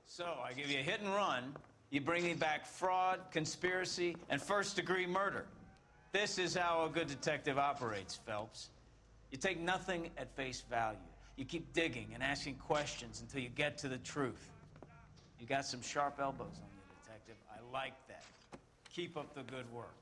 So, I give you a hit and run, you bring me back fraud, conspiracy, and first-degree murder. This is how a good detective operates, Phelps. You take nothing at face value. You keep digging and asking questions until you get to the truth. You got some sharp elbows on you, detective. I like that. Keep up the good work.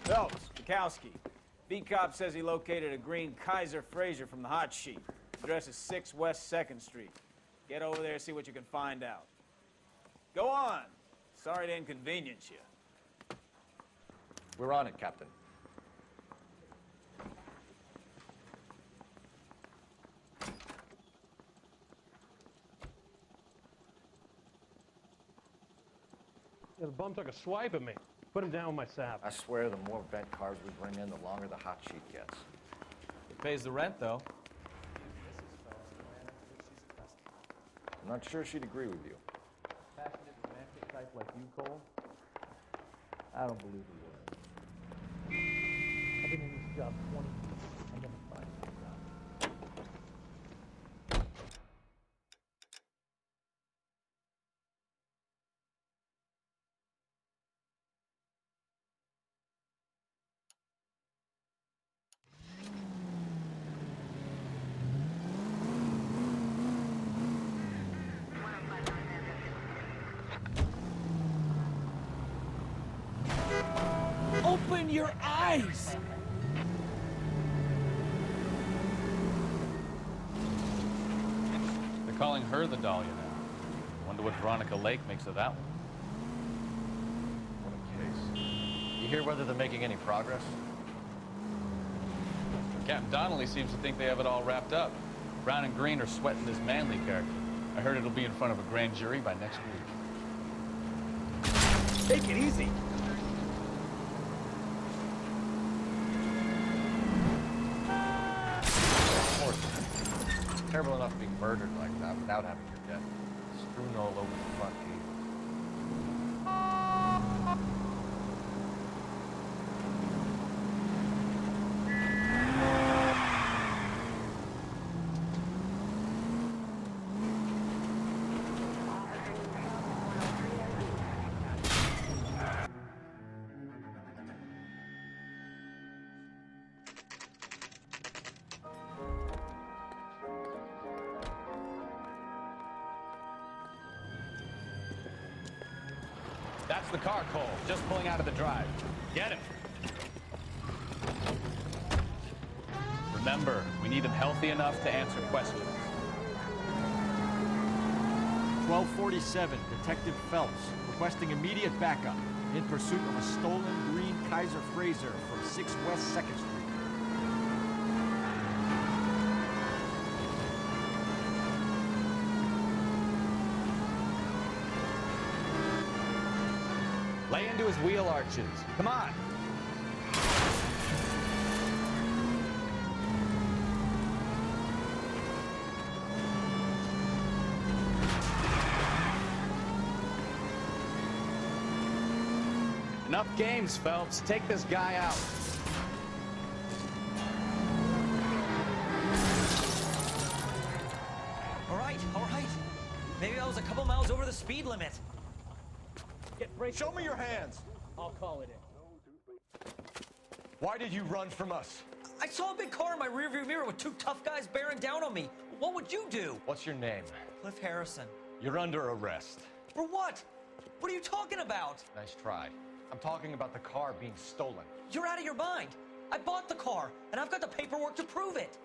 Phelps, Bukowski. V-Cop says he located a green Kaiser Fraser from the hot sheet. Address is 6 West 2nd Street. Get over there, see what you can find out. Go on. Sorry to inconvenience you. We're on it, Captain. Yeah, the bum took a swipe at me. Put him down with my sap. I swear the more bent cars we bring in, the longer the hot sheet gets. It pays the rent, though. I'm not sure she'd agree with you. Passionate, romantic type like you, Cole? I don't believe he would. I've been in this job 20 years. I never find a job. Open your eyes! They're calling her the Dahlia now. Wonder what Veronica Lake makes of that one. What a case. You hear whether they're making any progress? Captain Donnelly seems to think they have it all wrapped up. Brown and Green are sweating this Manley character. I heard it'll be in front of a grand jury by next week. Take it easy. It's terrible enough being murdered like that without having your death strewn all over the front gate. That's the car, Cole. Just pulling out of the drive. Get him. Remember, we need him healthy enough to answer questions. 1247, Detective Phelps, requesting immediate backup in pursuit of a stolen green Kaiser Frazer from 6 West 2nd Street. Lay into his wheel arches. Come on. Enough games, Phelps. Take this guy out. All right. Maybe I was a couple miles over the speed limit. Show me your hands. I'll call it in. Why did you run from us? I saw a big car in my rearview mirror with 2 tough guys bearing down on me. What would you do? What's your name? Cliff Harrison. You're under arrest. For what? What are you talking about? Nice try. I'm talking about the car being stolen. You're out of your mind. I bought the car, and I've got the paperwork to prove it.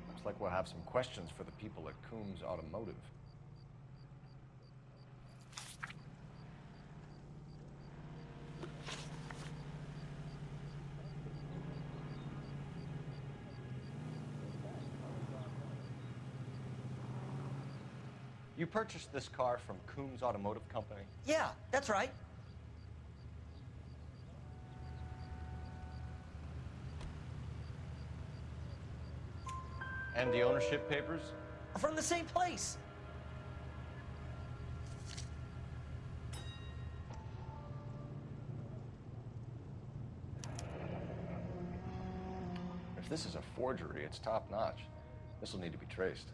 Looks like we'll have some questions for the people at Coombs Automotive. You purchased this car from Coombs Automotive Company? Yeah, that's right. And the ownership papers? From the same place. If this is a forgery, it's top-notch. This will need to be traced.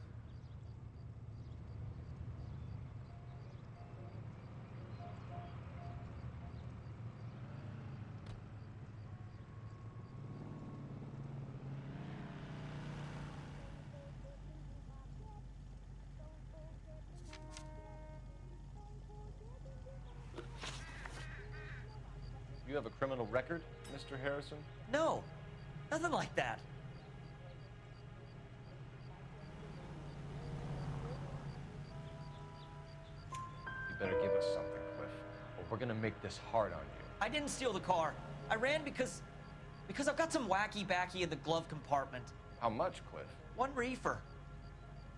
You have a criminal record, Mr. Harrison? No, nothing like that. You better give us something, Cliff, or we're gonna make this hard on you. I didn't steal the car. I ran because I've got some wacky backy in the glove compartment. How much, Cliff? 1 reefer.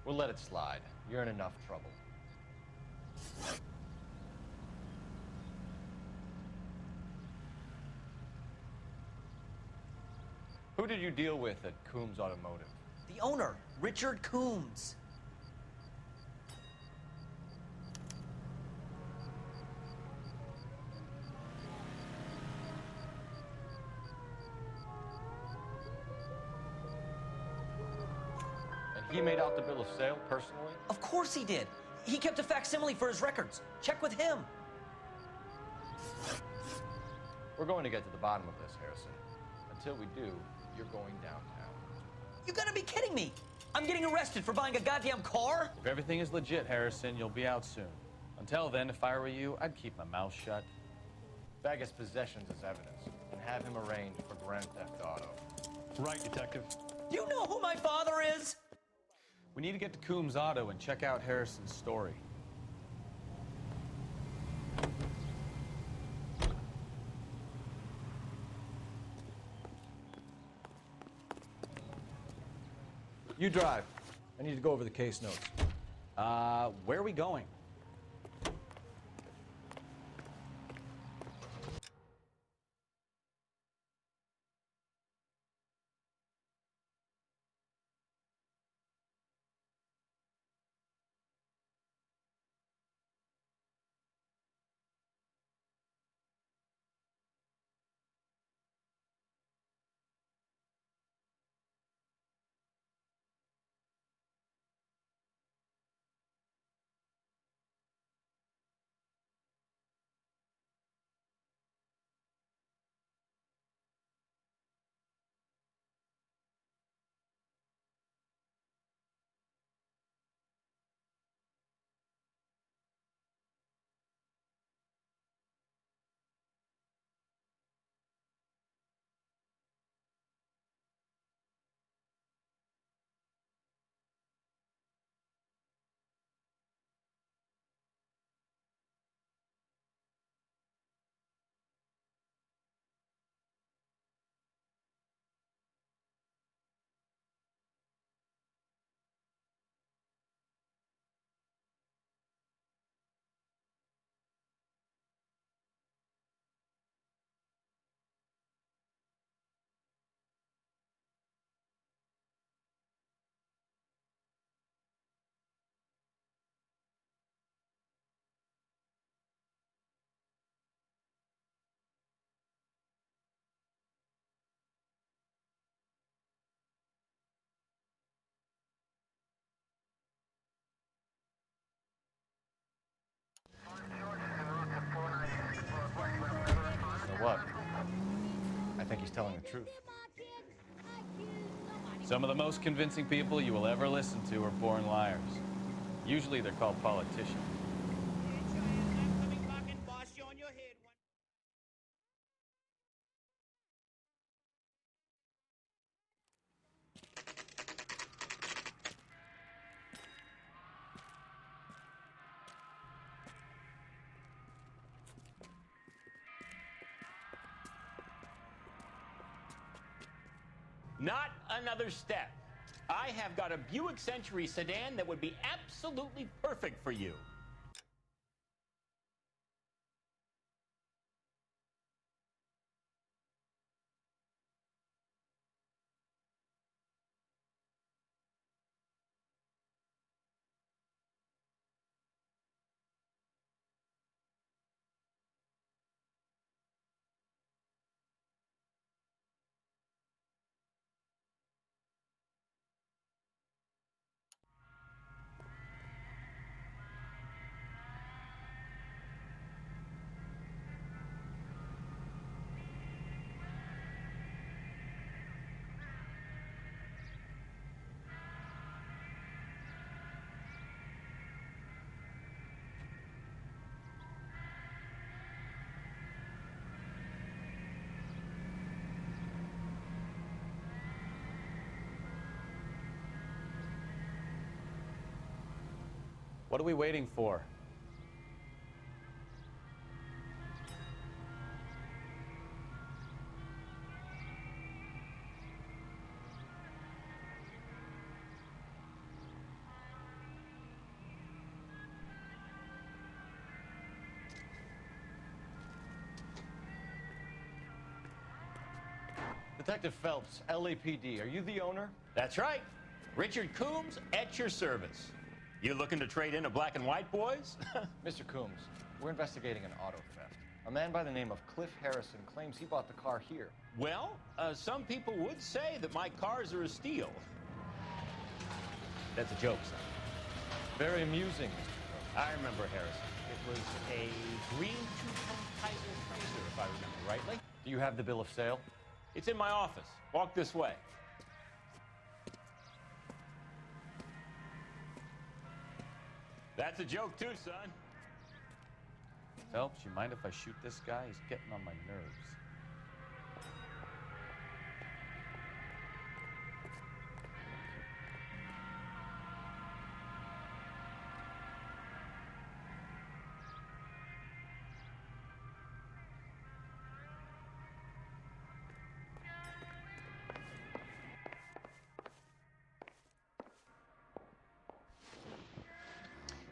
We'll let it slide. You're in enough trouble. Who did you deal with at Coombs Automotive? The owner, Richard Coombs. And he made out the bill of sale personally? Of course he did. He kept a facsimile for his records. Check with him. We're going to get to the bottom of this, Harrison. Until we do, you're going downtown. You gotta be kidding me! I'm getting arrested for buying a goddamn car? If everything is legit, Harrison, you'll be out soon. Until then, if I were you, I'd keep my mouth shut. Bag his possessions as evidence, and have him arraigned for Grand Theft Auto. Right, Detective. Do you know who my father is? We need to get to Coombs Auto and check out Harrison's story. You drive. I need to go over the case notes. Where are we going? You know what? I think he's telling the truth. Some of the most convincing people you will ever listen to are born liars. Usually they're called politicians. Not another step. I have got a Buick Century sedan that would be absolutely perfect for you. What are we waiting for? Detective Phelps, LAPD, are you the owner? That's right. Richard Coombs at your service. You looking to trade in a black and white, boys? Mr. Coombs, we're investigating an auto theft. A man by the name of Cliff Harrison claims he bought the car here. Well, some people would say that my cars are a steal. That's a joke, son. Very amusing, Mr. Coombs. I remember Harrison. It was a green two-tone Kaiser Frazer, if I remember rightly. Do you have the bill of sale? It's in my office. Walk this way. That's a joke too, son. Phelps, you mind if I shoot this guy? He's getting on my nerves.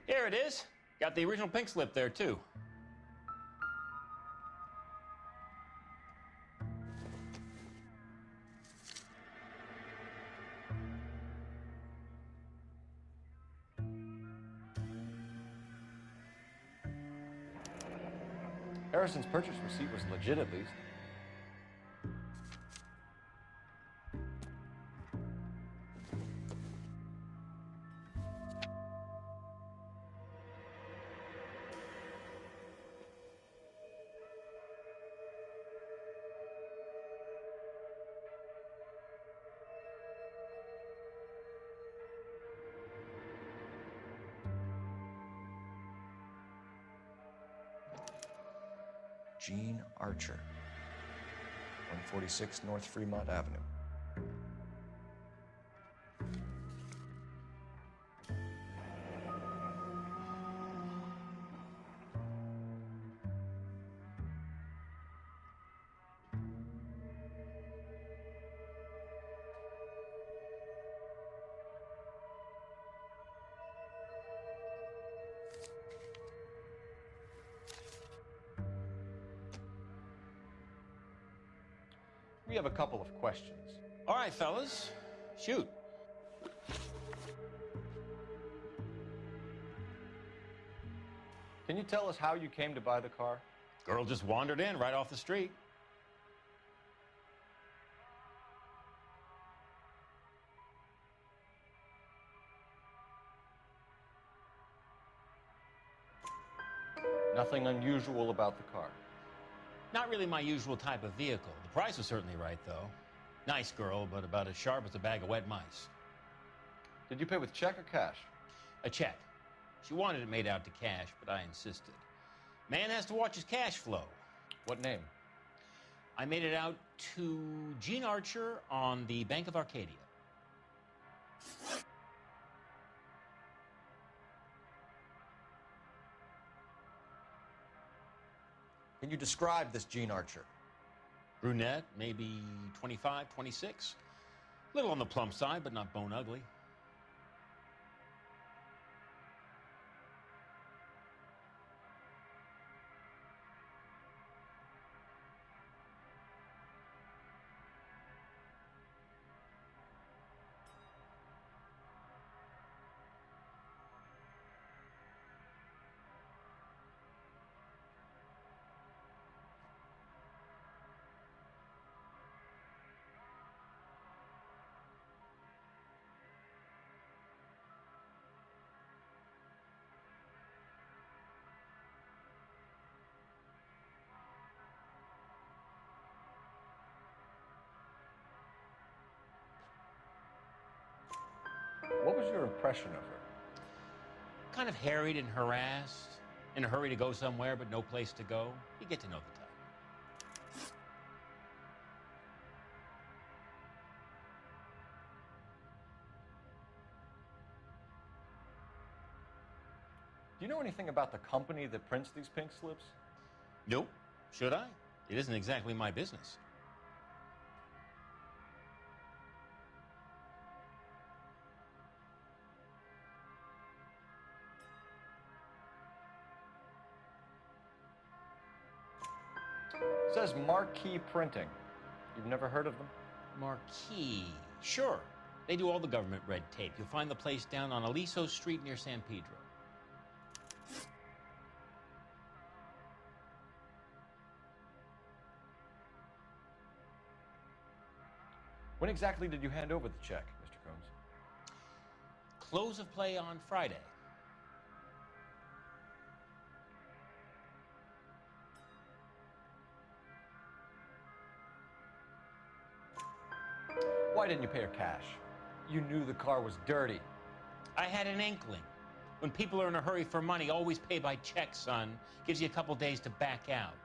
Here it is. Got the original pink slip there, too. Harrison's purchase receipt was legit, at least. Gene Archer, 146 North Fremont Avenue. We have a couple of questions. All right, fellas. Shoot. Can you tell us how you came to buy the car? Girl just wandered in right off the street. Nothing unusual about the car. Not really my usual type of vehicle. The price was certainly right, though. Nice girl, but about as sharp as a bag of wet mice. Did you pay with check or cash? A check. She wanted it made out to cash, but I insisted. Man has to watch his cash flow. What name? I made it out to Gene Archer on the Bank of Arcadia. Can you describe this Gene Archer? Brunette, maybe 25, 26. A little on the plump side, but not bone ugly. What was your impression of her? Kind of harried and harassed, in a hurry to go somewhere, but no place to go. You get to know the type. Do you know anything about the company that prints these pink slips? Nope. Should I? It isn't exactly my business. It says Marquee Printing. You've never heard of them? Marquee. Sure. They do all the government red tape. You'll find the place down on Aliso Street near San Pedro. When exactly did you hand over the check, Mr. Combs? Close of play on Friday. Why didn't you pay her cash? You knew the car was dirty. I had an inkling. When people are in a hurry for money, always pay by check, son. Gives you a couple days to back out.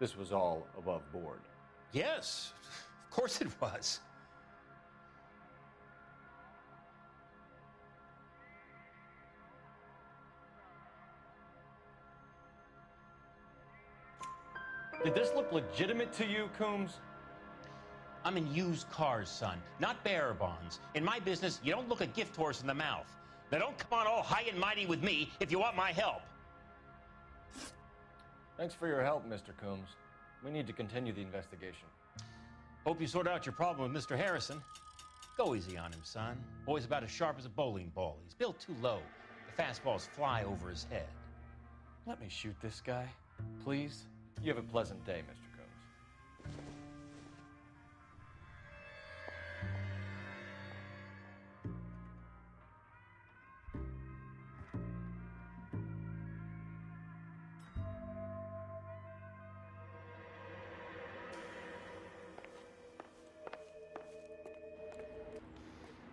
This was all above board. Yes, of course it was. Did this look legitimate to you, Coombs? I'm in used cars, son, not bearer bonds. In my business, you don't look a gift horse in the mouth. Now don't come on all high and mighty with me if you want my help. Thanks for your help, Mr. Coombs. We need to continue the investigation. Hope you sort out your problem with Mr. Harrison. Go easy on him, son. Boy's about as sharp as a bowling ball. He's built too low. The fastballs fly over his head. Let me shoot this guy, please. You have a pleasant day, Mr. Coombs.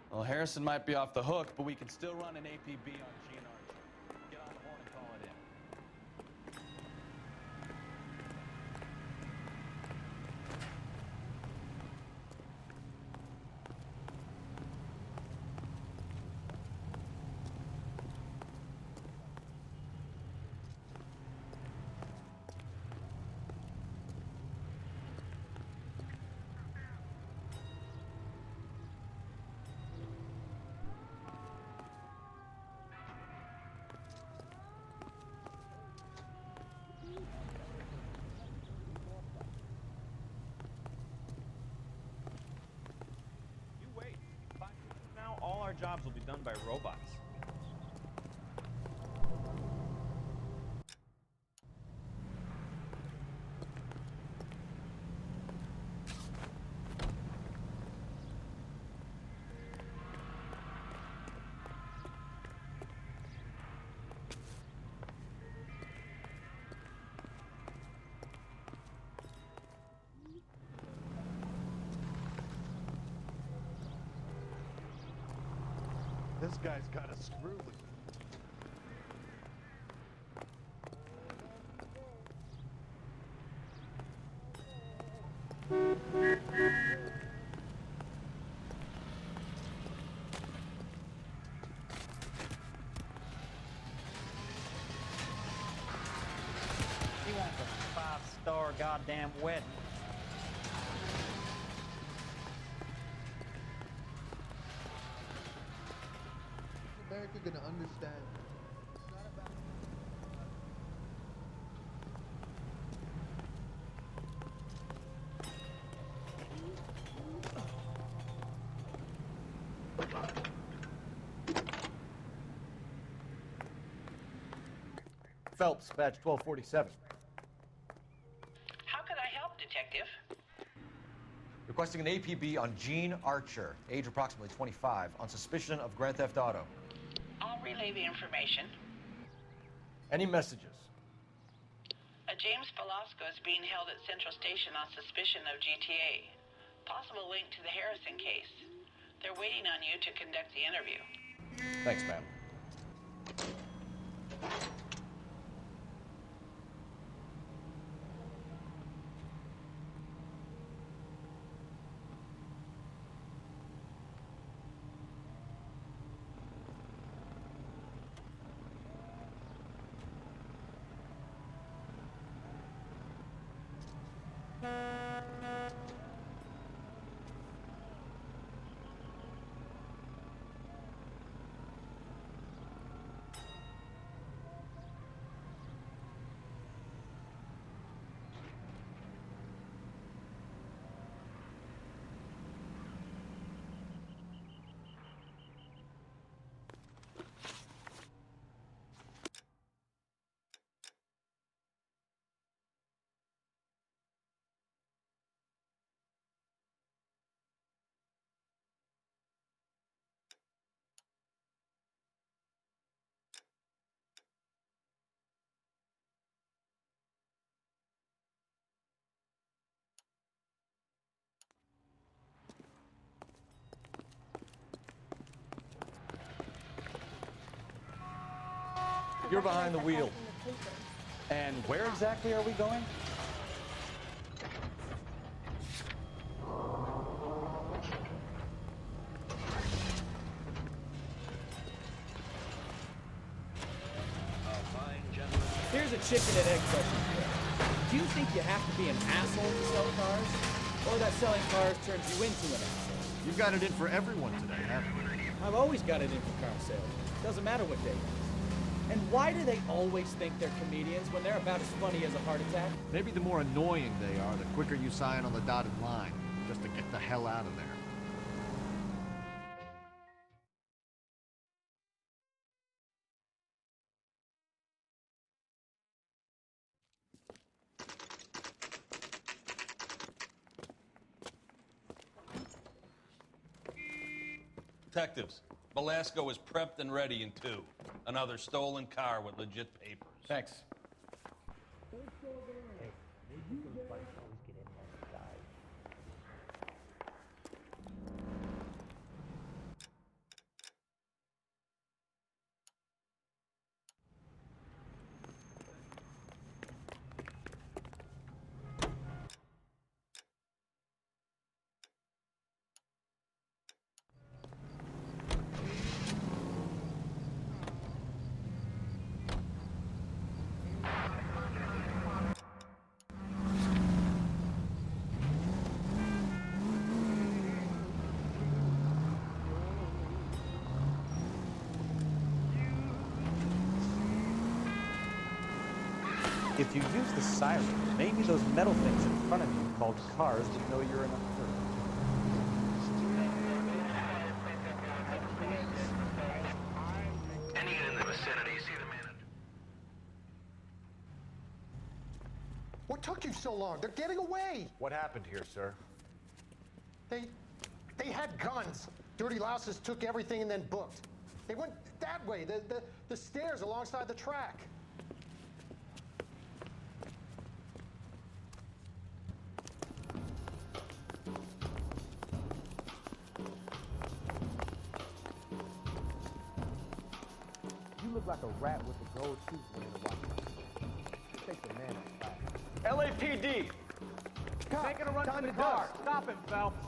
Well, Harrison might be off the hook, but we can still run an APB on Gene Archer. Get on the horn and call it in. All our jobs will be done by robots. This guy's got a screw loose. He wants a 5-star goddamn wedding. America gonna understand. Phelps, badge 1247. How could I help, Detective? Requesting an APB on Gene Archer, age approximately 25, on suspicion of Grand Theft Auto. I'll relay the information. Any messages? A James Velasco is being held at Central Station on suspicion of GTA. Possible link to the Harrison case. They're waiting on you to conduct the interview. Thanks, ma'am. You're behind the wheel. And where exactly are we going? Here's a chicken and egg question for you. Do you think you have to be an asshole to sell cars? Or that selling cars turns you into an asshole? You've got it in for everyone today, haven't you? I've always got it in for car sales. Doesn't matter what day it is. And why do they always think they're comedians when they're about as funny as a heart attack? Maybe the more annoying they are, the quicker you sign on the dotted line, just to get the hell out of there. Detectives, Velasco is prepped and ready in 2. Another stolen car with legit papers. Thanks. If you use the siren, maybe those metal things in front of you called cars would know you're in a hurry. Any in the vicinity, see the man. What took you so long? They're getting away! What happened here, sir? They had guns. Dirty louses took everything and then booked. They went that way, the stairs alongside the track. You look like a rat with a gold tooth wearing a watch. Take the man outside. LAPD! Making a run for the car. Stop him, Phelps.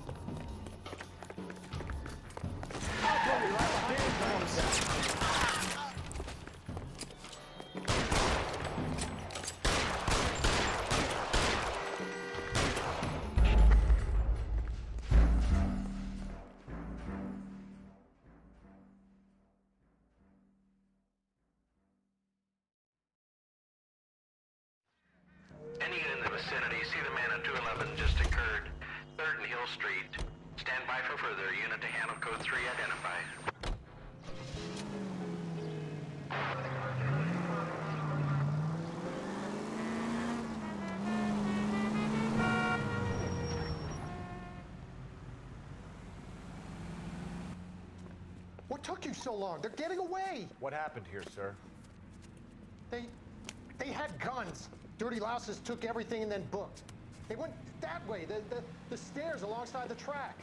Any in the vicinity, see the man at 211 just occurred. 3rd and Hill Street. Stand by for further. Unit to handle code 3 identified. What took you so long? They're getting away! What happened here, sir? They had guns. Dirty louses took everything and then booked. They went that way, the stairs alongside the track.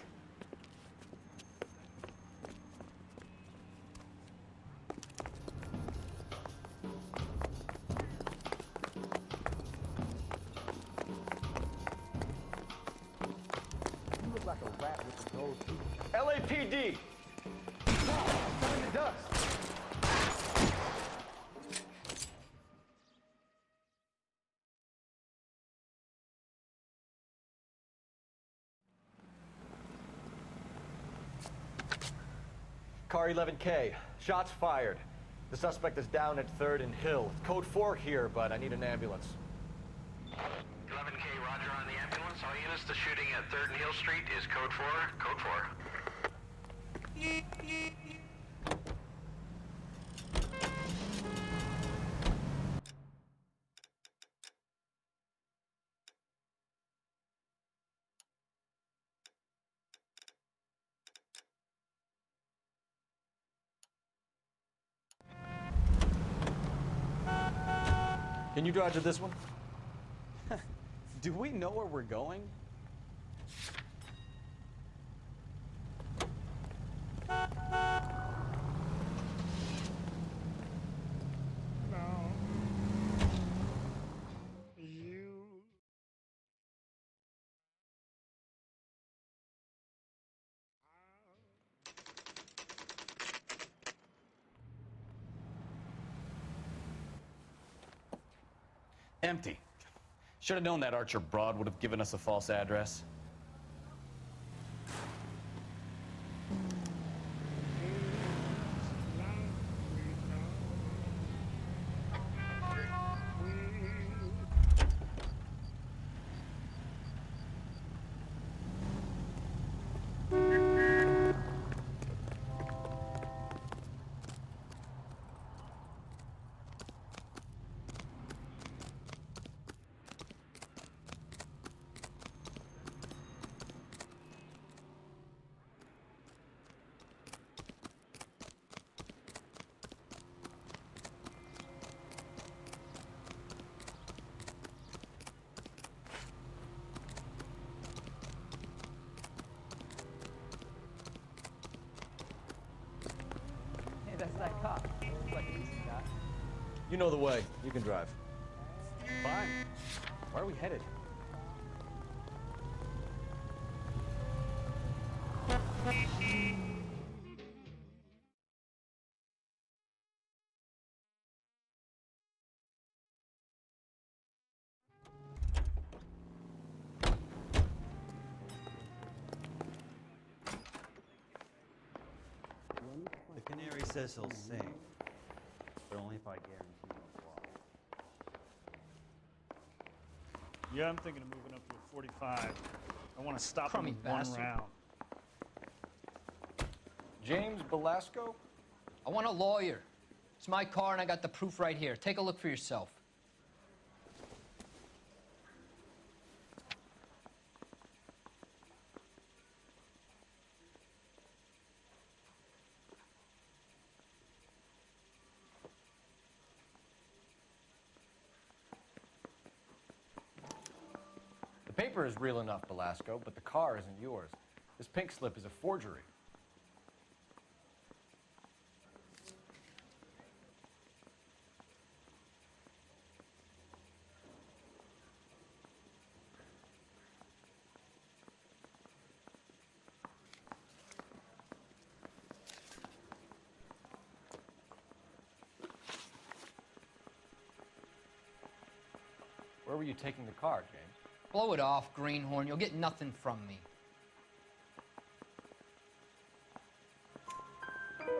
You look like a rat with a gold tooth. LAPD! Find the dust. Car 11K. Shots fired. The suspect is down at 3rd and Hill. Code 4 here, but I need an ambulance. 11K, roger on the ambulance. All units, the shooting at 3rd and Hill Street is code 4. Code 4. Can you drive to this one? Do we know where we're going? Empty. Should have known that Archer broad would have given us a false address. That's that cop. Looks like a decent guy. You know the way. You can drive. Fine. Where are we headed? The canary says he'll sing, but only if I guarantee no flaw. Yeah, I'm thinking of moving up to a 45. I want to stop him Crummy with one bastard. round. James Belasco? I want a lawyer. It's my car and I got the proof right here. Take a look for yourself. The paper is real enough, Belasco, but the car isn't yours. This pink slip is a forgery. Where were you taking the car, James? Blow it off, greenhorn. You'll get nothing from me.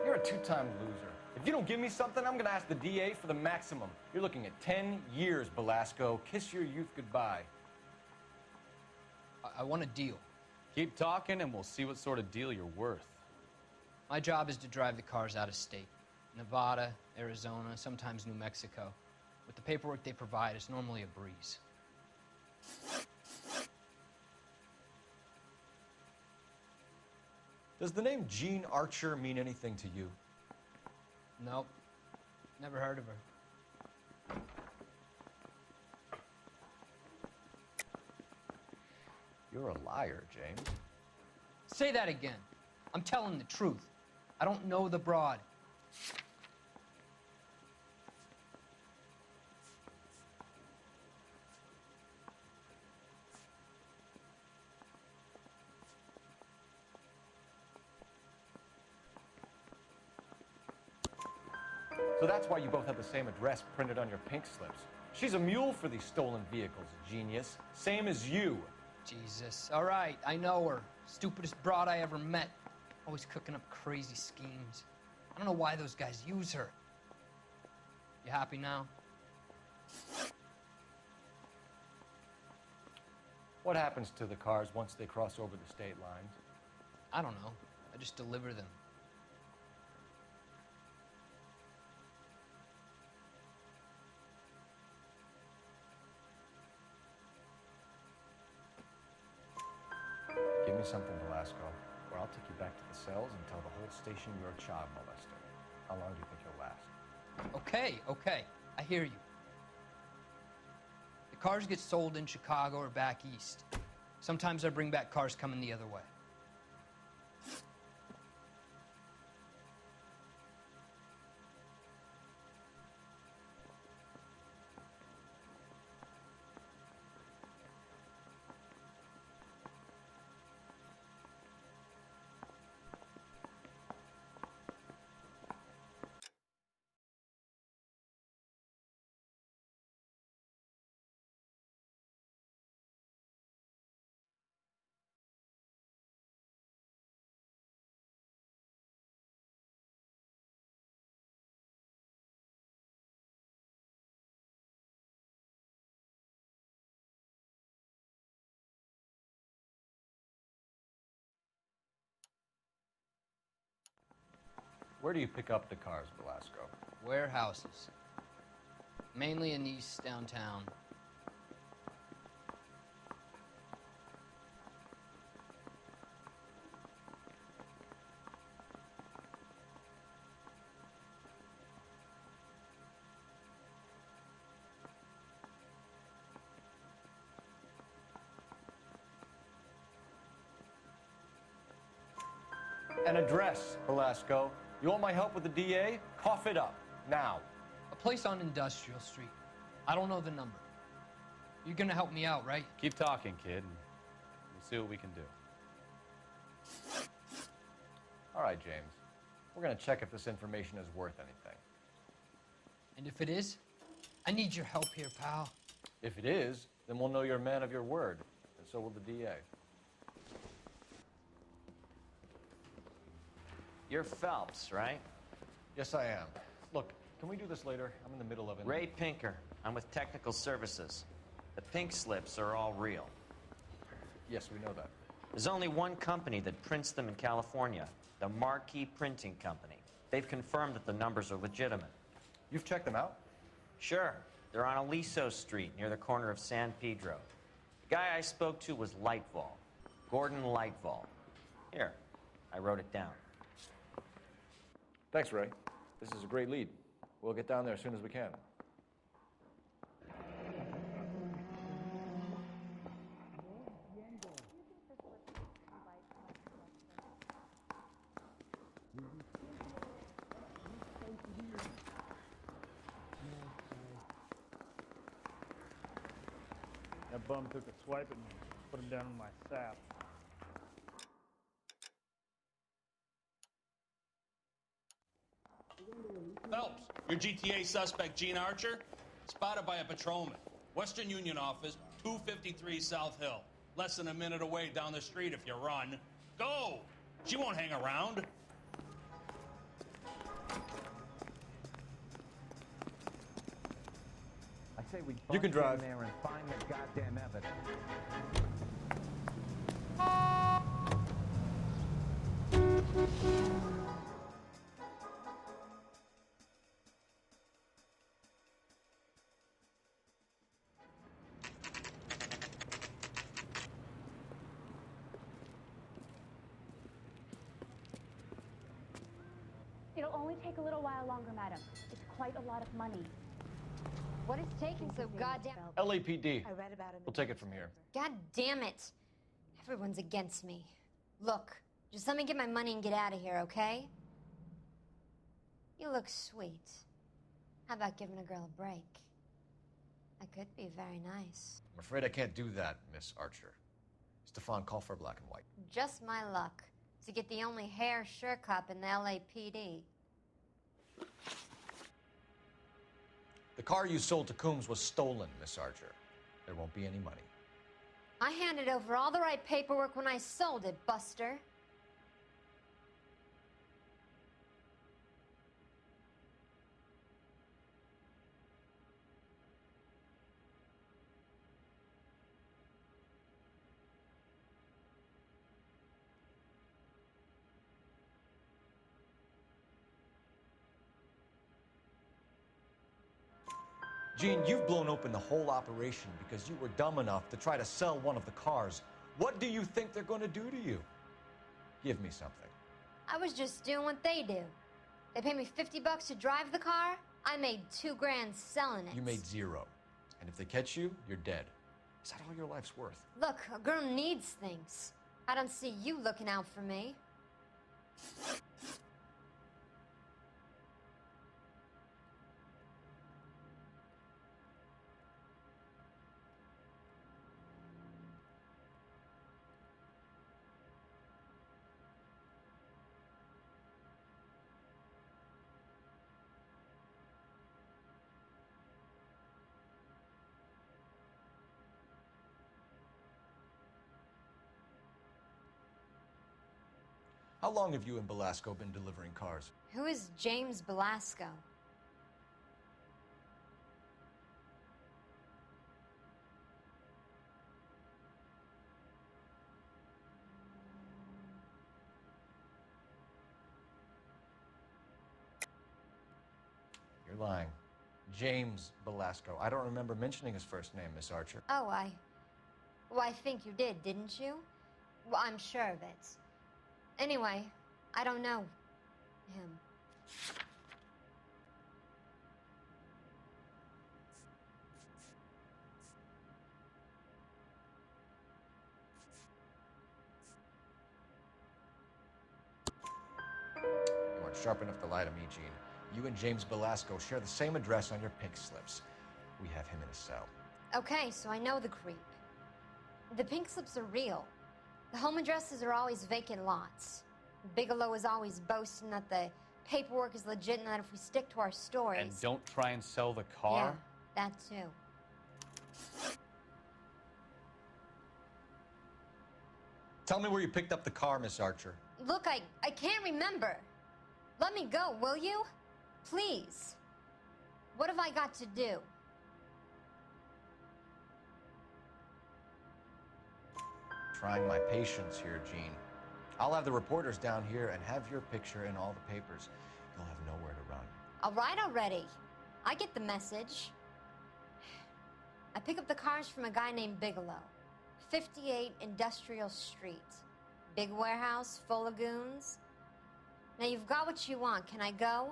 You're a two-time loser. If you don't give me something, I'm gonna ask the DA for the maximum. You're looking at 10 years, Belasco. Kiss your youth goodbye. I want a deal. Keep talking and we'll see what sort of deal you're worth. My job is to drive the cars out of state. Nevada, Arizona, sometimes New Mexico. With the paperwork they provide, it's normally a breeze. Does the name Jean Archer mean anything to you? Nope. Never heard of her. You're a liar, James. Say that again. I'm telling the truth. I don't know the broad. So that's why you both have the same address printed on your pink slips. She's a mule for these stolen vehicles, genius. Same as you. Jesus. All right, I know her. Stupidest broad I ever met. Always cooking up crazy schemes. I don't know why those guys use her. You happy now? What happens to the cars once they cross over the state lines? I don't know. I just deliver them. Give me something, Belasco, or I'll take you back to the cells and tell the whole station you're a child molester. How long do you think you'll last? Okay. I hear you. The cars get sold in Chicago or back east. Sometimes I bring back cars coming the other way. Where do you pick up the cars, Velasco? Warehouses. Mainly in East downtown. An address, Velasco. You want my help with the DA? Cough it up, now. A place on Industrial Street. I don't know the number. You're gonna help me out, right? Keep talking, kid, and we'll see what we can do. All right, James. We're gonna check if this information is worth anything. And if it is, I need your help here, pal. If it is, then we'll know you're a man of your word, and so will the DA. You're Phelps, right? Yes, I am. Look, can we do this later? I'm in the middle of it. Ray Pinker. I'm with Technical Services. The pink slips are all real. Yes, we know that. There's only one company that prints them in California, the Marquee Printing Company. They've confirmed that the numbers are legitimate. You've checked them out? Sure. They're on Aliso Street, near the corner of San Pedro. The guy I spoke to was Lightval. Gordon Lightval. Here, I wrote it down. Thanks, Ray. This is a great lead. We'll get down there as soon as we can. That bum took a swipe at me. Put him down in my sap. Phelps, your GTA suspect, Gene Archer, spotted by a patrolman. Western Union office, 253 South Hill. Less than a minute away down the street if you run. Go! She won't hang around. I say we You can drive. in there and find the goddamn evidence. It'll only take a little while longer, madam. It's quite a lot of money. What is taking so goddamn... LAPD. I read about him. We'll take it from here. God damn it. Everyone's against me. Look, just let me get my money and get out of here, okay? You look sweet. How about giving a girl a break? That could be very nice. I'm afraid I can't do that, Miss Archer. Stefan, call for black and white. Just my luck to get the only hair sure cop in the LAPD. The car you sold to Coombs was stolen, Miss Archer. There won't be any money. I handed over all the right paperwork when I sold it, Buster. Gene, you've blown open the whole operation because you were dumb enough to try to sell one of the cars. What do you think they're going to do to you? Give me something. I was just doing what they do. They paid me $50 to drive the car. I made $2 grand selling it. You made zero. And if they catch you, you're dead. Is that all your life's worth? Look, a girl needs things. I don't see you looking out for me. How long have you and Belasco been delivering cars? Who is James Belasco? You're lying. James Belasco. I don't remember mentioning his first name, Miss Archer. Oh, well, I think you did, didn't you? Well, I'm sure of it. Anyway, I don't know him. You aren't sharp enough to lie to me, Gene. You and James Belasco share the same address on your pink slips. We have him in a cell. Okay, so I know the creep. The pink slips are real. The home addresses are always vacant lots. Bigelow is always boasting that the paperwork is legit and that if we stick to our stories... And don't try and sell the car? Yeah, that too. Tell me where you picked up the car, Miss Archer. Look, I can't remember. Let me go, will you? Please. What have I got to do? Trying my patience here, Gene. I'll have the reporters down here and have your picture in all the papers. You'll have nowhere to run. All right already. I get the message. I pick up the cars from a guy named Bigelow. 58 Industrial Street. Big warehouse, full of goons. Now you've got what you want. Can I go?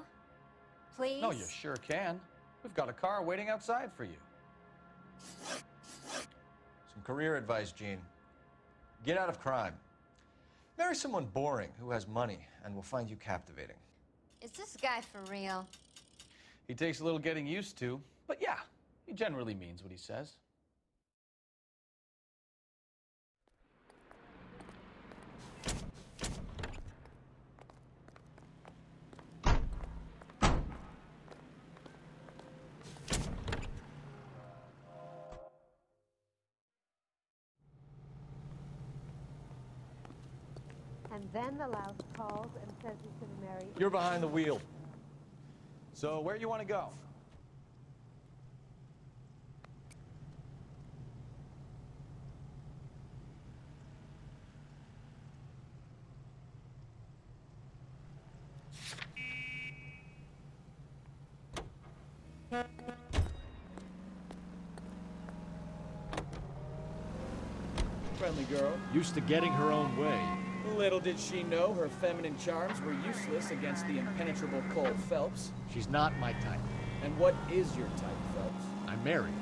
Please? No, you sure can. We've got a car waiting outside for you. Some career advice, Gene. Get out of crime. Marry someone boring who has money and will find you captivating. Is this guy for real? He takes a little getting used to, but yeah, he generally means what he says. And then the louse calls and says he's going to marry... You're behind the wheel. So where you want to go? Friendly girl. Used to getting her own way. Little did she know her feminine charms were useless against the impenetrable Cole Phelps. She's not my type. And what is your type, Phelps? I'm married.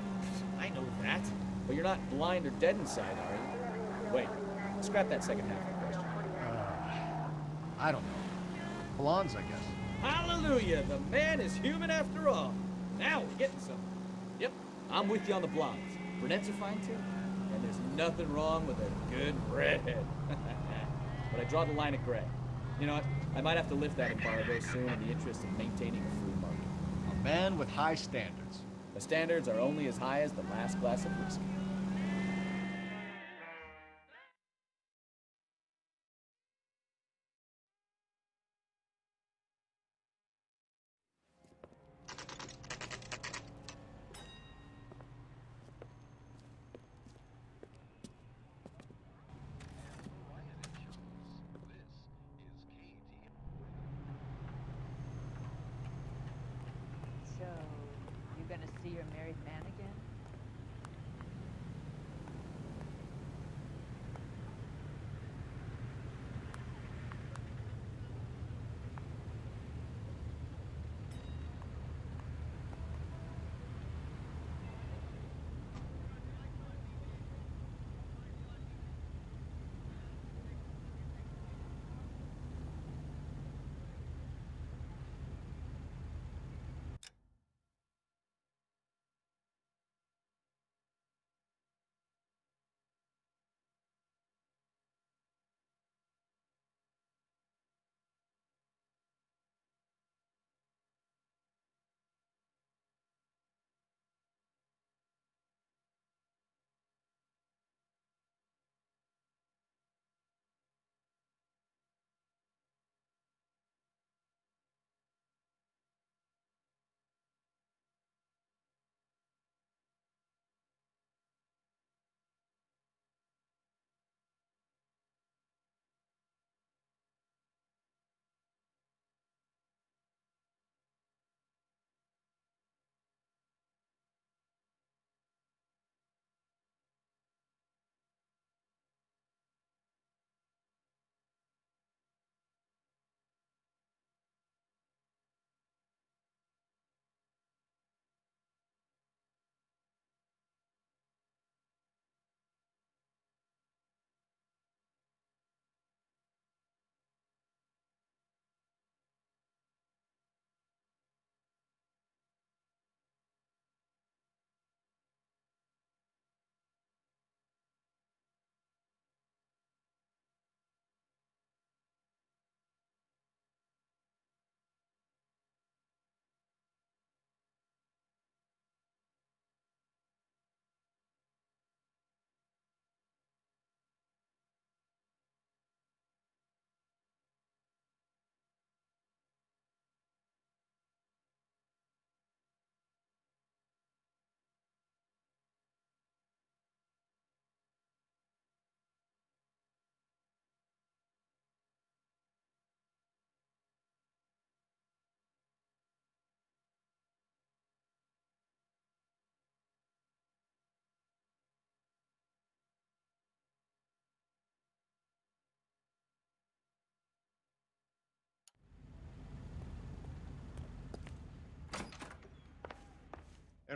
I know that. But you're not blind or dead inside, are you? Wait, scrap that second half of the question. I don't know. Blondes, I guess. Hallelujah! The man is human after all. Now we're getting something. Yep, I'm with you on the blondes. Brunettes are fine too. And there's nothing wrong with a good redhead. But I draw the line at gray. You know what? I might have to lift that embargo soon in the interest of maintaining a free market. A man with high standards. The standards are only as high as the last glass of whiskey. So, you gonna see your married man again?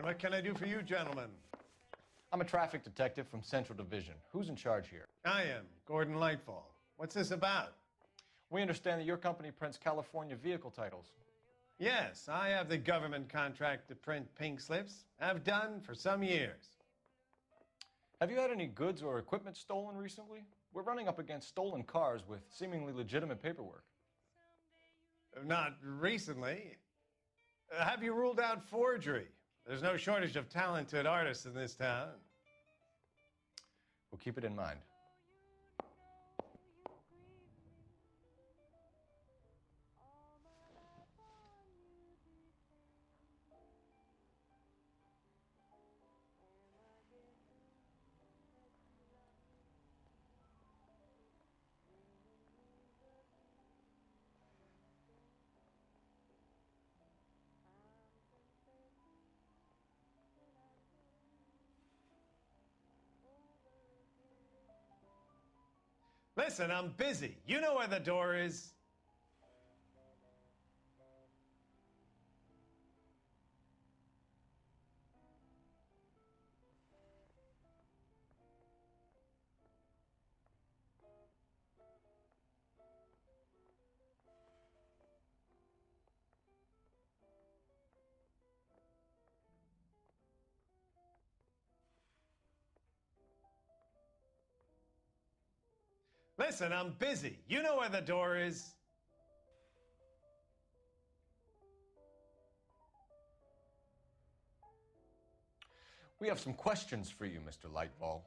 What can I do for you, gentlemen? I'm a traffic detective from Central Division. Who's in charge here? I am, Gordon Lightfall. What's this about? We understand that your company prints California vehicle titles. Yes, I have the government contract to print pink slips. Have done for some years. Have you had any goods or equipment stolen recently? We're running up against stolen cars with seemingly legitimate paperwork. Not recently. Have you ruled out forgery? There's no shortage of talented artists in this town. We'll keep it in mind. Listen, I'm busy. You know where the door is. Listen, I'm busy. You know where the door is. We have some questions for you, Mr. Lightfall.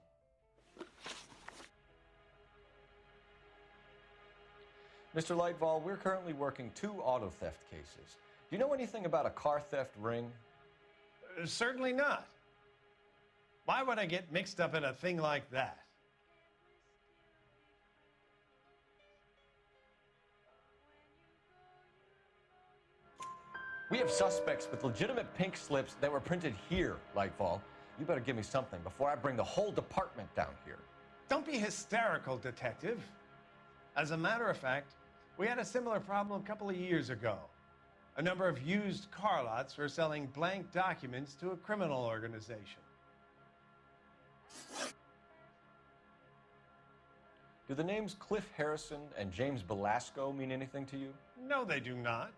Mr. Lightfall, we're currently working 2 auto theft cases. Do you know anything about a car theft ring? Certainly not. Why would I get mixed up in a thing like that? We have suspects with legitimate pink slips that were printed here, Lightfall. You better give me something before I bring the whole department down here. Don't be hysterical, detective. As a matter of fact, we had a similar problem a couple of years ago. A number of used car lots were selling blank documents to a criminal organization. Do the names Cliff Harrison and James Belasco mean anything to you? No, they do not.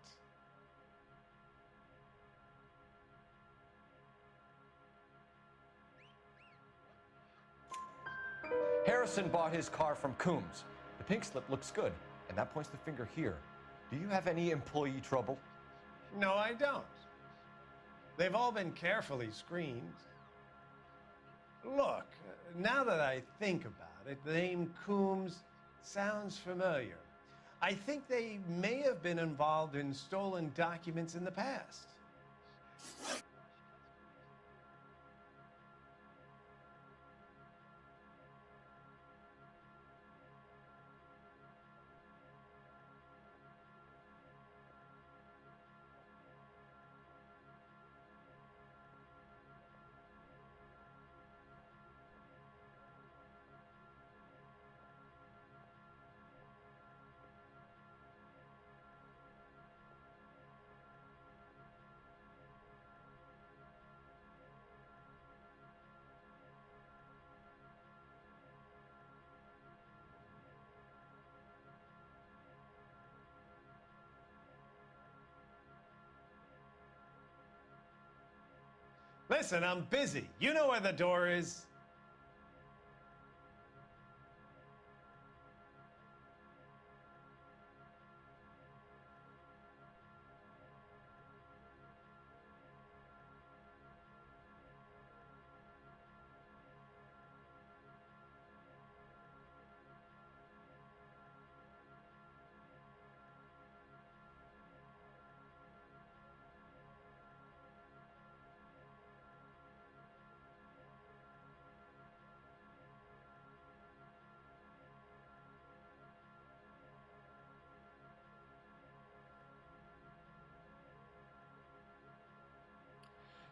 Harrison bought his car from Coombs. The pink slip looks good, and that points the finger here. Do you have any employee trouble? No, I don't. They've all been carefully screened. Look, now that I think about it, the name Coombs sounds familiar. I think they may have been involved in stolen documents in the past. Listen, I'm busy. You know where the door is.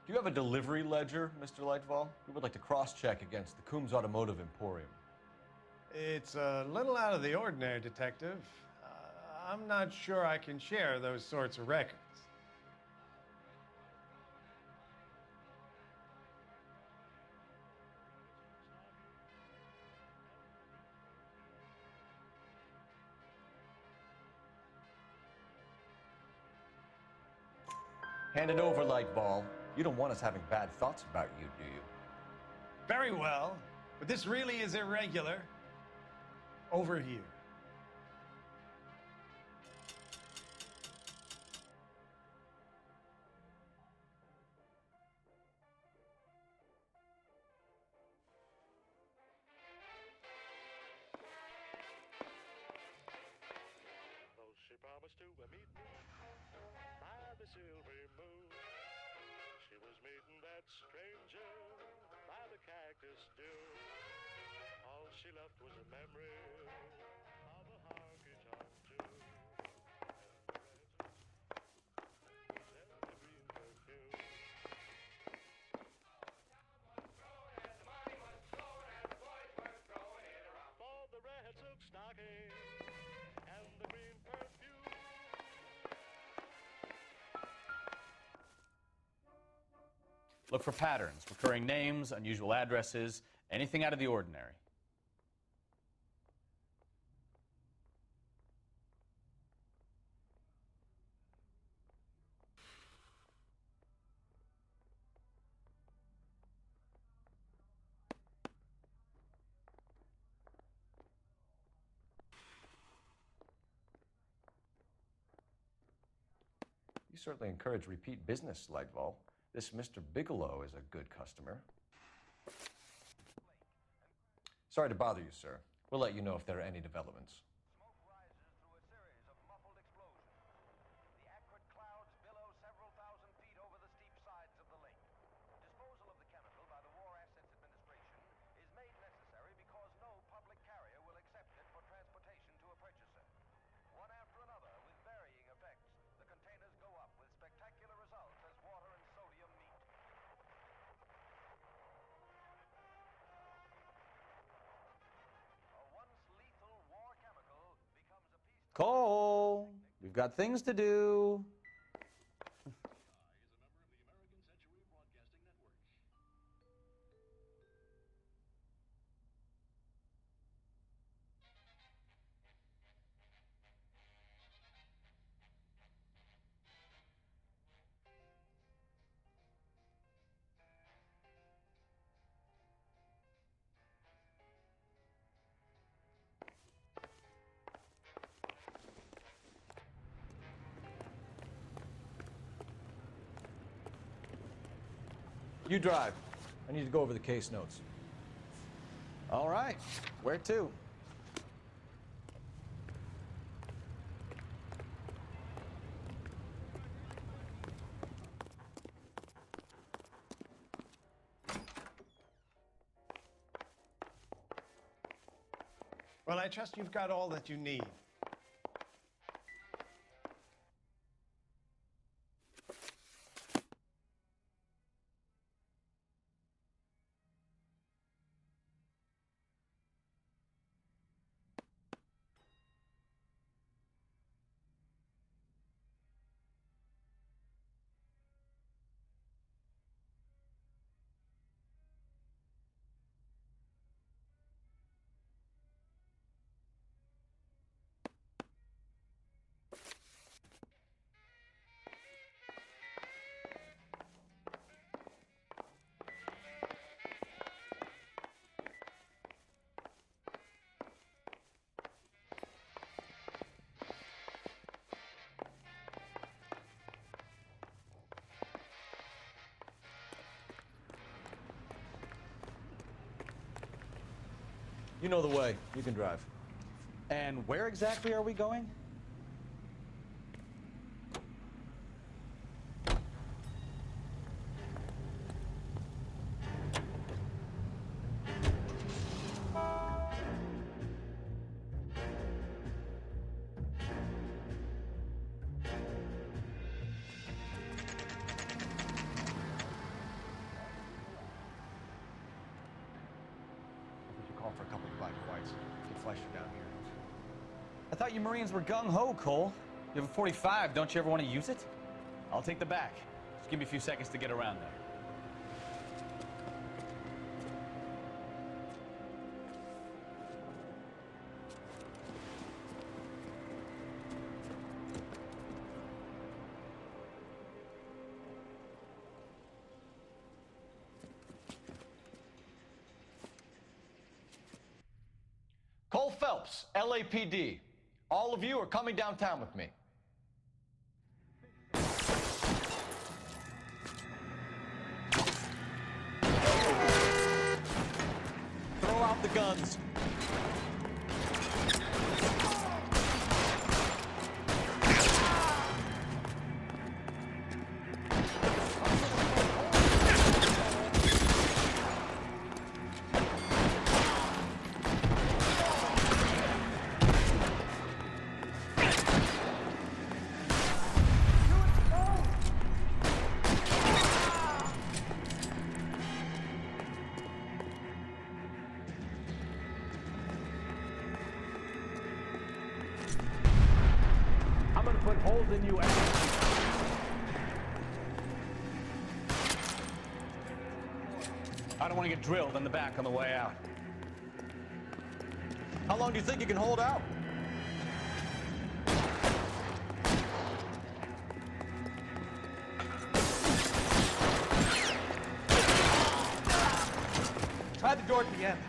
Do you have a delivery ledger, Mr. Lightfall? We would like to cross-check against the Coombs Automotive Emporium. It's a little out of the ordinary, Detective. I'm not sure I can share those sorts of records. Hand it over, Lightball. You don't want us having bad thoughts about you, do you? Very well, but this really is irregular. Over here. She promised to meet me by the silvery moon. She was meeting that stranger by the cactus dune. All she left was a memory of a honky-tonk tune. And the green perfume. For the red silk stocking and the green perfume. Look for patterns, recurring names, unusual addresses, anything out of the ordinary. You certainly encourage repeat business, Lightball. This Mr. Bigelow is a good customer. Sorry to bother you, sir. We'll let you know if there are any developments. Smoke rises through a series of muffled explosions. The acrid clouds billow several thousand feet over the steep sides of the lake. Disposal of the chemical by the War Assets Administration is made necessary because no public carrier will accept it for transportation to a purchaser. One after another, with varying effects, the containers go up with spectacular results as water and sodium meet. A once lethal war chemical becomes a piece of... Cole, we've got things to do. You drive. I need to go over the case notes. All right, where to? Well, I trust you've got all that you need. You know the way. You can drive. And where exactly are we going? Call for a couple of black and whites. Get Fleischer down here. I thought you Marines were gung-ho, Cole. You have a 45, don't you ever want to use it? I'll take the back. Just give me a few seconds to get around there. Phelps, LAPD. All of you are coming downtown with me. Throw out the guns. I'm gonna put holes in you. I don't want to get drilled in the back on the way out. How long do you think you can hold out? Try the door at the end.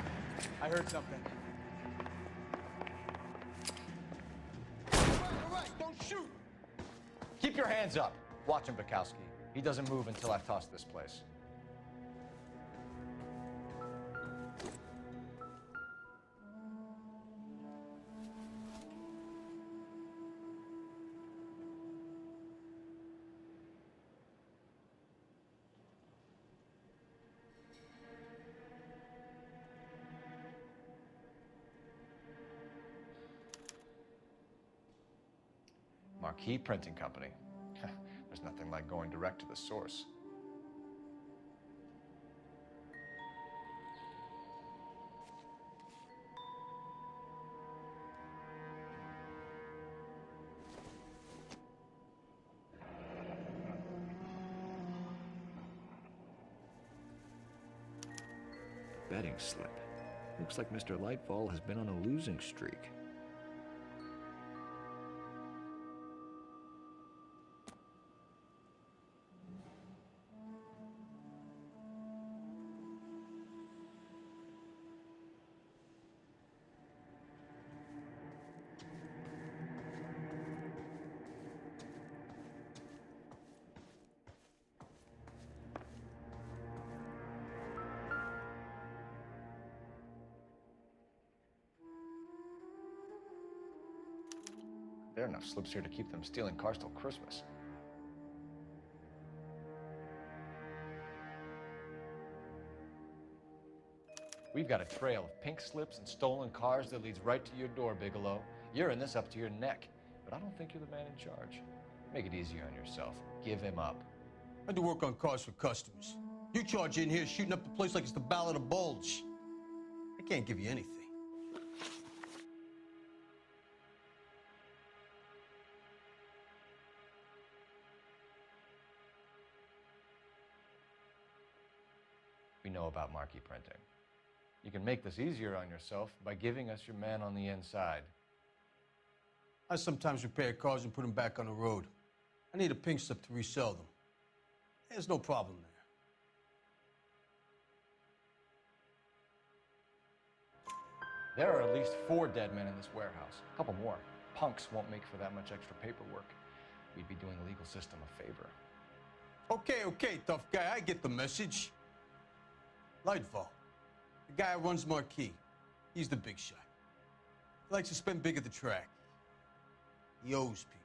I heard something. All right, don't shoot! Keep your hands up. Watch him, Bukowski. He doesn't move until I've tossed this place. Marquee Printing Company. There's nothing like going direct to the source. Betting slip. Looks like Mr. Lightfall has been on a losing streak. There are enough slips here to keep them stealing cars till Christmas. We've got a trail of pink slips and stolen cars that leads right to your door, Bigelow. You're in this up to your neck, but I don't think you're the man in charge. Make it easier on yourself. Give him up. I do work on cars for customers. You charge in here shooting up the place like it's the Ballad of Bulge. I can't give you anything. We know about marquee printing. You can make this easier on yourself by giving us your man on the inside. I sometimes repair cars and put them back on the road. I need a pink slip to resell them. There's no problem there. There are at least 4 dead men in this warehouse. A couple more. Punks won't make for that much extra paperwork. We'd be doing the legal system a favor. Okay, tough guy, I get the message. Lightfall, the guy who runs Marquee. He's the big shot. He likes to spend big at the track. He owes people.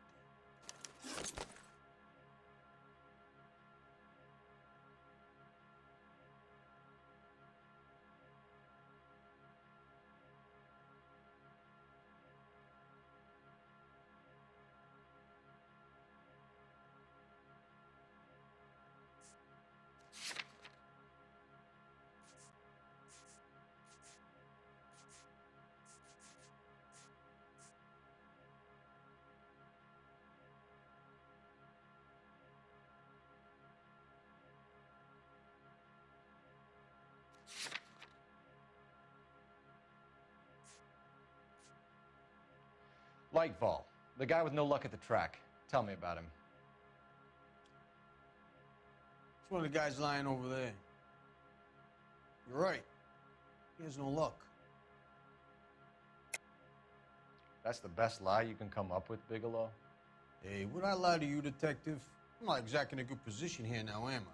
Lightfall, the guy with no luck at the track. Tell me about him. It's one of the guys lying over there. You're right. He has no luck. That's the best lie you can come up with, Bigelow? Hey, would I lie to you, detective? I'm not exactly in a good position here now, am I?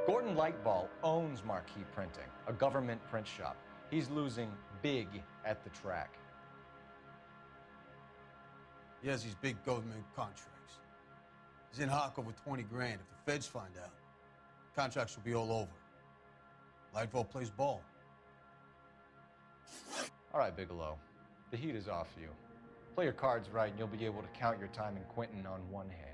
Gordon Lightball owns Marquee Printing, a government print shop. He's losing big at the track. He has these big government contracts. He's in hock over 20 grand. If the feds find out, contracts will be all over. Lightball plays ball. All right, Bigelow. The heat is off you. Play your cards right and you'll be able to count your time in Quentin on one hand.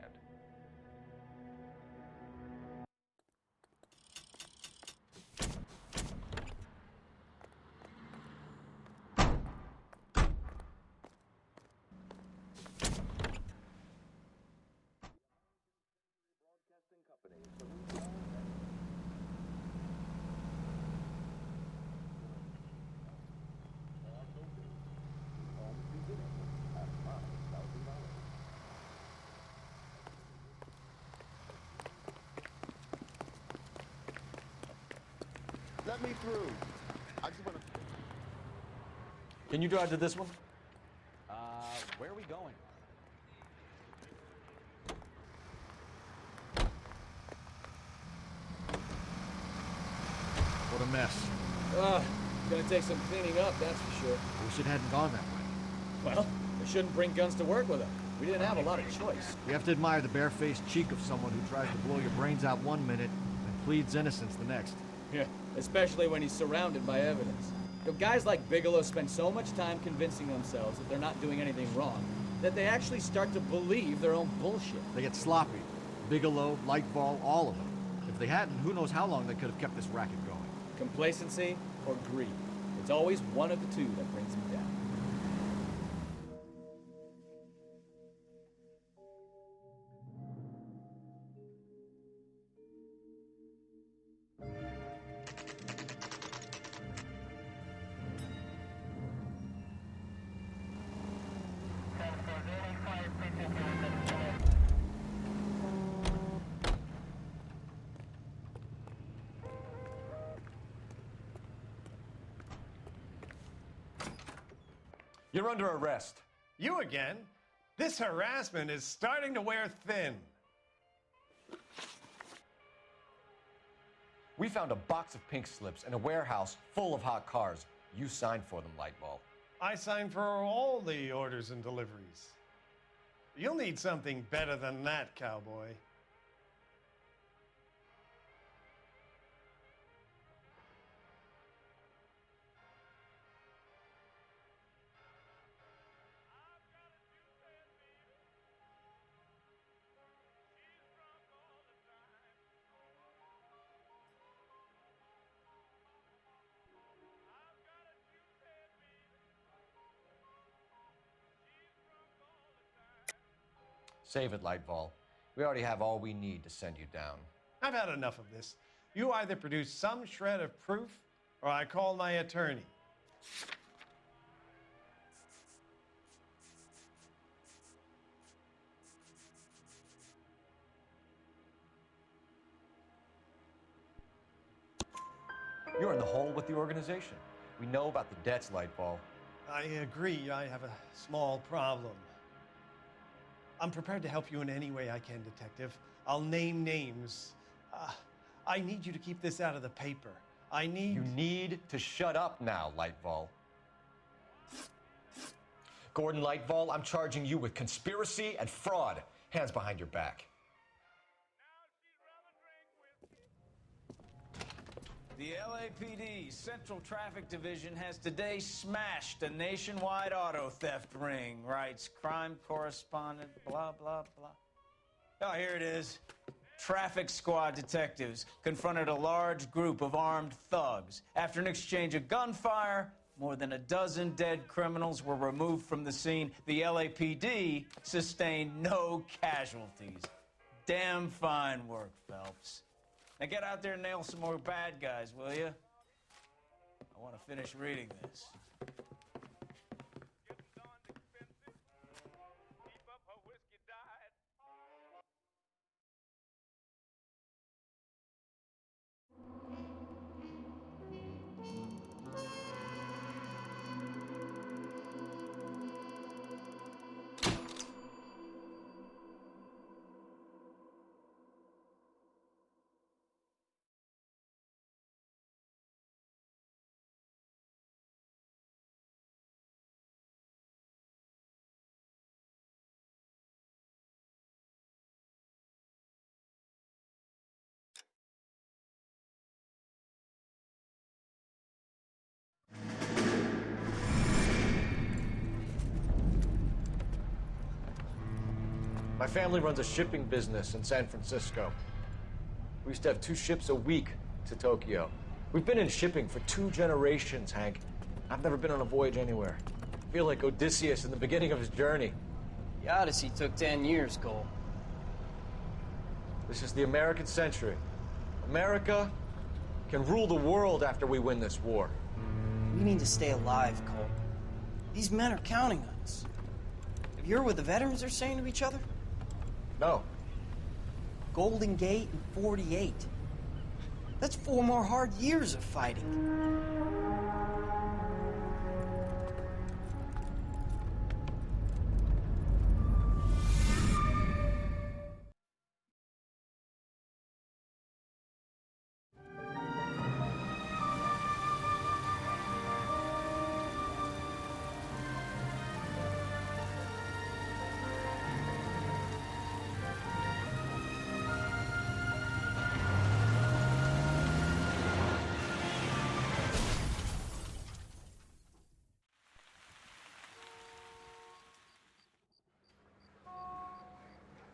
Let me through. I just want to... Can you drive to this one? Where are we going? What a mess. Gonna take some cleaning up, that's for sure. I wish it hadn't gone that way. Well, we shouldn't bring guns to work with them. We didn't have a lot of choice. You have to admire the barefaced cheek of someone who tries to blow your brains out one minute and pleads innocence the next. Yeah, especially when he's surrounded by evidence. You know, guys like Bigelow spend so much time convincing themselves that they're not doing anything wrong, that they actually start to believe their own bullshit. They get sloppy. Bigelow, Lightball, all of them. If they hadn't, who knows how long they could have kept this racket going. Complacency or greed. It's always one of the two that brings them down. You're under arrest. You again? This harassment is starting to wear thin. We found a box of pink slips in a warehouse full of hot cars. You signed for them, Lightball. I signed for all the orders and deliveries. You'll need something better than that, cowboy. Save it, Lightball. We already have all we need to send you down. I've had enough of this. You either produce some shred of proof, or I call my attorney. You're in the hole with the organization. We know about the debts, Lightball. I agree. I have a small problem. I'm prepared to help you in any way I can, Detective. I'll name names. I need you to keep this out of the paper. You need to shut up now, Lightball. Gordon Lightball, I'm charging you with conspiracy and fraud. Hands behind your back. The LAPD Central Traffic Division has today smashed a nationwide auto theft ring, writes crime correspondent, blah, blah, blah. Oh, here it is. Traffic squad detectives confronted a large group of armed thugs. After an exchange of gunfire, more than a dozen dead criminals were removed from the scene. The LAPD sustained no casualties. Damn fine work, Phelps. Now get out there and nail some more bad guys, will you? I want to finish reading this. My family runs a shipping business in San Francisco. We used to have 2 ships a week to Tokyo. We've been in shipping for 2 generations, Hank. I've never been on a voyage anywhere. I feel like Odysseus in the beginning of his journey. The Odyssey took 10 years, Cole. This is the American century. America can rule the world after we win this war. We need to stay alive, Cole. These men are counting on us. Have you heard what the veterans are saying to each other? No. Golden Gate and 48. That's 4 more hard years of fighting.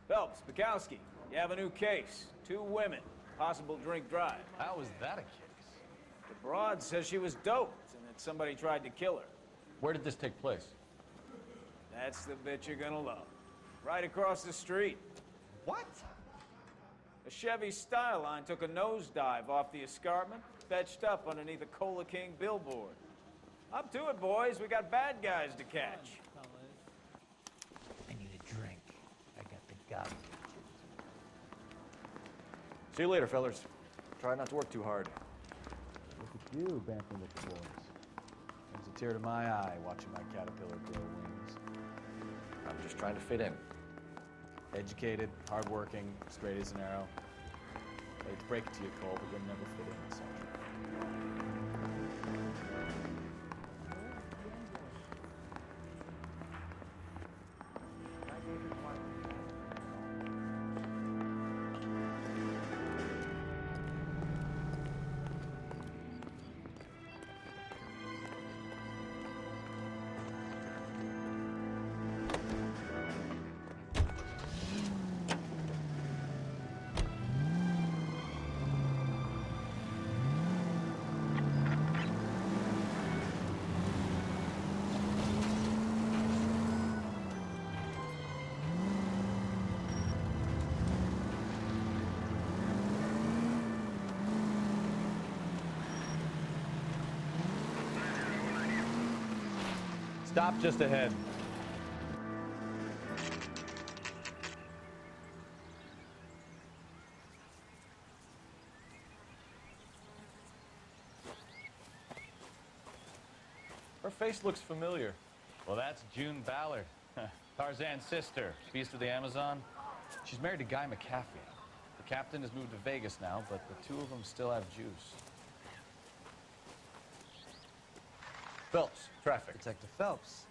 Phelps, Bukowski, you have a new case. 2 women, possible drink drive. How is that a case? The broad says she was doped and that somebody tried to kill her. Where did this take place? That's the bit you're gonna love. Right across the street. What? A Chevy Styline took a nosedive off the escarpment, fetched up underneath a Cola King billboard. Up to it, boys. We got bad guys to catch. I need a drink. I got the gob. See you later, fellas. Try not to work too hard. Look at you, bantering with the boys. Comes a tear to my eye watching my caterpillar grow wings. I'm just trying to fit in. Educated, hardworking, straight as an arrow. I hate to break it to you, Cole, but you'll never fit in this century. Stop just ahead. Her face looks familiar. Well, that's June Ballard, Tarzan's sister, beast of the Amazon. She's married to Guy McAfee. The captain has moved to Vegas now, but the 2 of them still have juice. Phelps, traffic. Detective Phelps.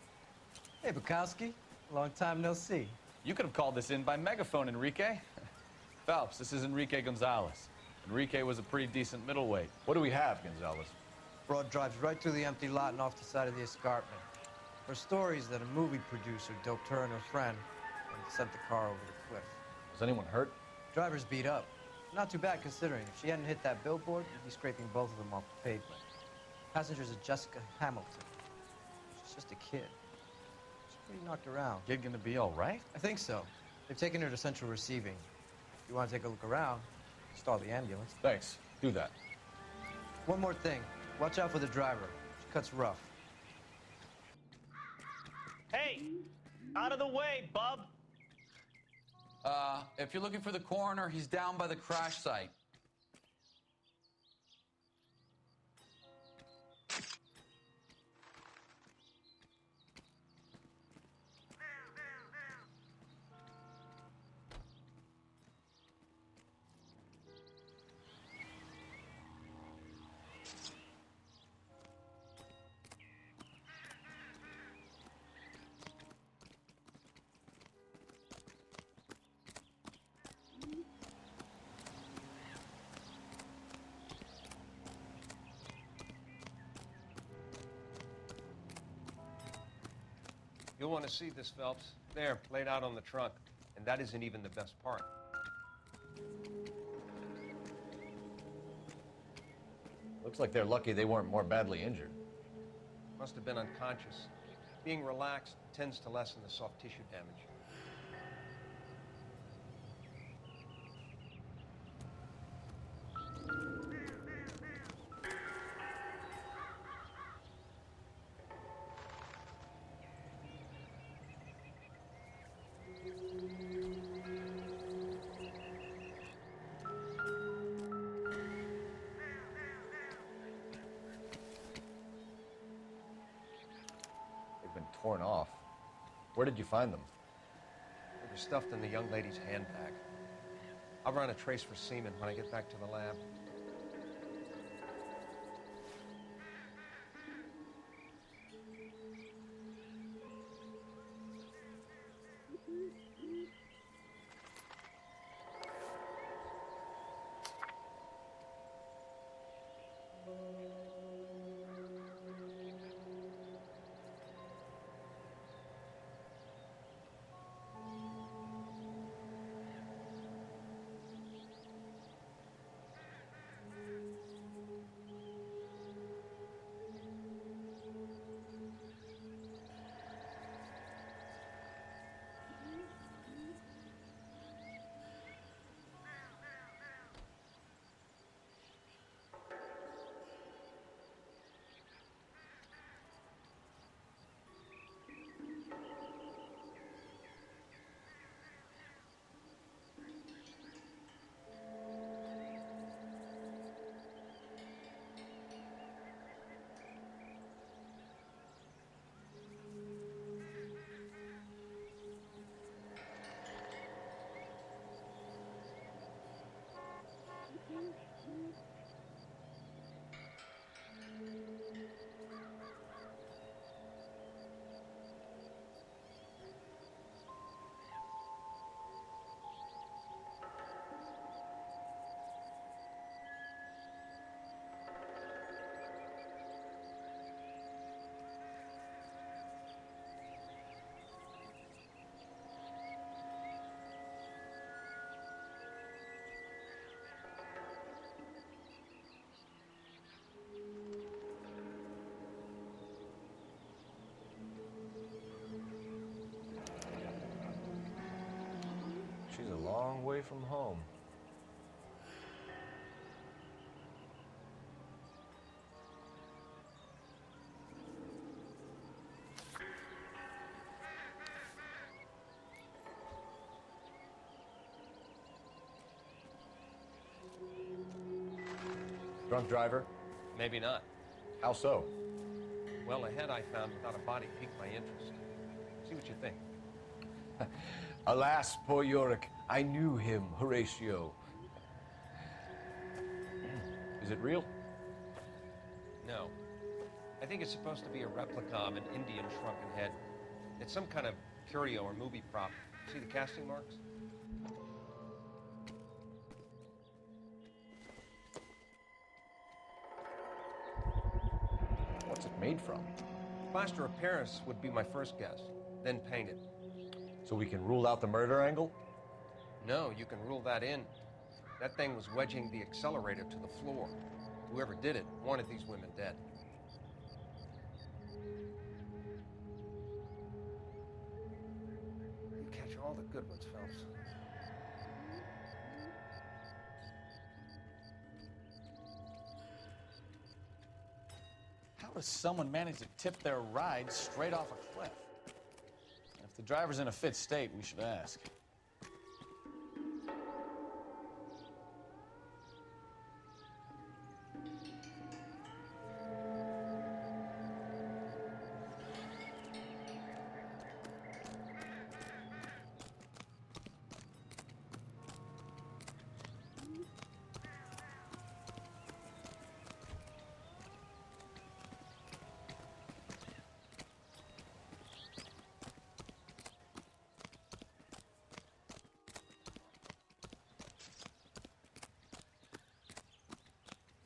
Hey, Bukowski. Long time no see. You could have called this in by megaphone, Enrique. Phelps, this is Enrique Gonzalez. Enrique was a pretty decent middleweight. What do we have, Gonzalez? Broad drives right through the empty lot and off the side of the escarpment. Her story is that a movie producer doped her and her friend and sent the car over the cliff. Was anyone hurt? Driver's beat up. Not too bad considering. If she hadn't hit that billboard, you'd be scraping both of them off the pavement. Passenger's a Jessica Hamilton. She's just a kid. She's pretty knocked around. Kid gonna be all right? I think so. They've taken her to central receiving. If you want to take a look around, Stall the ambulance. Thanks. Do that. One more thing. Watch out for the driver. She cuts rough. Hey! Out of the way, bub! If you're looking for the coroner, he's down by the crash site. You'll want to see this, Phelps. There, laid out on the trunk. And that isn't even the best part. Looks like they're lucky they weren't more badly injured. Must have been unconscious. Being relaxed tends to lessen the soft tissue damage. Torn off. Where did you find them? They were stuffed in the young lady's handbag. I'll run a trace for semen when I get back to the lab. She's a long way from home. Drunk driver? Maybe not. How so? Well, a head I found without a body piqued my interest. See what you think. Alas, poor Yorick, I knew him, Horatio. Is it real? No. I think it's supposed to be a replica of an Indian shrunken head. It's some kind of curio or movie prop. See the casting marks? What's it made from? Plaster of Paris would be my first guess, then painted. So we can rule out the murder angle? No, you can rule that in. That thing was wedging the accelerator to the floor. Whoever did it wanted these women dead. You catch all the good ones, Phelps. does someone manage to tip their ride straight off a cliff? If the driver's in a fit state, we should ask.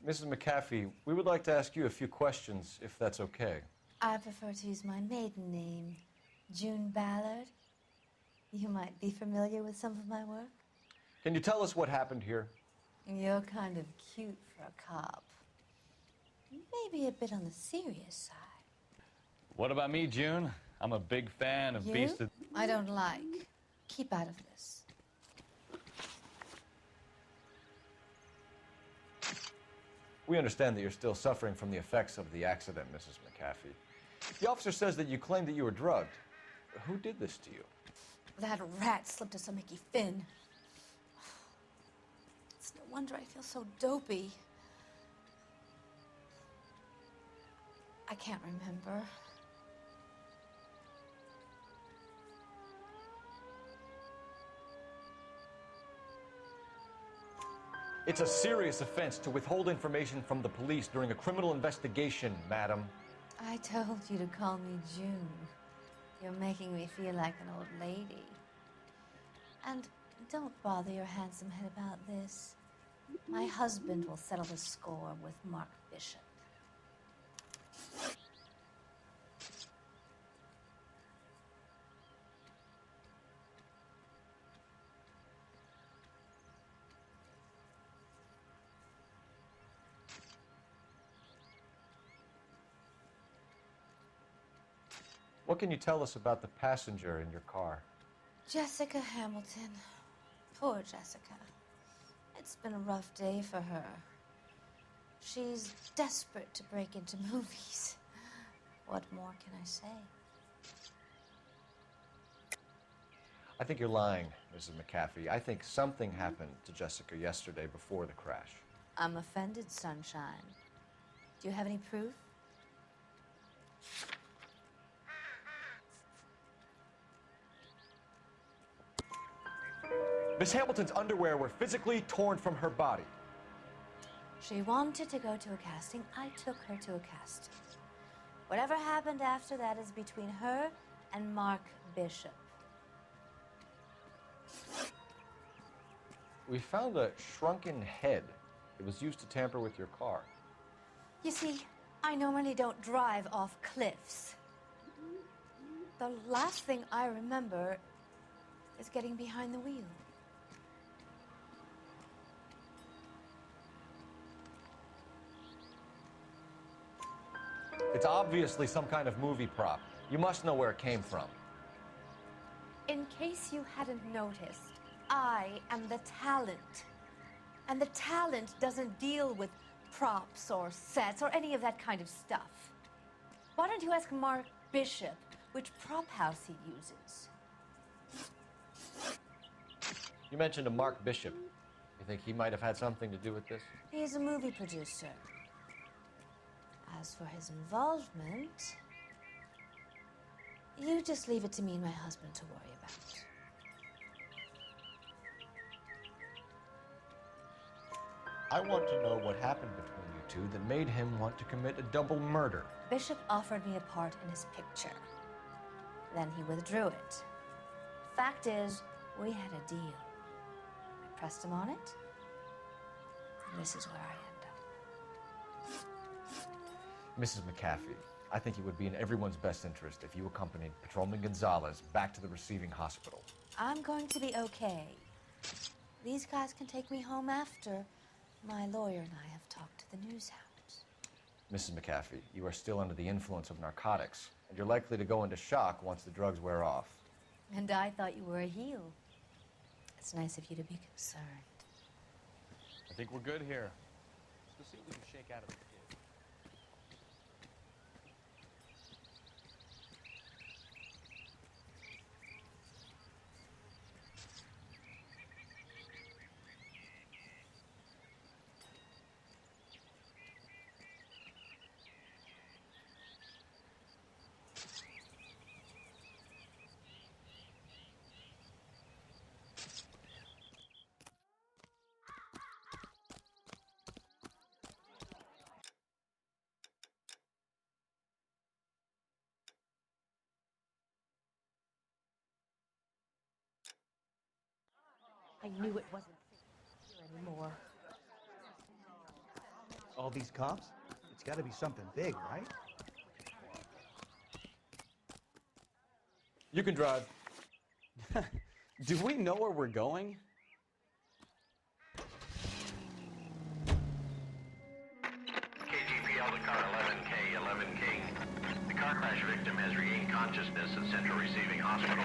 Mrs. McAfee, we would like to ask you a few questions, if that's okay. I prefer to use my maiden name, June Ballard. You might be familiar with some of my work. Can you tell us what happened here? You're kind of cute for a cop. Maybe a bit on the serious side. What about me, June? I'm a big fan of You? Beast of... I don't like. Keep out of this. We understand that you're still suffering from the effects of the accident, Mrs. McAfee. The officer says that you claimed that you were drugged. Who did this to you? That rat slipped us a Mickey Finn. It's no wonder I feel so dopey. I can't remember. It's a serious offense to withhold information from the police during a criminal investigation, madam. I told you to call me June. You're making me feel like an old lady. And don't bother your handsome head about this. My husband will settle the score with Mark Bishop. What can you tell us about the passenger in your car? Jessica Hamilton. Poor Jessica. It's been a rough day for her. She's desperate to break into movies. What more can I say? I think you're lying, Mrs. McAfee. I think something happened to Jessica yesterday before the crash. I'm offended, Sunshine. Do you have any proof? Miss Hamilton's underwear were physically torn from her body. She wanted to go to a casting. I took her to a casting. Whatever happened after that is between her and Mark Bishop. We found a shrunken head. It was used to tamper with your car. You see, I normally don't drive off cliffs. The last thing I remember is getting behind the wheel. It's obviously some kind of movie prop. You must know where it came from. In case you hadn't noticed, I am the talent. And the talent doesn't deal with props or sets or any of that kind of stuff. Why don't you ask Mark Bishop which prop house he uses? You mentioned a Mark Bishop. You think he might have had something to do with this? He's a movie producer. As for his involvement, you just leave it to me and my husband to worry about. I want to know what happened between you two that made him want to commit a double murder. Bishop offered me a part in his picture. Then he withdrew it. Fact is, we had a deal. I pressed him on it, and this is where I end up. Mrs. McAfee, I think it would be in everyone's best interest if you accompanied Patrolman Gonzalez back to the receiving hospital. I'm going to be okay. These guys can take me home after. My lawyer and I have talked to the news hounds. Mrs. McAfee, you are still under the influence of narcotics, and you're likely to go into shock once the drugs wear off. And I thought you were a heel. It's nice of you to be concerned. I think we're good here. Let's go see what we can shake out of this kid. I knew it wasn't safe here anymore. All these cops? It's gotta be something big, right? You can drive. Do we know where we're going? KGPL to car 11K, 11K. The car crash victim has regained consciousness at Central Receiving Hospital.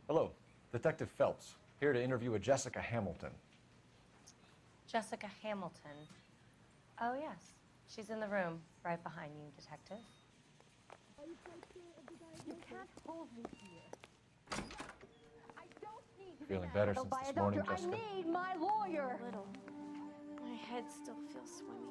Hello, Detective Phelps, here to interview a Jessica Hamilton. Jessica Hamilton. Oh, yes. She's in the room, right behind you, Detective. You can't hold me here. I don't need Feeling better since by a this morning, doctor. Jessica? I need my lawyer. A little. My head still feels swimmy.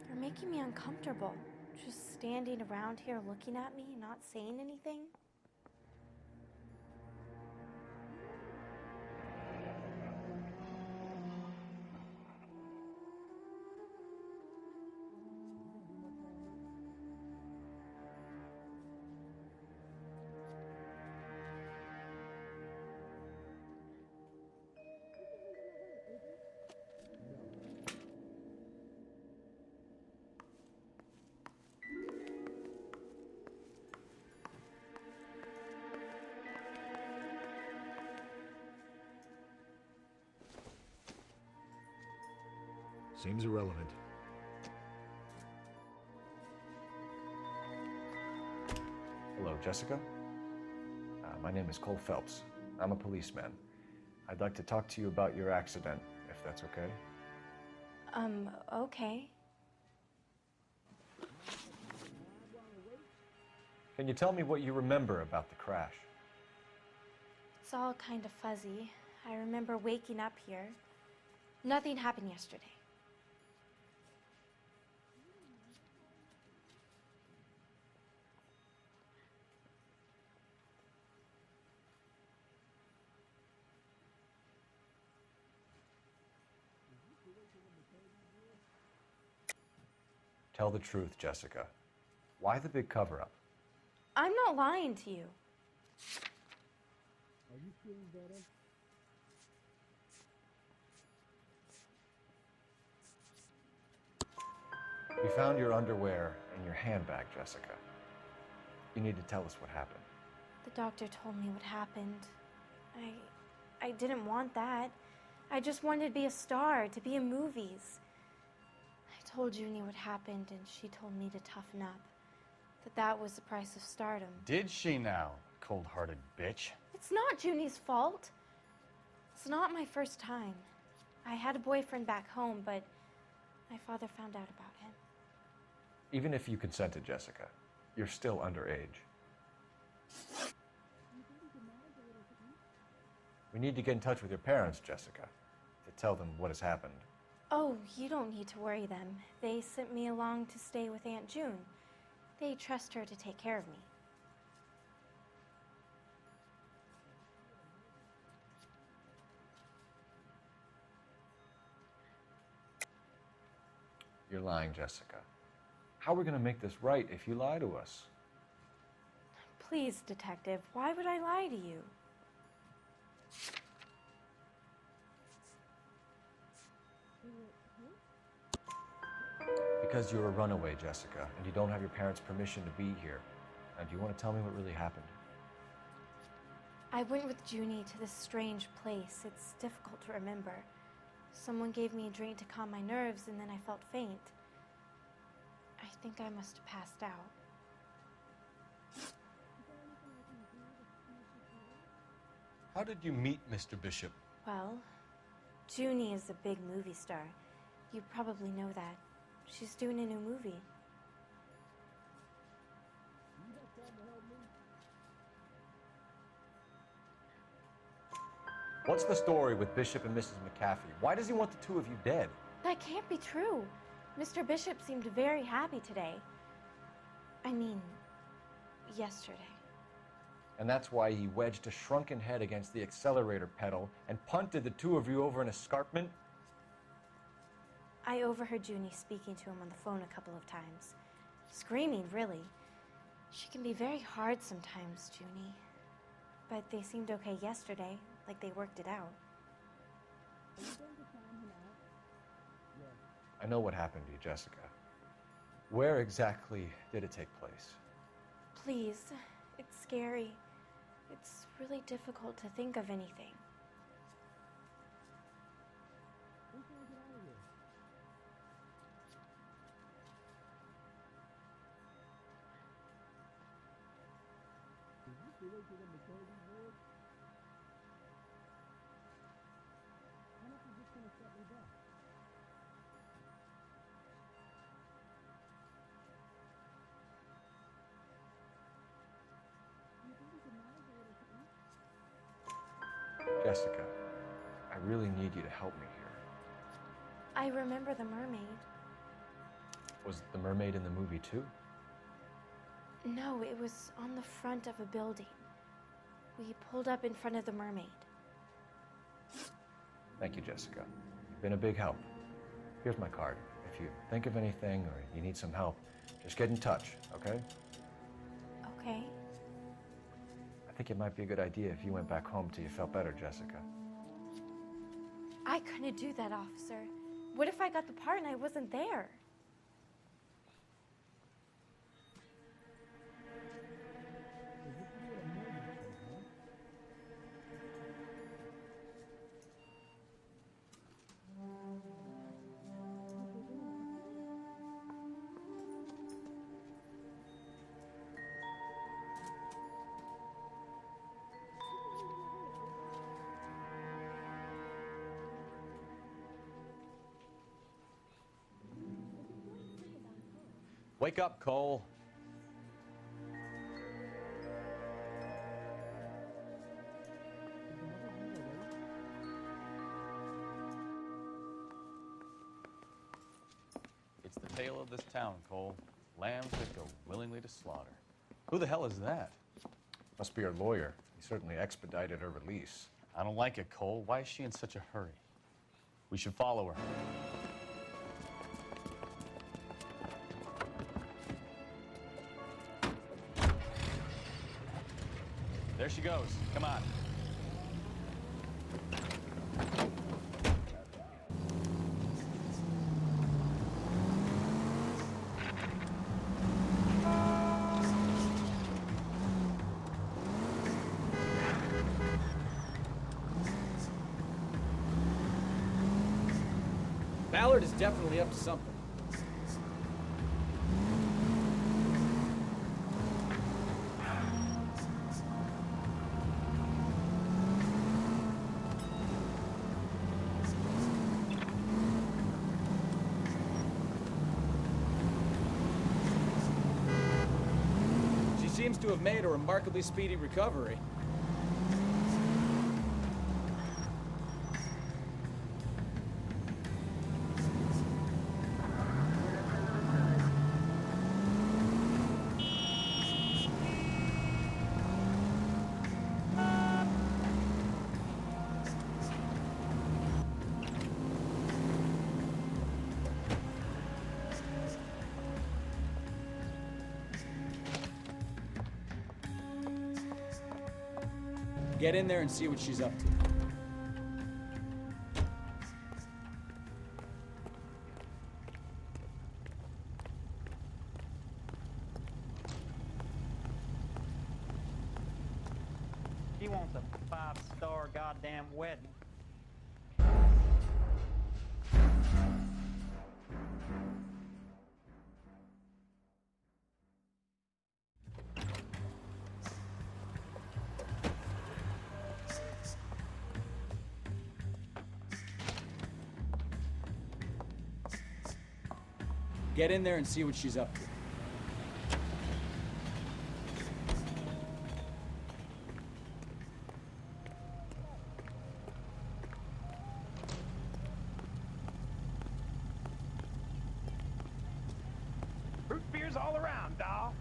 You're making me uncomfortable. Just standing around here looking at me, not saying anything. Seems irrelevant. Hello, Jessica. My name is Cole Phelps. I'm a policeman. I'd like to talk to you about your accident, if that's okay. Okay. Can you tell me what you remember about the crash? It's all kind of fuzzy. I remember waking up here. Nothing happened yesterday. Tell the truth, Jessica. Why the big cover-up? I'm not lying to you. Are you feeling better? We found your underwear in your handbag, Jessica. You need to tell us what happened. The doctor told me what happened. I didn't want that. I just wanted to be a star, to be in movies. I told Junie what happened, and she told me to toughen up. That was the price of stardom. Did she now, cold-hearted bitch? It's not Junie's fault. It's not my first time. I had a boyfriend back home, but my father found out about him. Even if you consented, Jessica, you're still underage. We need to get in touch with your parents, Jessica, to tell them what has happened. Oh, you don't need to worry them. They sent me along to stay with Aunt June. They trust her to take care of me. You're lying, Jessica. How are we going to make this right if you lie to us? Please, Detective, why would I lie to you? because you're a runaway, Jessica, and you don't have your parents' permission to be here. Now, do you want to tell me what really happened? I went with Junie to this strange place. It's difficult to remember. Someone gave me a drink to calm my nerves, and then I felt faint. I think I must have passed out. How did you meet Mr. Bishop? Well, Junie is a big movie star. You probably know that. She's doing a new movie. What's the story with Bishop and Mrs. McAfee? Why does he want the two of you dead? That can't be true. Mr. Bishop seemed very happy today. I mean, yesterday. And that's why he wedged a shrunken head against the accelerator pedal and punted the two of you over an escarpment? I overheard Junie speaking to him on the phone a couple of times. Screaming, really. She can be very hard sometimes, Junie. But they seemed okay yesterday, like they worked it out. I know what happened to you, Jessica. Where exactly did it take place? Please, it's scary. It's really difficult to think of anything. Jessica, I really need you to help me here. I remember the mermaid. Was the mermaid in the movie too? No, it was on the front of a building. We pulled up in front of the mermaid. Thank you, Jessica. You've been a big help. Here's my card. If you think of anything or you need some help, just get in touch, okay? Okay. I think it might be a good idea if you went back home till you felt better, Jessica. I couldn't do that, officer. What if I got the part and I wasn't there? Wake up, Cole. It's the tale of this town, Cole. Lambs that go willingly to slaughter. Who the hell is that? Must be her lawyer. He certainly expedited her release. I don't like it, Cole. Why is she in such a hurry? We should follow her. There she goes. Come on. Ballard is definitely up to something. Seems to have made a remarkably speedy recovery. Get in there and see what she's up to. He wants a 5-star goddamn wedding. Get in there and see what she's up to. Root beers all around, doll.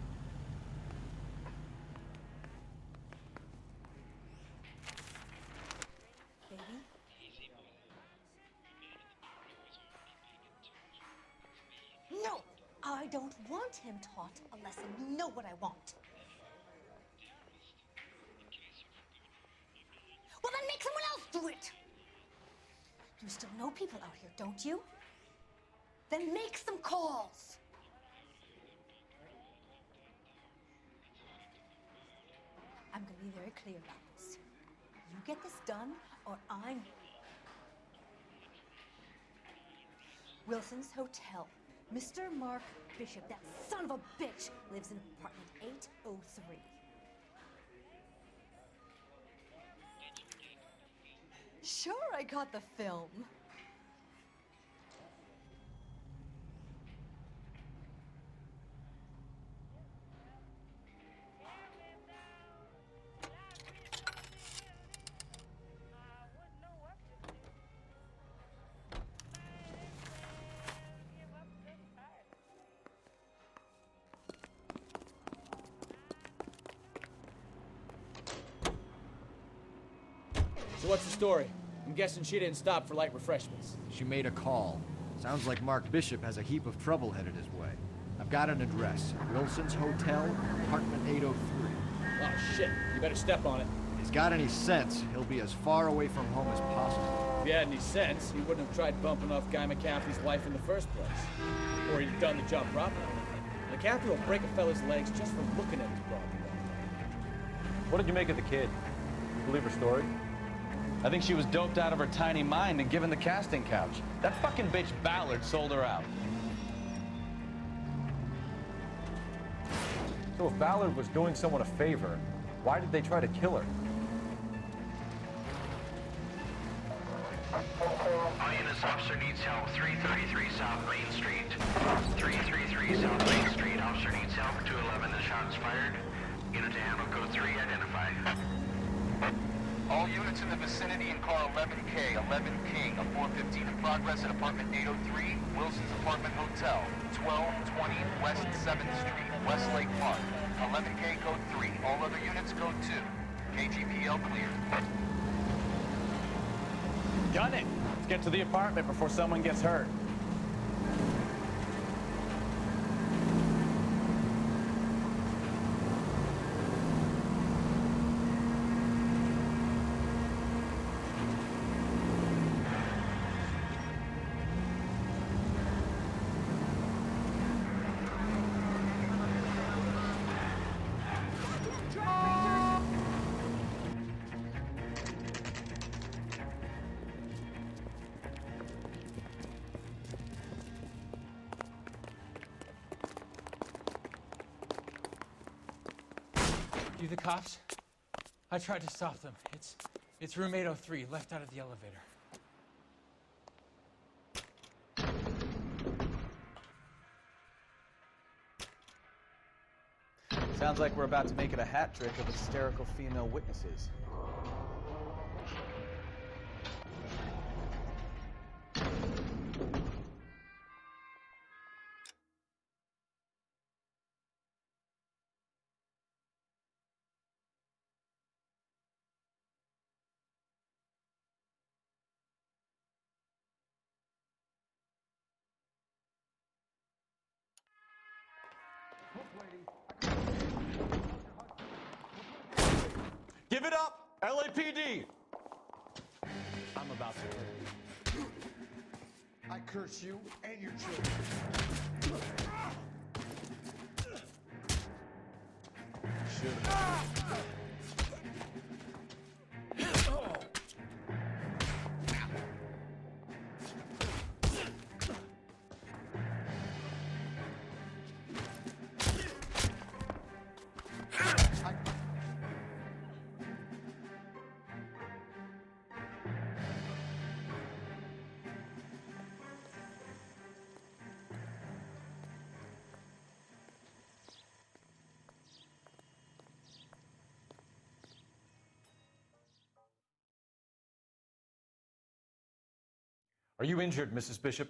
Baby? No! I don't want him taught a lesson. You know what I want. Well, then make someone else do it! You still know people out here, don't you? Then make some calls! I'm gonna be very clear about this. You get this done, or I'm... Wilson's Hotel. Mr. Mark Bishop, that son of a bitch, lives in apartment 803. Sure, I got the film. So what's the story? I'm guessing she didn't stop for light refreshments. She made a call. Sounds like Mark Bishop has a heap of trouble headed his way. I've got an address. Wilson's Hotel, apartment 803. Oh, shit. You better step on it. If he's got any sense, he'll be as far away from home as possible. If he had any sense, he wouldn't have tried bumping off Guy McCaffrey's wife in the first place. Or he'd have done the job properly. McCaffrey will break a fella's legs just for looking at his problem. What did you make of the kid? Believe her story? I think she was doped out of her tiny mind and given the casting couch. That fucking bitch Ballard sold her out. So if Ballard was doing someone a favor, why did they try to kill her? All units, officer needs help. 333 South Main Street. 333 South Main Street. Officer needs help. 211 and shots fired. Unit to handle code 3 identified. All units in the vicinity in car 11K, 11 King, a 415 in progress at apartment 803, Wilson's Apartment Hotel, 1220 West 7th Street, Westlake Park. 11K code 3, all other units code 2. KGPL clear. Gun it! Let's get to the apartment before someone gets hurt. You the cops? I tried to stop them. It's room 803, left out of the elevator. Sounds like we're about to make it a hat trick of hysterical female witnesses. Give it up, LAPD! I'm about to. I curse you and your children. Are you injured, Mrs. Bishop?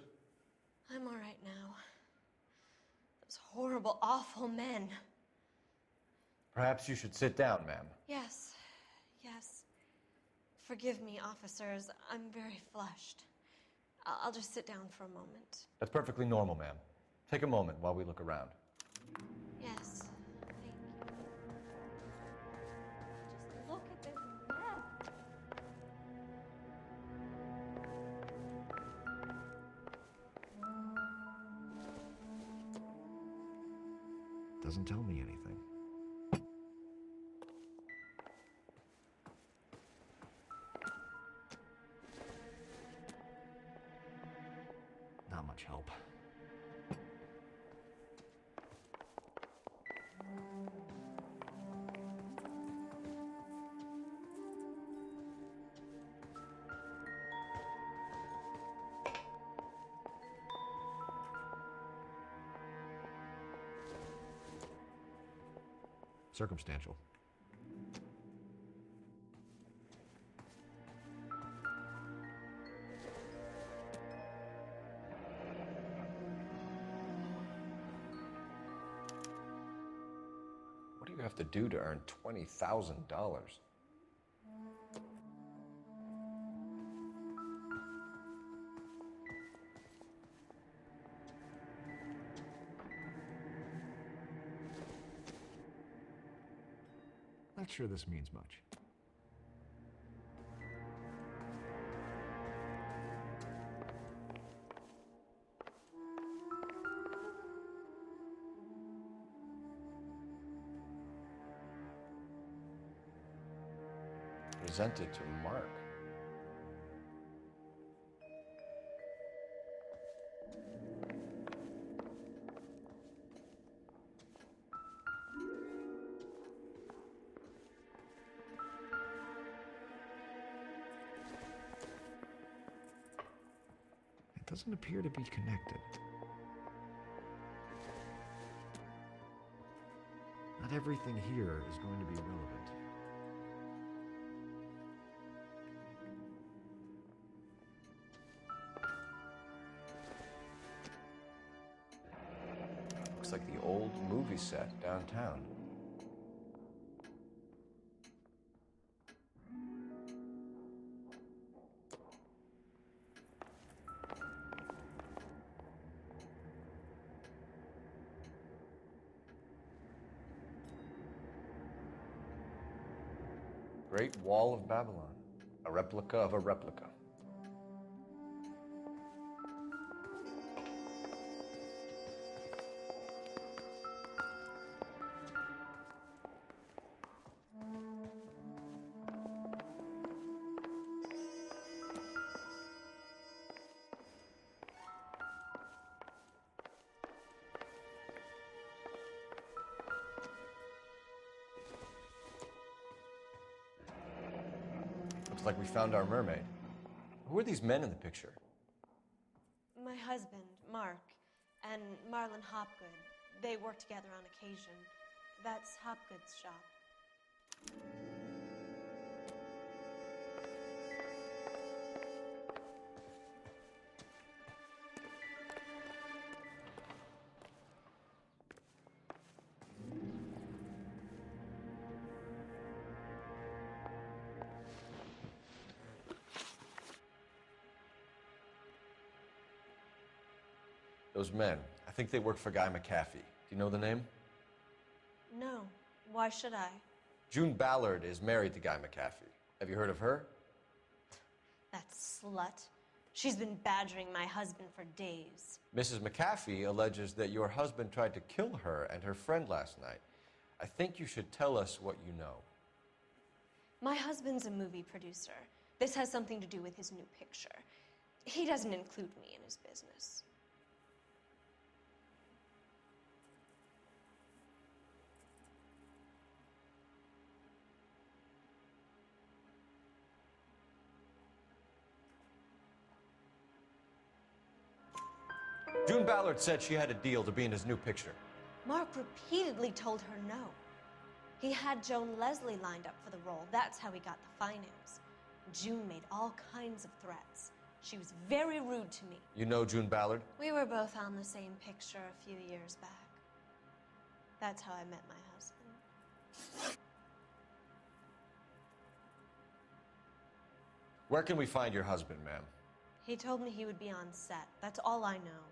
I'm all right now. Those horrible, awful men. Perhaps you should sit down, ma'am. Yes. Forgive me, officers. I'm very flushed. I'll just sit down for a moment. That's perfectly normal, ma'am. Take a moment while we look around. Yes. Thank you. Just look at this mess. Doesn't tell me anything. Not much help. Circumstantial. What do you have to do to earn $20,000? Not sure this means much. Presented to Mark. It doesn't appear to be connected. Not everything here is going to be relevant. Looks like the old movie set downtown. Great Wall of Babylon, a replica of a replica. Looks like we found our mermaid. Who are these men in the picture? My husband, Mark, and Marlon Hopgood. They work together on occasion. That's Hopgood's shop. Those men, I think they work for Guy McAfee. Do you know the name? No. Why should I? June Ballard is married to Guy McAfee. Have you heard of her? That slut. She's been badgering my husband for days. Mrs. McAfee alleges that your husband tried to kill her and her friend last night. I think you should tell us what you know. My husband's a movie producer. This has something to do with his new picture. He doesn't include me in his business. June Ballard said she had a deal to be in his new picture. Mark repeatedly told her no. He had Joan Leslie lined up for the role. That's how he got the finance. June made all kinds of threats. She was very rude to me. You know June Ballard? We were both on the same picture a few years back. That's how I met my husband. Where can we find your husband, ma'am? He told me he would be on set. That's all I know.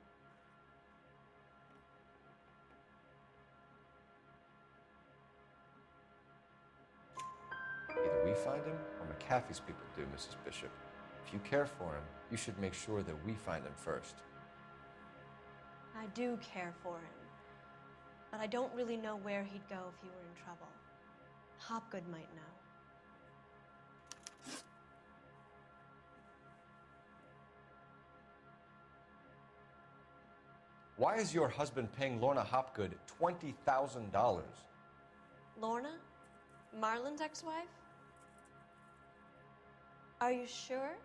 Either we find him or McAfee's people do, Mrs. Bishop. If you care for him, you should make sure that we find him first. I do care for him, but I don't really know where he'd go if he were in trouble. Hopgood might know. Why is your husband paying Lorna Hopgood $20,000? Lorna? Marlon's ex-wife? Are you sure?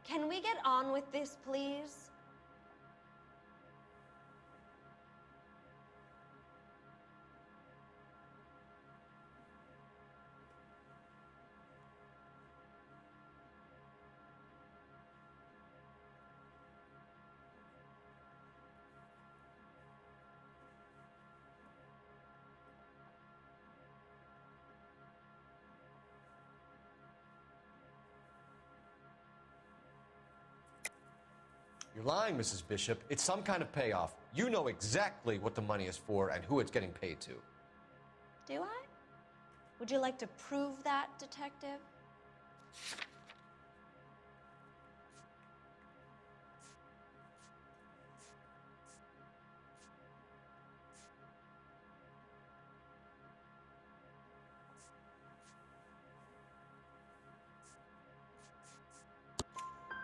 Can we get on with this, please? You're lying, Mrs. Bishop. It's some kind of payoff. You know exactly what the money is for and who it's getting paid to. Do I? Would you like to prove that, detective?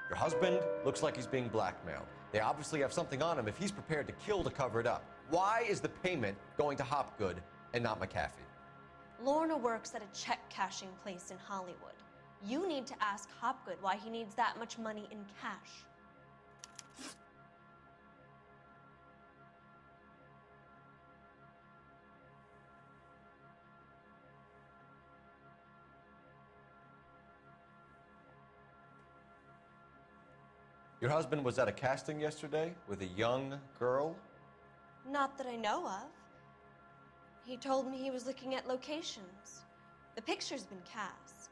Your husband looks like he's being blackmailed. They obviously have something on him if he's prepared to kill to cover it up. Why is the payment going to Hopgood and not McAfee? Lorna works at a check-cashing place in Hollywood. You need to ask Hopgood why he needs that much money in cash. Your husband was at a casting yesterday with a young girl? Not that I know of. He told me he was looking at locations. The picture's been cast.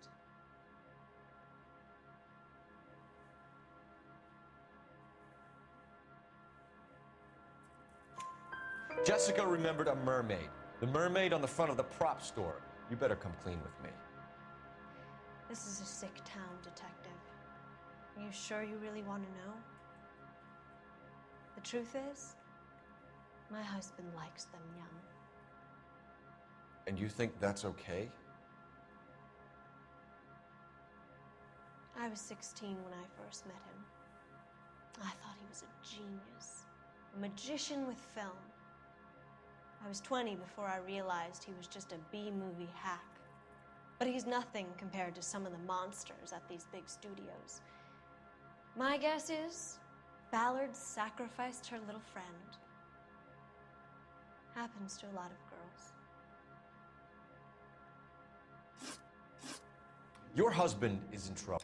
Jessica remembered a mermaid. The mermaid on the front of the prop store. You better come clean with me. This is a sick town, detective. Are you sure you really want to know? The truth is, my husband likes them young. And you think that's okay? I was 16 when I first met him. I thought he was a genius, a magician with film. I was 20 before I realized he was just a B-movie hack. But he's nothing compared to some of the monsters at these big studios. My guess is Ballard sacrificed her little friend. Happens to a lot of girls. Your husband is in trouble.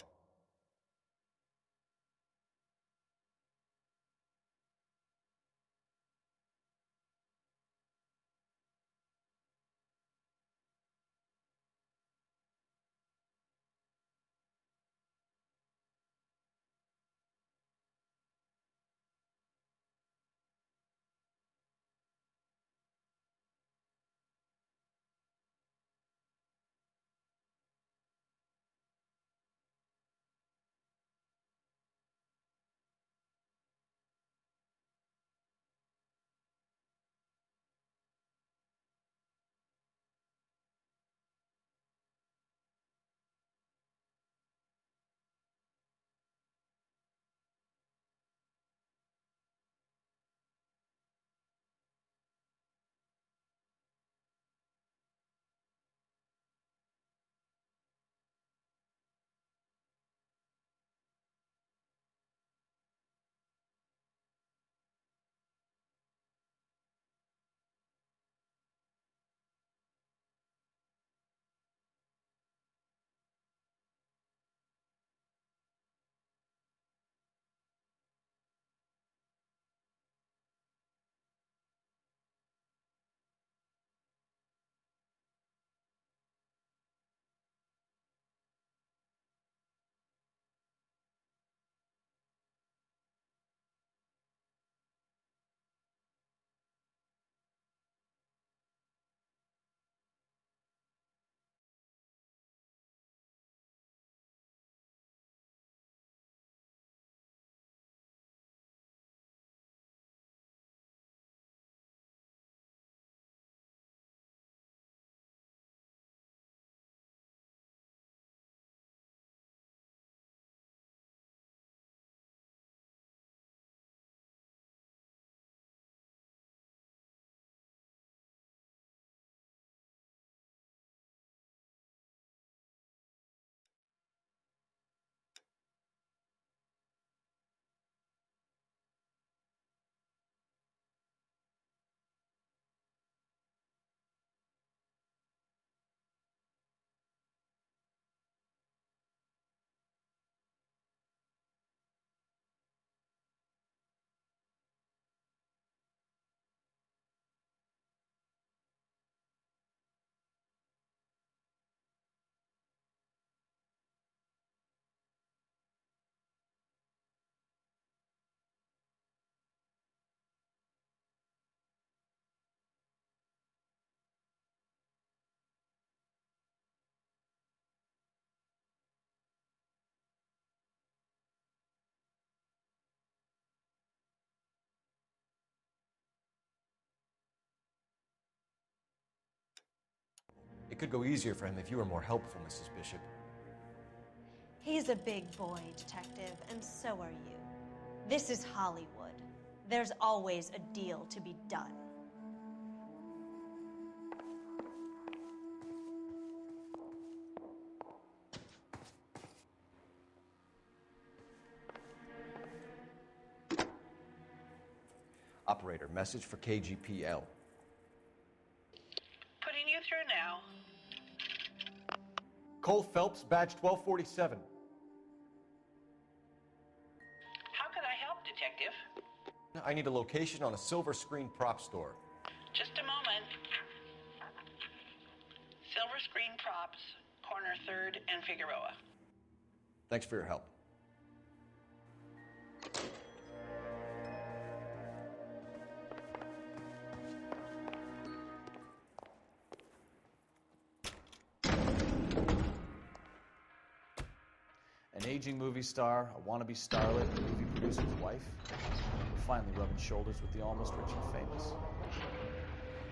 It could go easier for him if you were more helpful, Mrs. Bishop. He's a big boy, detective, and so are you. This is Hollywood. There's always a deal to be done. Operator, message for KGPL. Putting you through now. Cole Phelps, badge 1247. How can I help, Detective? I need a location on a silver screen prop store. Just a moment. Silver Screen Props, corner 3rd and Figueroa. Thanks for your help. An aging movie star, a wannabe starlet, a movie producer's wife. We're finally rubbing shoulders with the almost rich and famous.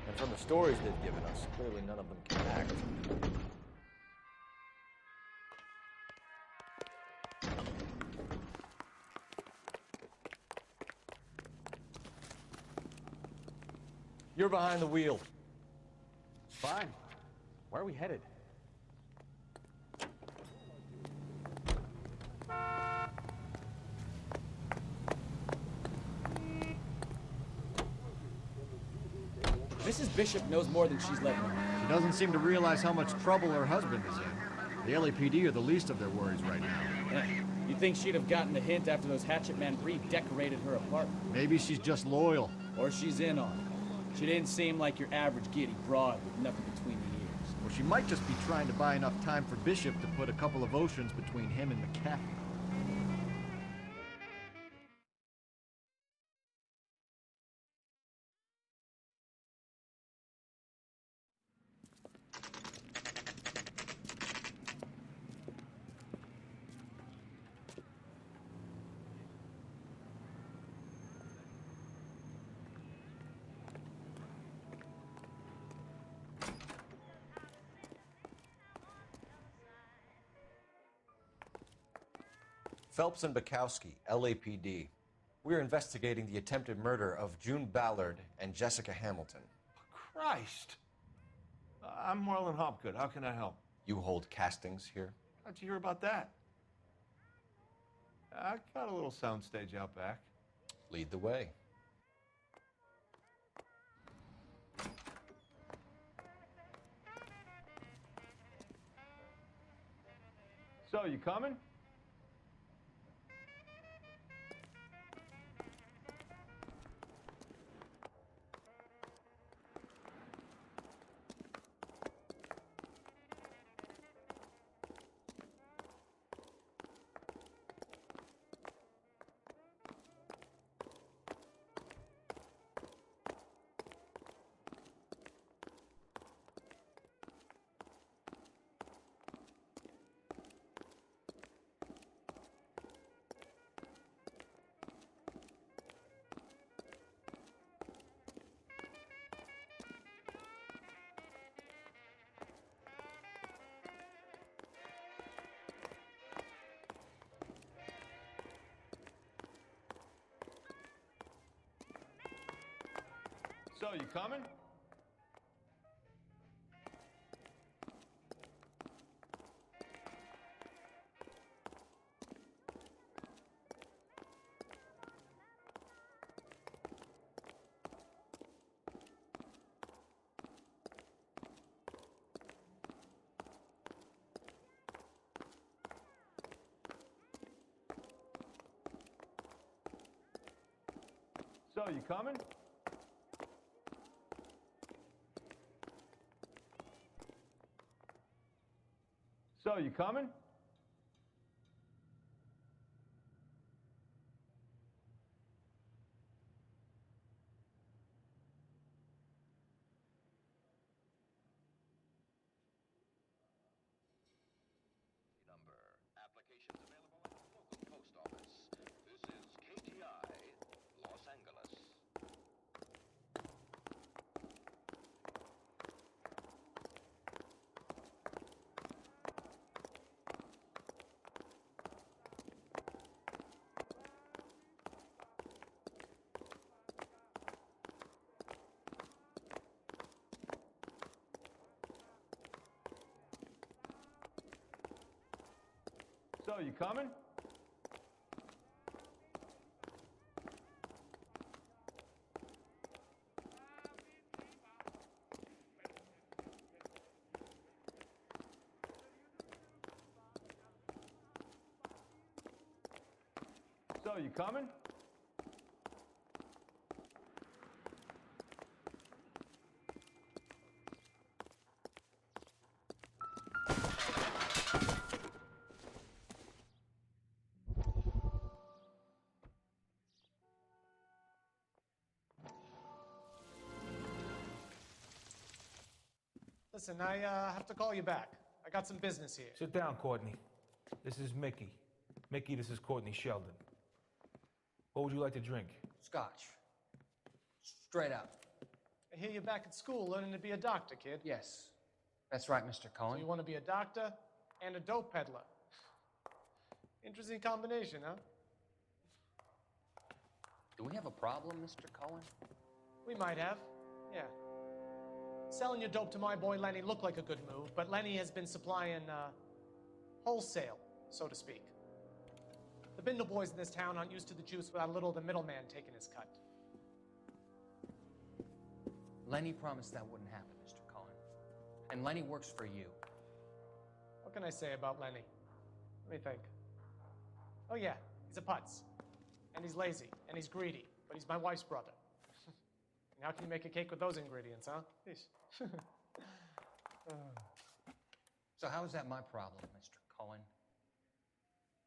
And from the stories they've given us, clearly none of them can act. You're behind the wheel. Fine. Where are we headed? Mrs. Bishop knows more than she's letting on. She doesn't seem to realize how much trouble her husband is in. The LAPD are the least of their worries right now. You'd think she'd have gotten the hint after those hatchet men redecorated her apartment. Maybe she's just loyal. Or she's in on it. She didn't seem like your average giddy broad with nothing between the ears. Or she might just be trying to buy enough time for Bishop to put a couple of oceans between him and the cat. Phelps and Bukowski, LAPD. We're investigating the attempted murder of June Ballard and Jessica Hamilton. Christ! I'm Marlon Hopgood. How can I help? You hold castings here? How'd you hear about that? I got a little soundstage out back. Lead the way. So, you coming? So, you coming? So, you coming? So, you coming? Number. Applications available at the local post office. This is KTI, Los Angeles. So, you coming? So, you coming? Listen, I have to call you back. I got some business here. Sit down, Courtney. This is Mickey. Mickey, this is Courtney Sheldon. What would you like to drink? Scotch. Straight up. I hear you're back at school learning to be a doctor, kid. Yes. That's right, Mr. Cohen. So you want to be a doctor and a dope peddler. Interesting combination, huh? Do we have a problem, Mr. Cohen? We might have, yeah. Selling your dope to my boy Lenny looked like a good move, but Lenny has been supplying, wholesale, so to speak. The Bindle boys in this town aren't used to the juice without a little of the middleman taking his cut. Lenny promised that wouldn't happen, Mr. Cohen. And Lenny works for you. What can I say about Lenny? Let me think. Oh yeah, he's a putz. And he's lazy, and he's greedy, but he's my wife's brother. And how can you make a cake with those ingredients, huh? Yeesh. So how is that my problem, Mr. Cohen?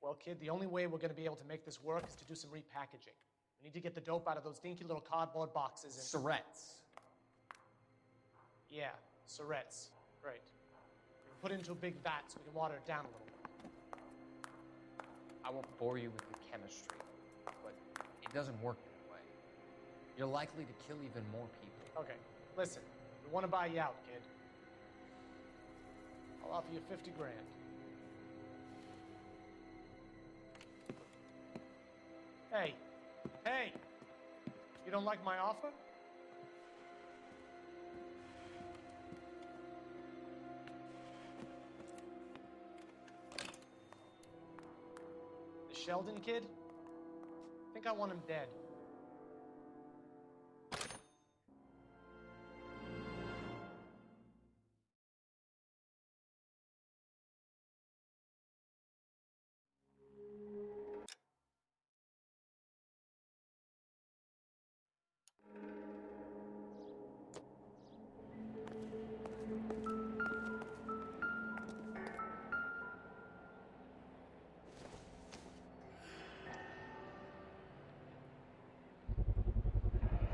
Well, kid, the only way we're going to be able to make this work is to do some repackaging. We need to get the dope out of those dinky little cardboard boxes and... Syrettes. Yeah, syrettes. Great. We can put it into a big vat so we can water it down a little bit. I won't bore you with the chemistry, but it doesn't work that way. You're likely to kill even more people. Okay, listen. We want to buy you out, kid. I'll offer you 50 grand. Hey, hey! You don't like my offer? The Sheldon kid? I think I want him dead.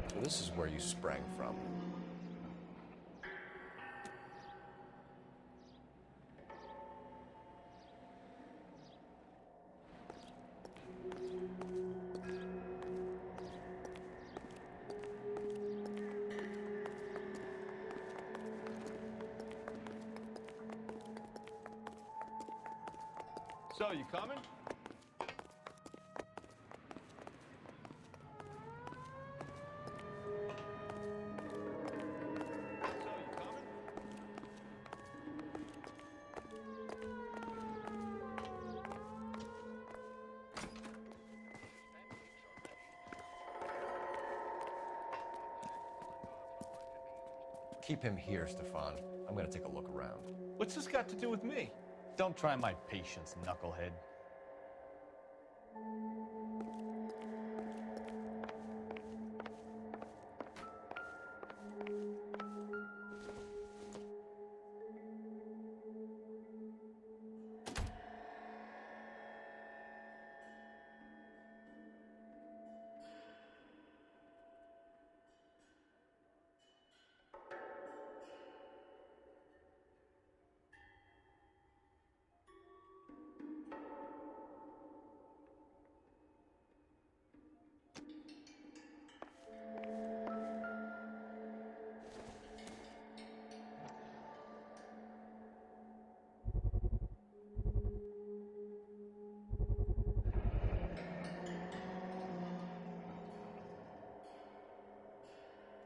So this is where you sprang from. So, you coming? Keep him here, Stefan. I'm gonna take a look around. What's this got to do with me? Don't try my patience, knucklehead.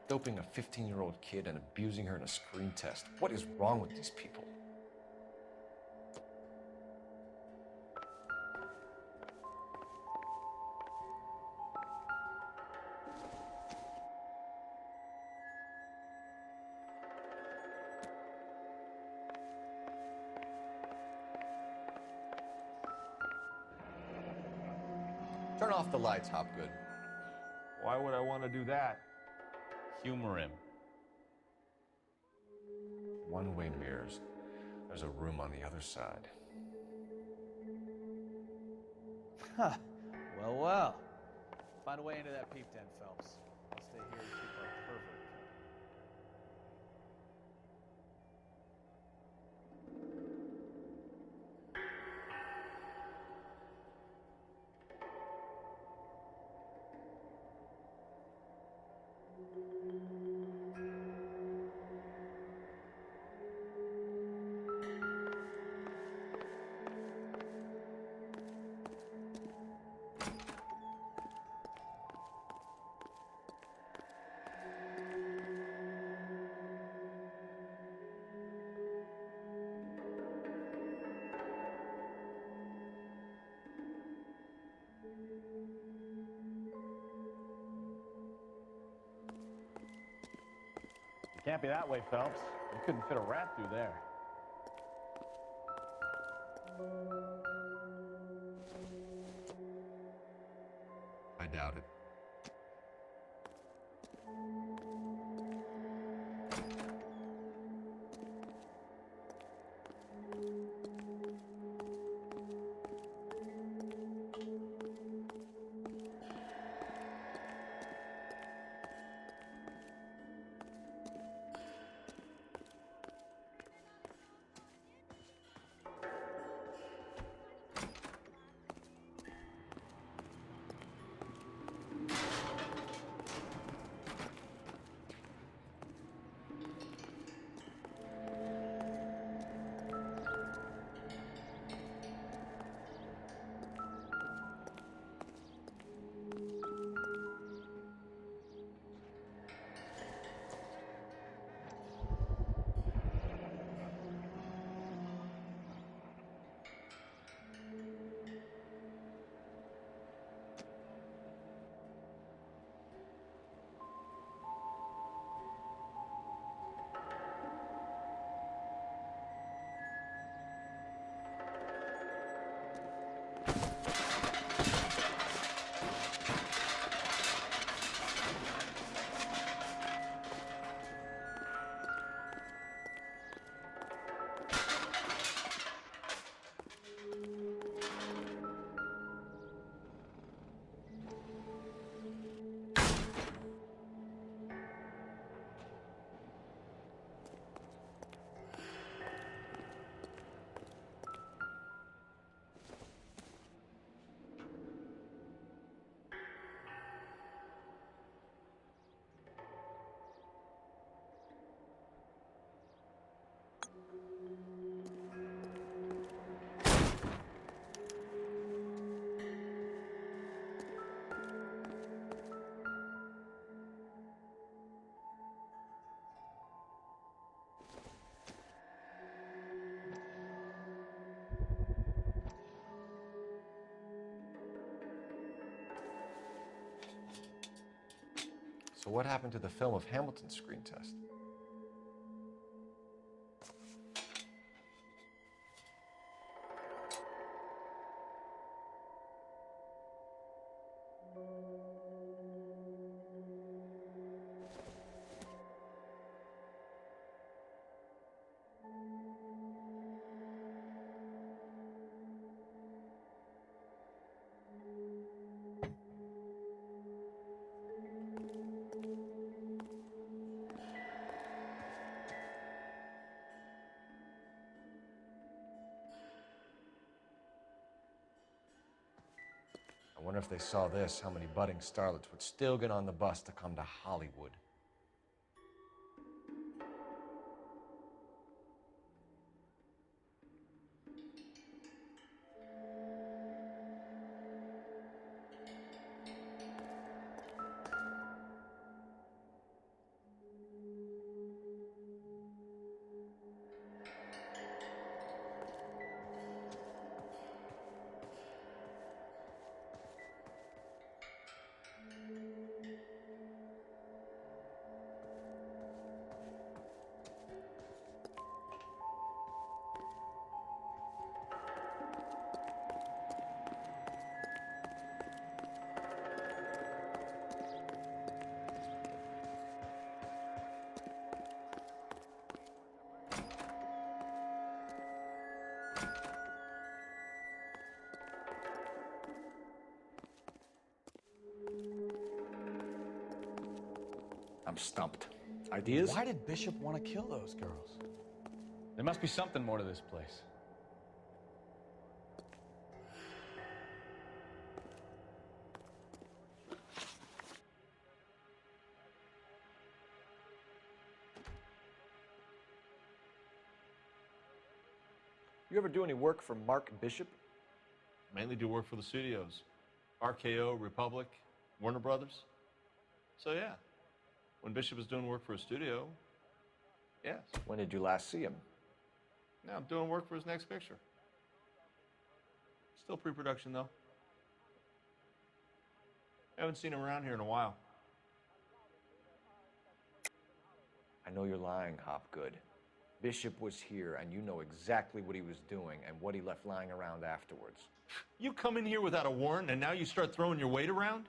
Doping a 15-year-old kid and abusing her in a screen test. What is wrong with these people? Turn off the lights, Hopgood. Why would I want to do that? Humor him. One-way mirrors. There's a room on the other side. Huh. Well, well. Find a way into that peep den, Phelps. I'll stay here and keep our pervert covered. Can't be that way, Phelps. You couldn't fit a rat through there. I doubt it. So what happened to the film of Hamilton's screen test? I wonder if they saw this, how many budding starlets would still get on the bus to come to Hollywood. I'm stumped. Ideas? Why did Bishop want to kill those girls? There must be something more to this place. You ever do any work for Mark Bishop? Mainly do work for the studios. RKO, Republic, Warner Brothers. So yeah, when Bishop is doing work for a studio, yes. When did you last see him? Now I'm doing work for his next picture. Still pre-production though. Haven't seen him around here in a while. I know you're lying, Hopgood. Bishop was here, and you know exactly what he was doing and what he left lying around afterwards. You come in here without a warrant, and now you start throwing your weight around?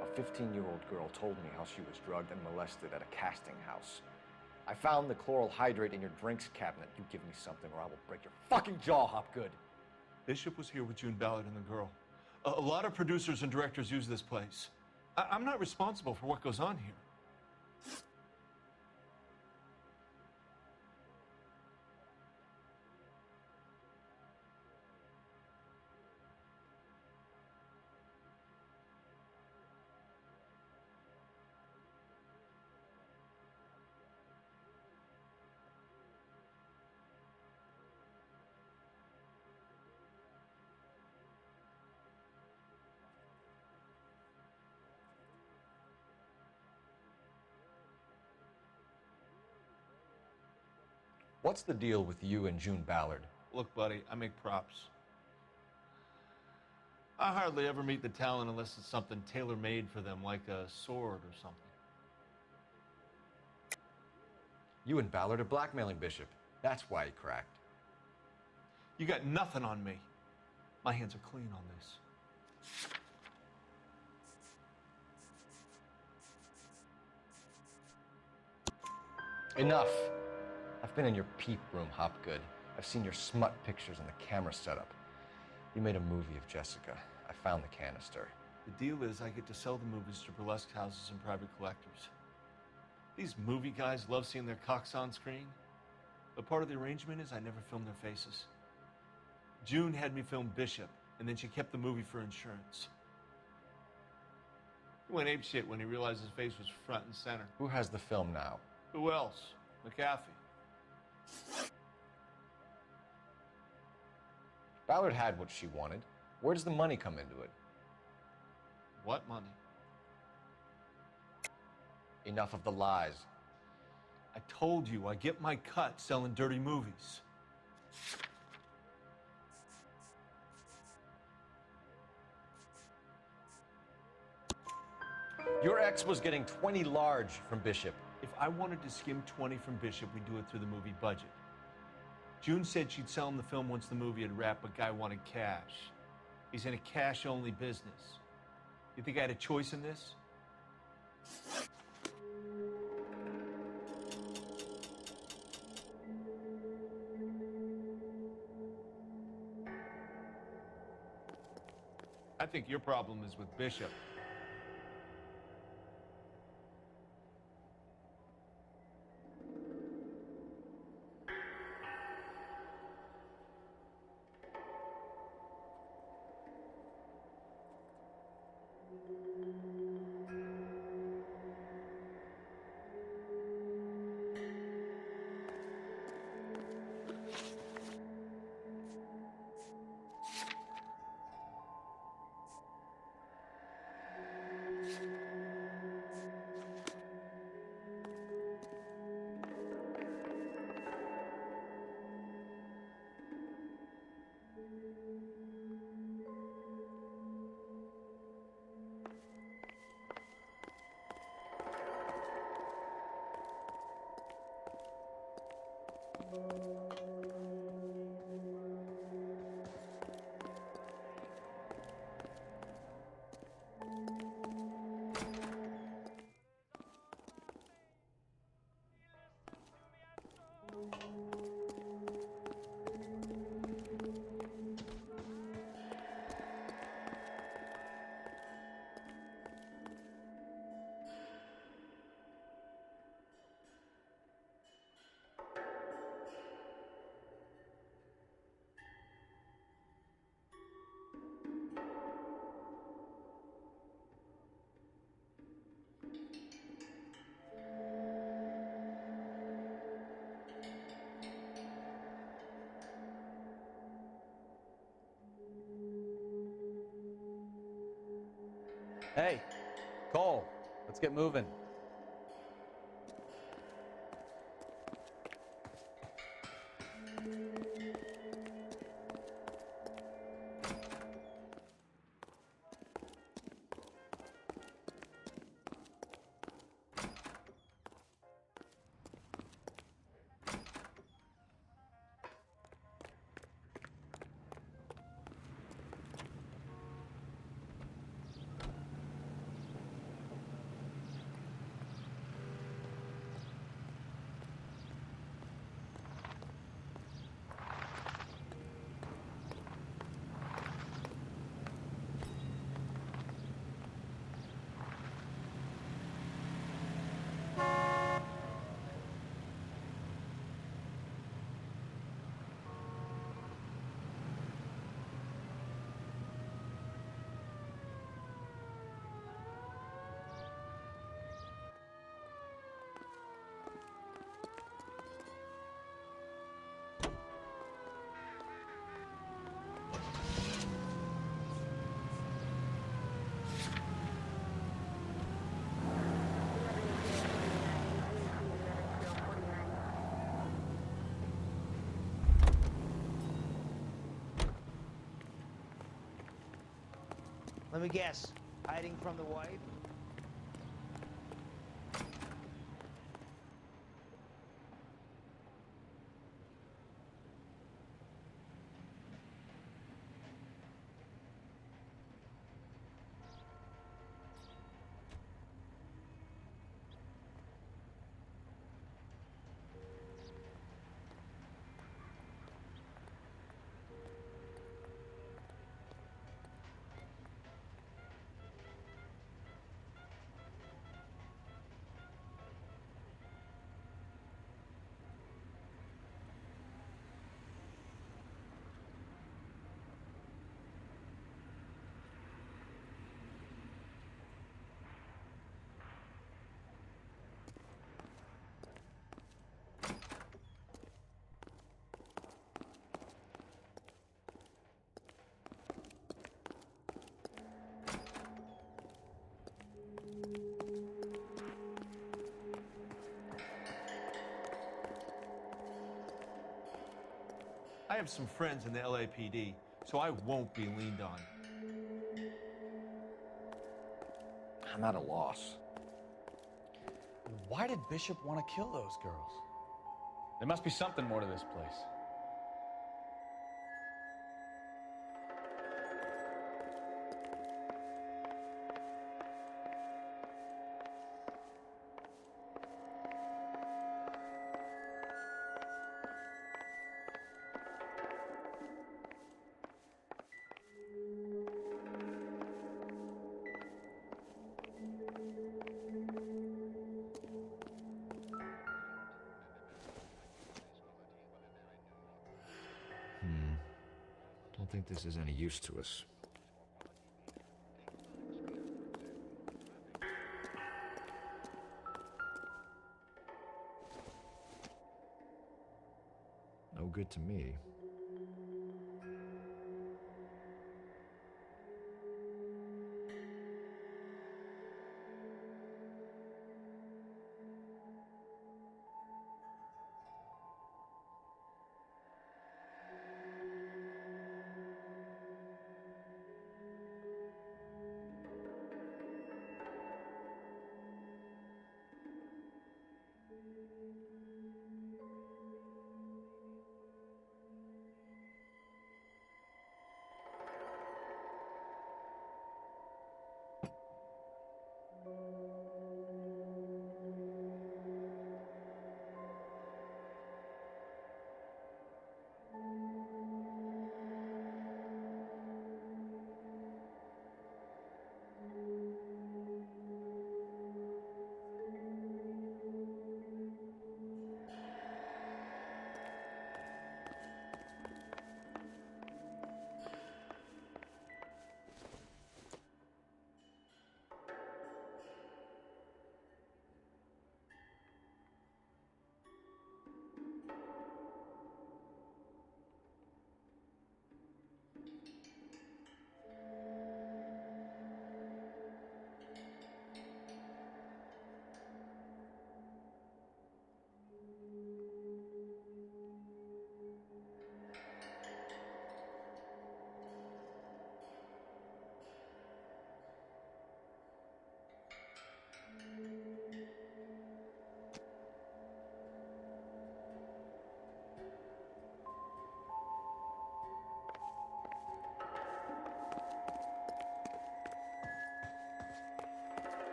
A 15-year-old girl told me how she was drugged and molested at a casting house. I found the chloral hydrate in your drinks cabinet. You give me something or I will break your fucking jaw, Hopgood. Bishop was here with June Ballard and the girl. A lot of producers and directors use this place. I'm not responsible for what goes on here. What's the deal with you and June Ballard? Look, buddy, I make props. I hardly ever meet the talent unless it's something tailor-made for them, like a sword or something. You and Ballard are blackmailing Bishop. That's why he cracked. You got nothing on me. My hands are clean on this. Enough. I've been in your peep room, Hopgood. I've seen your smut pictures and the camera setup. You made a movie of Jessica. I found the canister. The deal is I get to sell the movies to burlesque houses and private collectors. These movie guys love seeing their cocks on screen, but part of the arrangement is I never film their faces. June had me film Bishop, and then she kept the movie for insurance. He went apeshit when he realized his face was front and center. Who has the film now? Who else? McAfee. Ballard had what she wanted. Where does the money come into it? What money? Enough of the lies. I told you, I get my cut selling dirty movies. Your ex was getting 20 large from Bishop. If I wanted to skim 20 from Bishop, we'd do it through the movie budget. June said she'd sell him the film once the movie had wrapped, but Guy wanted cash. He's in a cash-only business. You think I had a choice in this? I think your problem is with Bishop. Hey, Cole, let's get moving. Let me guess, hiding from the wife? I have some friends in the LAPD, so I won't be leaned on. I'm at a loss. Why did Bishop want to kill those girls? There must be something more to this place. Don't think this is any use to us. No good to me.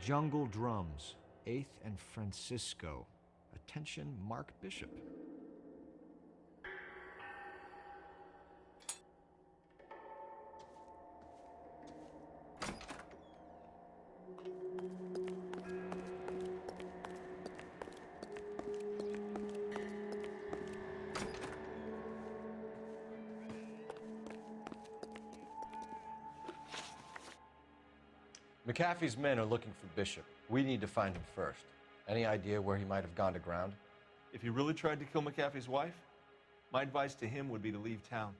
Jungle Drums, 8th and Francisco. Attention, Mark Bishop. McAfee's men are looking for Bishop. We need to find him first. Any idea where he might have gone to ground? If he really tried to kill McAfee's wife, my advice to him would be to leave town.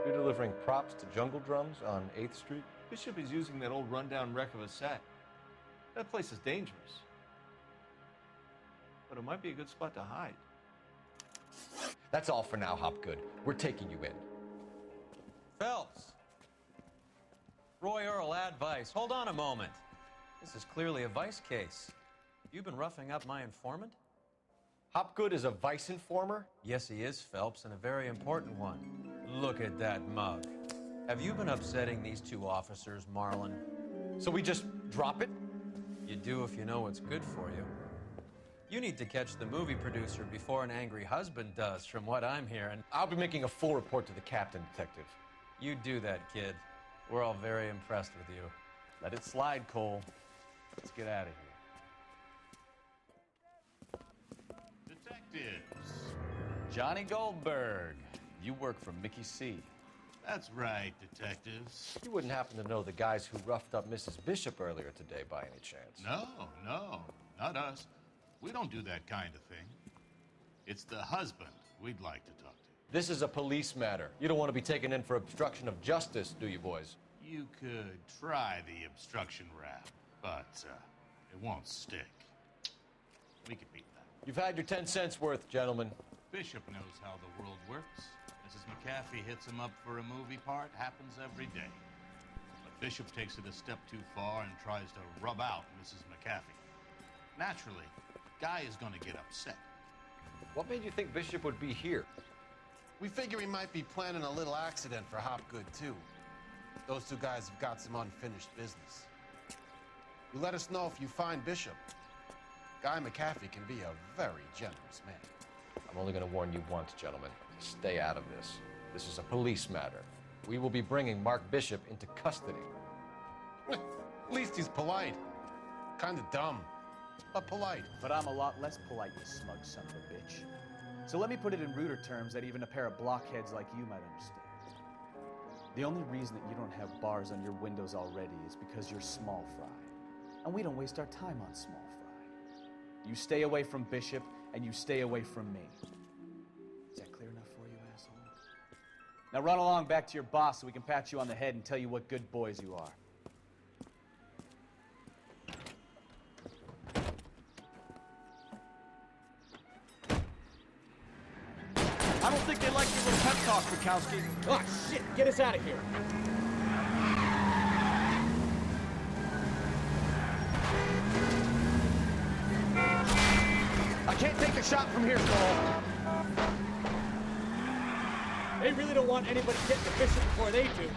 You're delivering props to Jungle Drums on 8th Street? Bishop is using that old rundown wreck of a set. That place is dangerous. But it might be a good spot to hide. That's all for now, Hopgood. We're taking you in. Phelps! Roy Earl, ad vice. Hold on a moment. This is clearly a vice case. You've been roughing up my informant? Hopgood is a vice informer? Yes, he is, Phelps, and a very important one. Look at that mug. Have you been upsetting these two officers, Marlin? So we just drop it? You do if you know what's good for you. You need to catch the movie producer before an angry husband does, from what I'm hearing. I'll be making a full report to the captain, Detective. You do that, kid. We're all very impressed with you. Let it slide, Cole. Let's get out of here. Detectives. Johnny Goldberg. You work for Mickey C. That's right, detectives. You wouldn't happen to know the guys who roughed up Mrs. Bishop earlier today by any chance? No, not us. We don't do that kind of thing. It's the husband we'd like to talk to. This is a police matter. You don't want to be taken in for obstruction of justice, do you, boys? You could try the obstruction rap, but it won't stick. We could beat that. You've had your 10 cents worth, gentlemen. Bishop knows how the world works. Mrs. McAfee hits him up for a movie part, happens every day. But Bishop takes it a step too far and tries to rub out Mrs. McAfee. Naturally, Guy is gonna get upset. What made you think Bishop would be here? We figure he might be planning a little accident for Hopgood, too. Those two guys have got some unfinished business. You let us know if you find Bishop. Guy McAfee can be a very generous man. I'm only going to warn you once, gentlemen. Stay out of this. This is a police matter. We will be bringing Mark Bishop into custody. At least he's polite. Kind of dumb, but polite. But I'm a lot less polite, you smug son of a bitch. So let me put it in ruder terms that even a pair of blockheads like you might understand. The only reason that you don't have bars on your windows already is because you're small fry. And we don't waste our time on small fry. You stay away from Bishop, and you stay away from me. Is that clear enough for you, asshole? Now run along back to your boss so we can pat you on the head and tell you what good boys you are. I don't think they like your little pep talk, Bukowski. Oh, shit! Get us out of here! I can't take the shot from here, Cole. They really don't want anybody getting to Bishop before they do.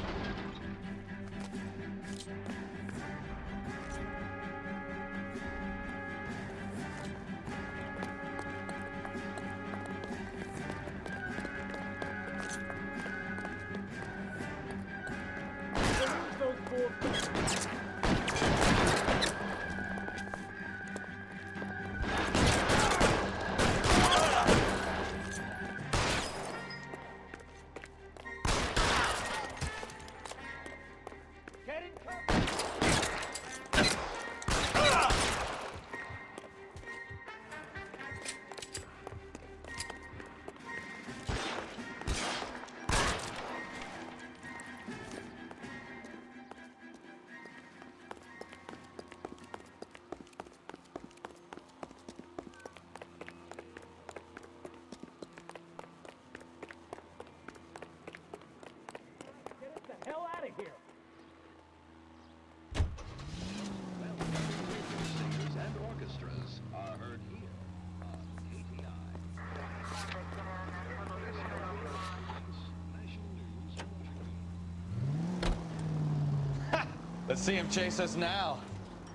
Let's see him chase us now.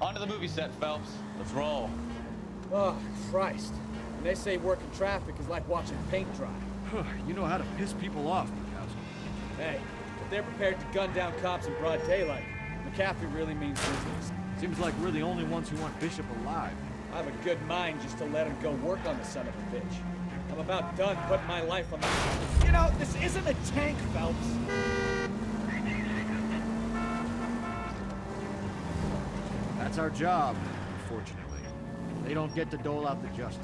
On to the movie set, Phelps. Let's roll. Oh, Christ. And they say working traffic is like watching paint dry. You know how to piss people off, Mikowski. Hey, if they're prepared to gun down cops in broad daylight, McCaffrey really means business. Seems like we're the only ones who want Bishop alive. I have a good mind just to let him go work on the son of a bitch. I'm about done putting my life on the... You know, this isn't a tank, Phelps. That's our job, unfortunately. They don't get to dole out the justice.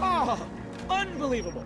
Oh, unbelievable.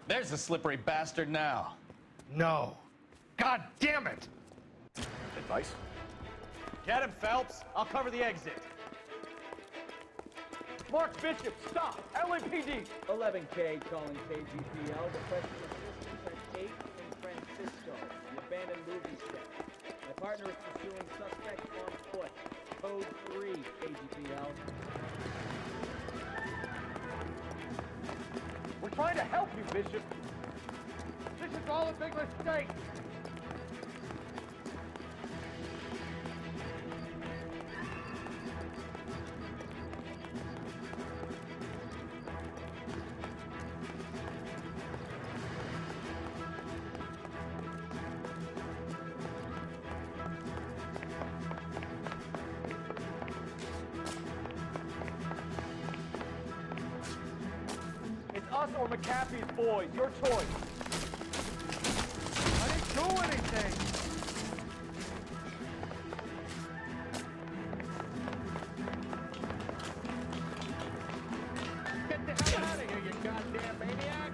There's the slippery bastard now. No. God damn it! Advice? Get him, Phelps. I'll cover the exit. Mark Bishop, stop! LAPD! 11K calling KGPL. Requesting assistance at 8 in Francisco, the abandoned movie set. My partner is pursuing suspect on foot. Code 3, KGPL. We're trying to help you, Bishop. This is all a big mistake. Us or McAfee's boys, your choice. I didn't do anything. Get the hell out of here, you goddamn maniac!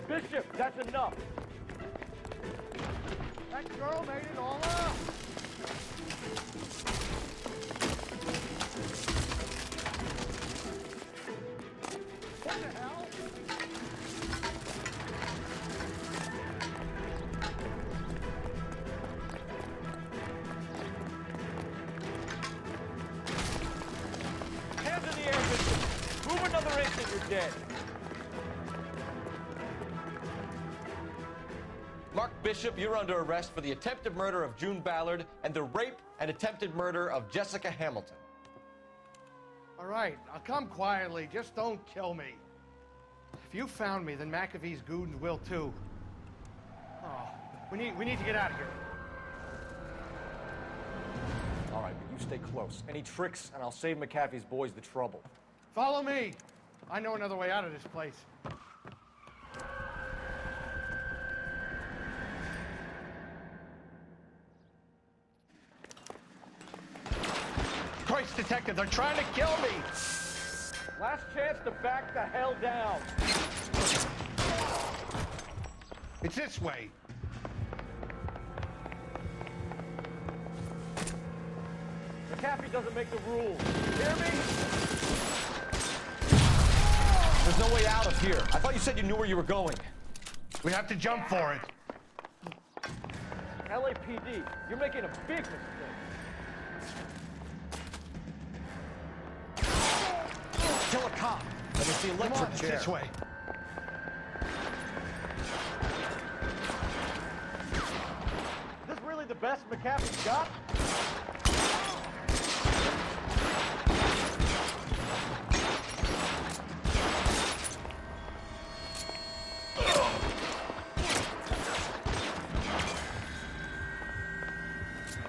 Bishop, that's enough. That girl made it all up. What the hell? Hands in the air, Bishop. Move another inch and you're dead. Mark Bishop, you're under arrest for the attempted murder of June Ballard and the rape and attempted murder of Jessica Hamilton. All right, I'll come quietly. Just don't kill me. If you found me, then McAfee's goons will too. Oh, we need to get out of here. All right, but you stay close. Any tricks, and I'll save McAfee's boys the trouble. Follow me. I know another way out of this place. Christ, detective, they're trying to kill me! Last chance to back the hell down. It's this way. McAfee doesn't make the rules. You hear me? There's no way out of here. I thought you said you knew where you were going. We have to jump for it. LAPD, you're making a big mistake. Kill a cop. And it's the electric chair. This way. Is this really the best McAfee's got?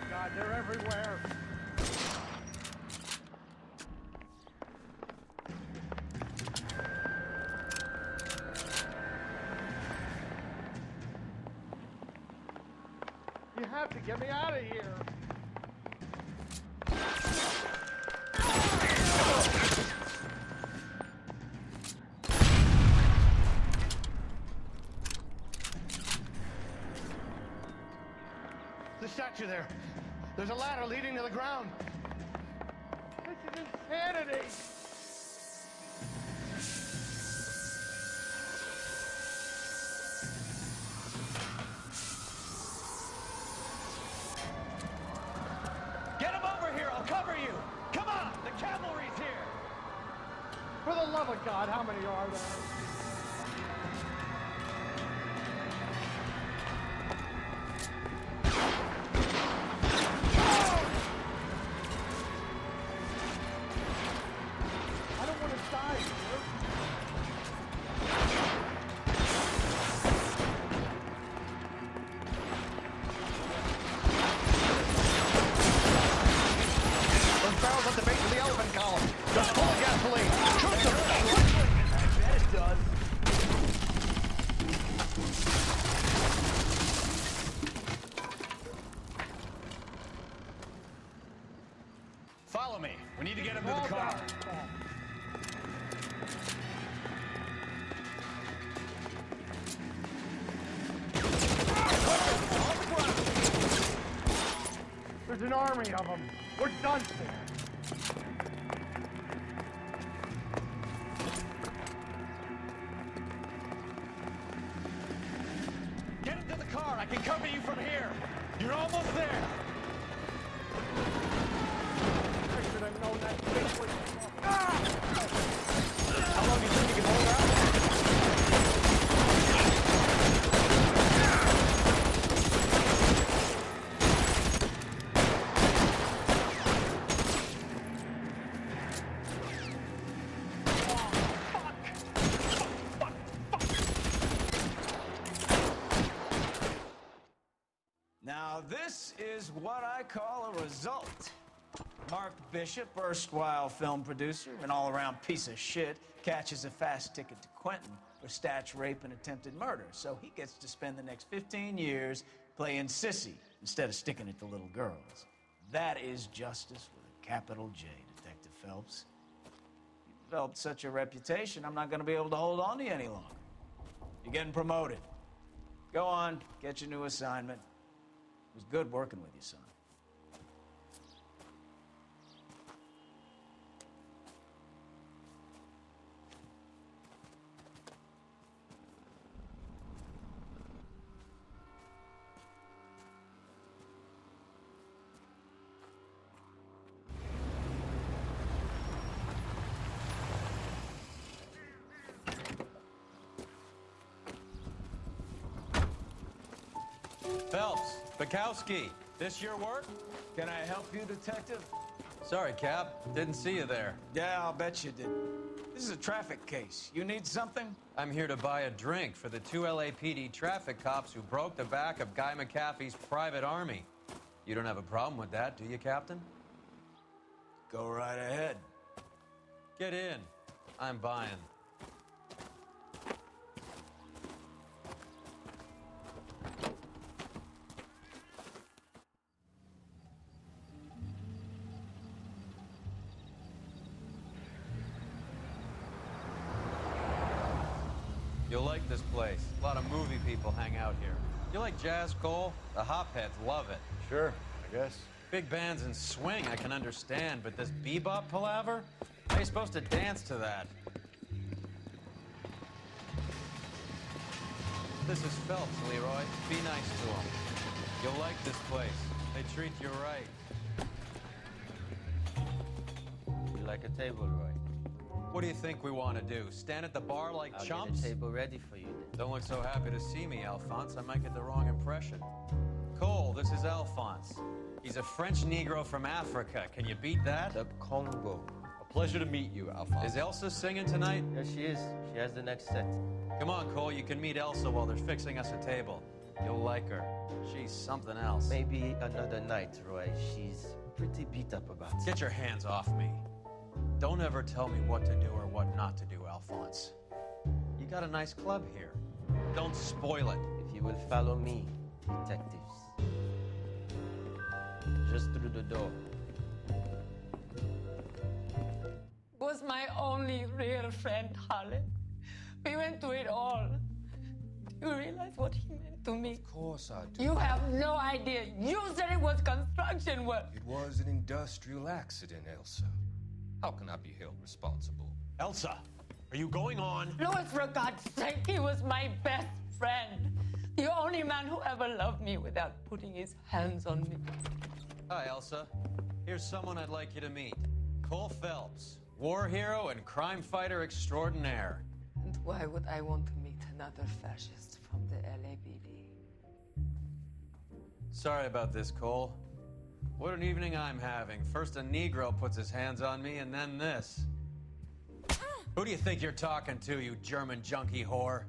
God, they're everywhere. You have to get me out of here. The statue there. There's a ladder leading to the ground. This is insanity. Get him over here, I'll cover you! Come on, the cavalry's here! For the love of God, how many are there? I don't want to die here. Those barrels at the base of the elephant column. Just full of gasoline. Shoot them! I bet it does. Follow me. We need to get him to the car. There's an army of them. We're done for. Get him to the car. I can cover you from here. You're almost there. I should have known that thing was... How long do you think you can hold out? Now, this is what I call a result. Mark Bishop, erstwhile film producer and all-around piece of shit, catches a fast ticket to Quentin for statch rape and attempted murder. So he gets to spend the next 15 years playing sissy instead of sticking it to little girls. That is justice with a capital J, Detective Phelps. You developed such a reputation, I'm not going to be able to hold on to you any longer. You're getting promoted. Go on, get your new assignment. It was good working with you, son. Phelps, Bukowski, this your work? Can I help you, Detective? Sorry, Cap. Didn't see you there. Yeah, I'll bet you did. This is a traffic case. You need something? I'm here to buy a drink for the 2 LAPD traffic cops who broke the back of Guy McAfee's private army. You don't have a problem with that, do you, Captain? Go right ahead. Get in. I'm buying. You'll like this place. A lot of movie people hang out here. You like jazz, Cole? The hopheads love it. Sure, I guess. Big bands and swing I can understand, but this bebop palaver? How are you supposed to dance to that? This is Phelps, Leroy. Be nice to him. You'll like this place. They treat you right. You like a table, Roy? What do you think we want to do? Stand at the bar like I'll chumps? get a table ready for you then. Don't look so happy to see me, Alphonse. I might get the wrong impression. Cole, this is Alphonse. He's a French Negro from Africa. Can you beat that? The Congo. A pleasure to meet you, Alphonse. Is Elsa singing tonight? Yes, she is. She has the next set. Come on, Cole. You can meet Elsa while they're fixing us a table. You'll like her. She's something else. Maybe another night, Roy. She's pretty beat up about it. Get your hands off me. Don't ever tell me what to do or what not to do, Alphonse. You got a nice club here. Don't spoil it. If you will follow me, detectives. Just through the door. Was my only real friend, Harlan. We went through it all. Do you realize what he meant to me? Of course I do. You have no idea. You said it was construction work. It was an industrial accident, Elsa. How can I be held responsible? Elsa, are you going on? Louis, for God's sake, he was my best friend. The only man who ever loved me without putting his hands on me. Hi, Elsa. Here's someone I'd like you to meet. Cole Phelps, war hero and crime fighter extraordinaire. And why would I want to meet another fascist from the LAPD? Sorry about this, Cole. What an evening I'm having. First a Negro puts his hands on me, and then this. Who do you think you're talking to, you German junkie whore?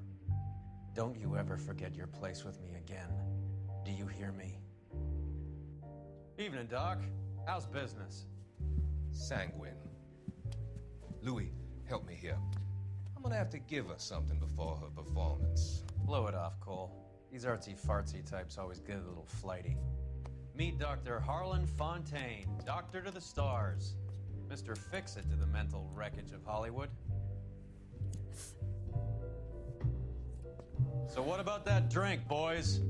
Don't you ever forget your place with me again. Do you hear me? Evening, Doc. How's business? Sanguine. Louis, help me here. I'm gonna have to give her something before her performance. Blow it off, Cole. These artsy-fartsy types always get a little flighty. Meet Dr. Harlan Fontaine, doctor to the stars. Mr. Fix-It to the mental wreckage of Hollywood. So what about that drink, boys?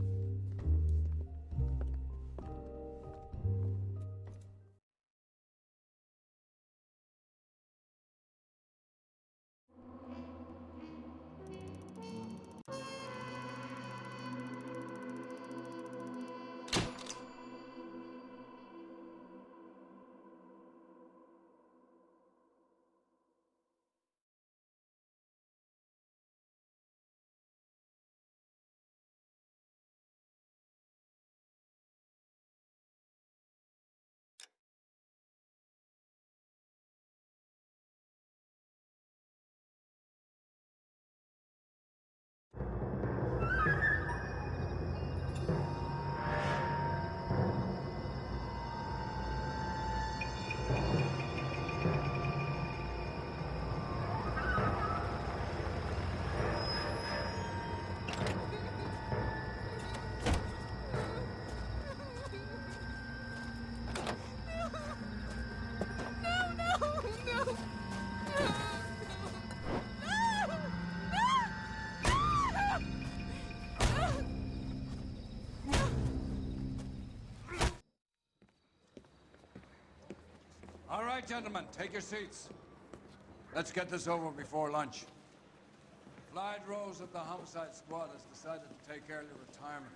All right, gentlemen, take your seats. Let's get this over before lunch. Clyde Rose of the Homicide Squad has decided to take early retirement.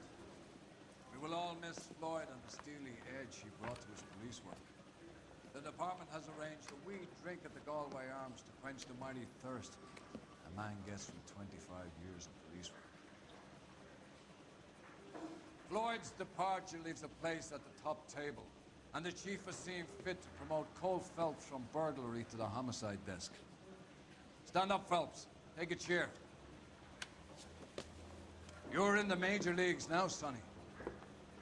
We will all miss Floyd and the steely edge he brought to his police work. The department has arranged a wee drink at the Galway Arms to quench the mighty thirst a man gets from 25 years of police work. Floyd's departure leaves a place at the top table, and the chief has seen fit to promote Cole Phelps from burglary to the homicide desk. Stand up, Phelps. Take a chair. You're in the major leagues now, Sonny.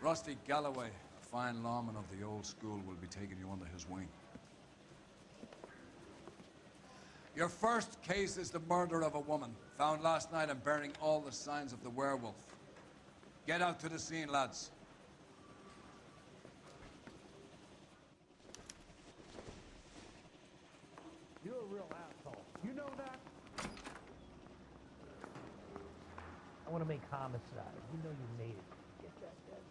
Rusty Galloway, a fine lawman of the old school, will be taking you under his wing. Your first case is the murder of a woman, found last night and bearing all the signs of the werewolf. Get out to the scene, lads. You're a real asshole. You know that? I want to make homicide. You know you made it. Get that dead.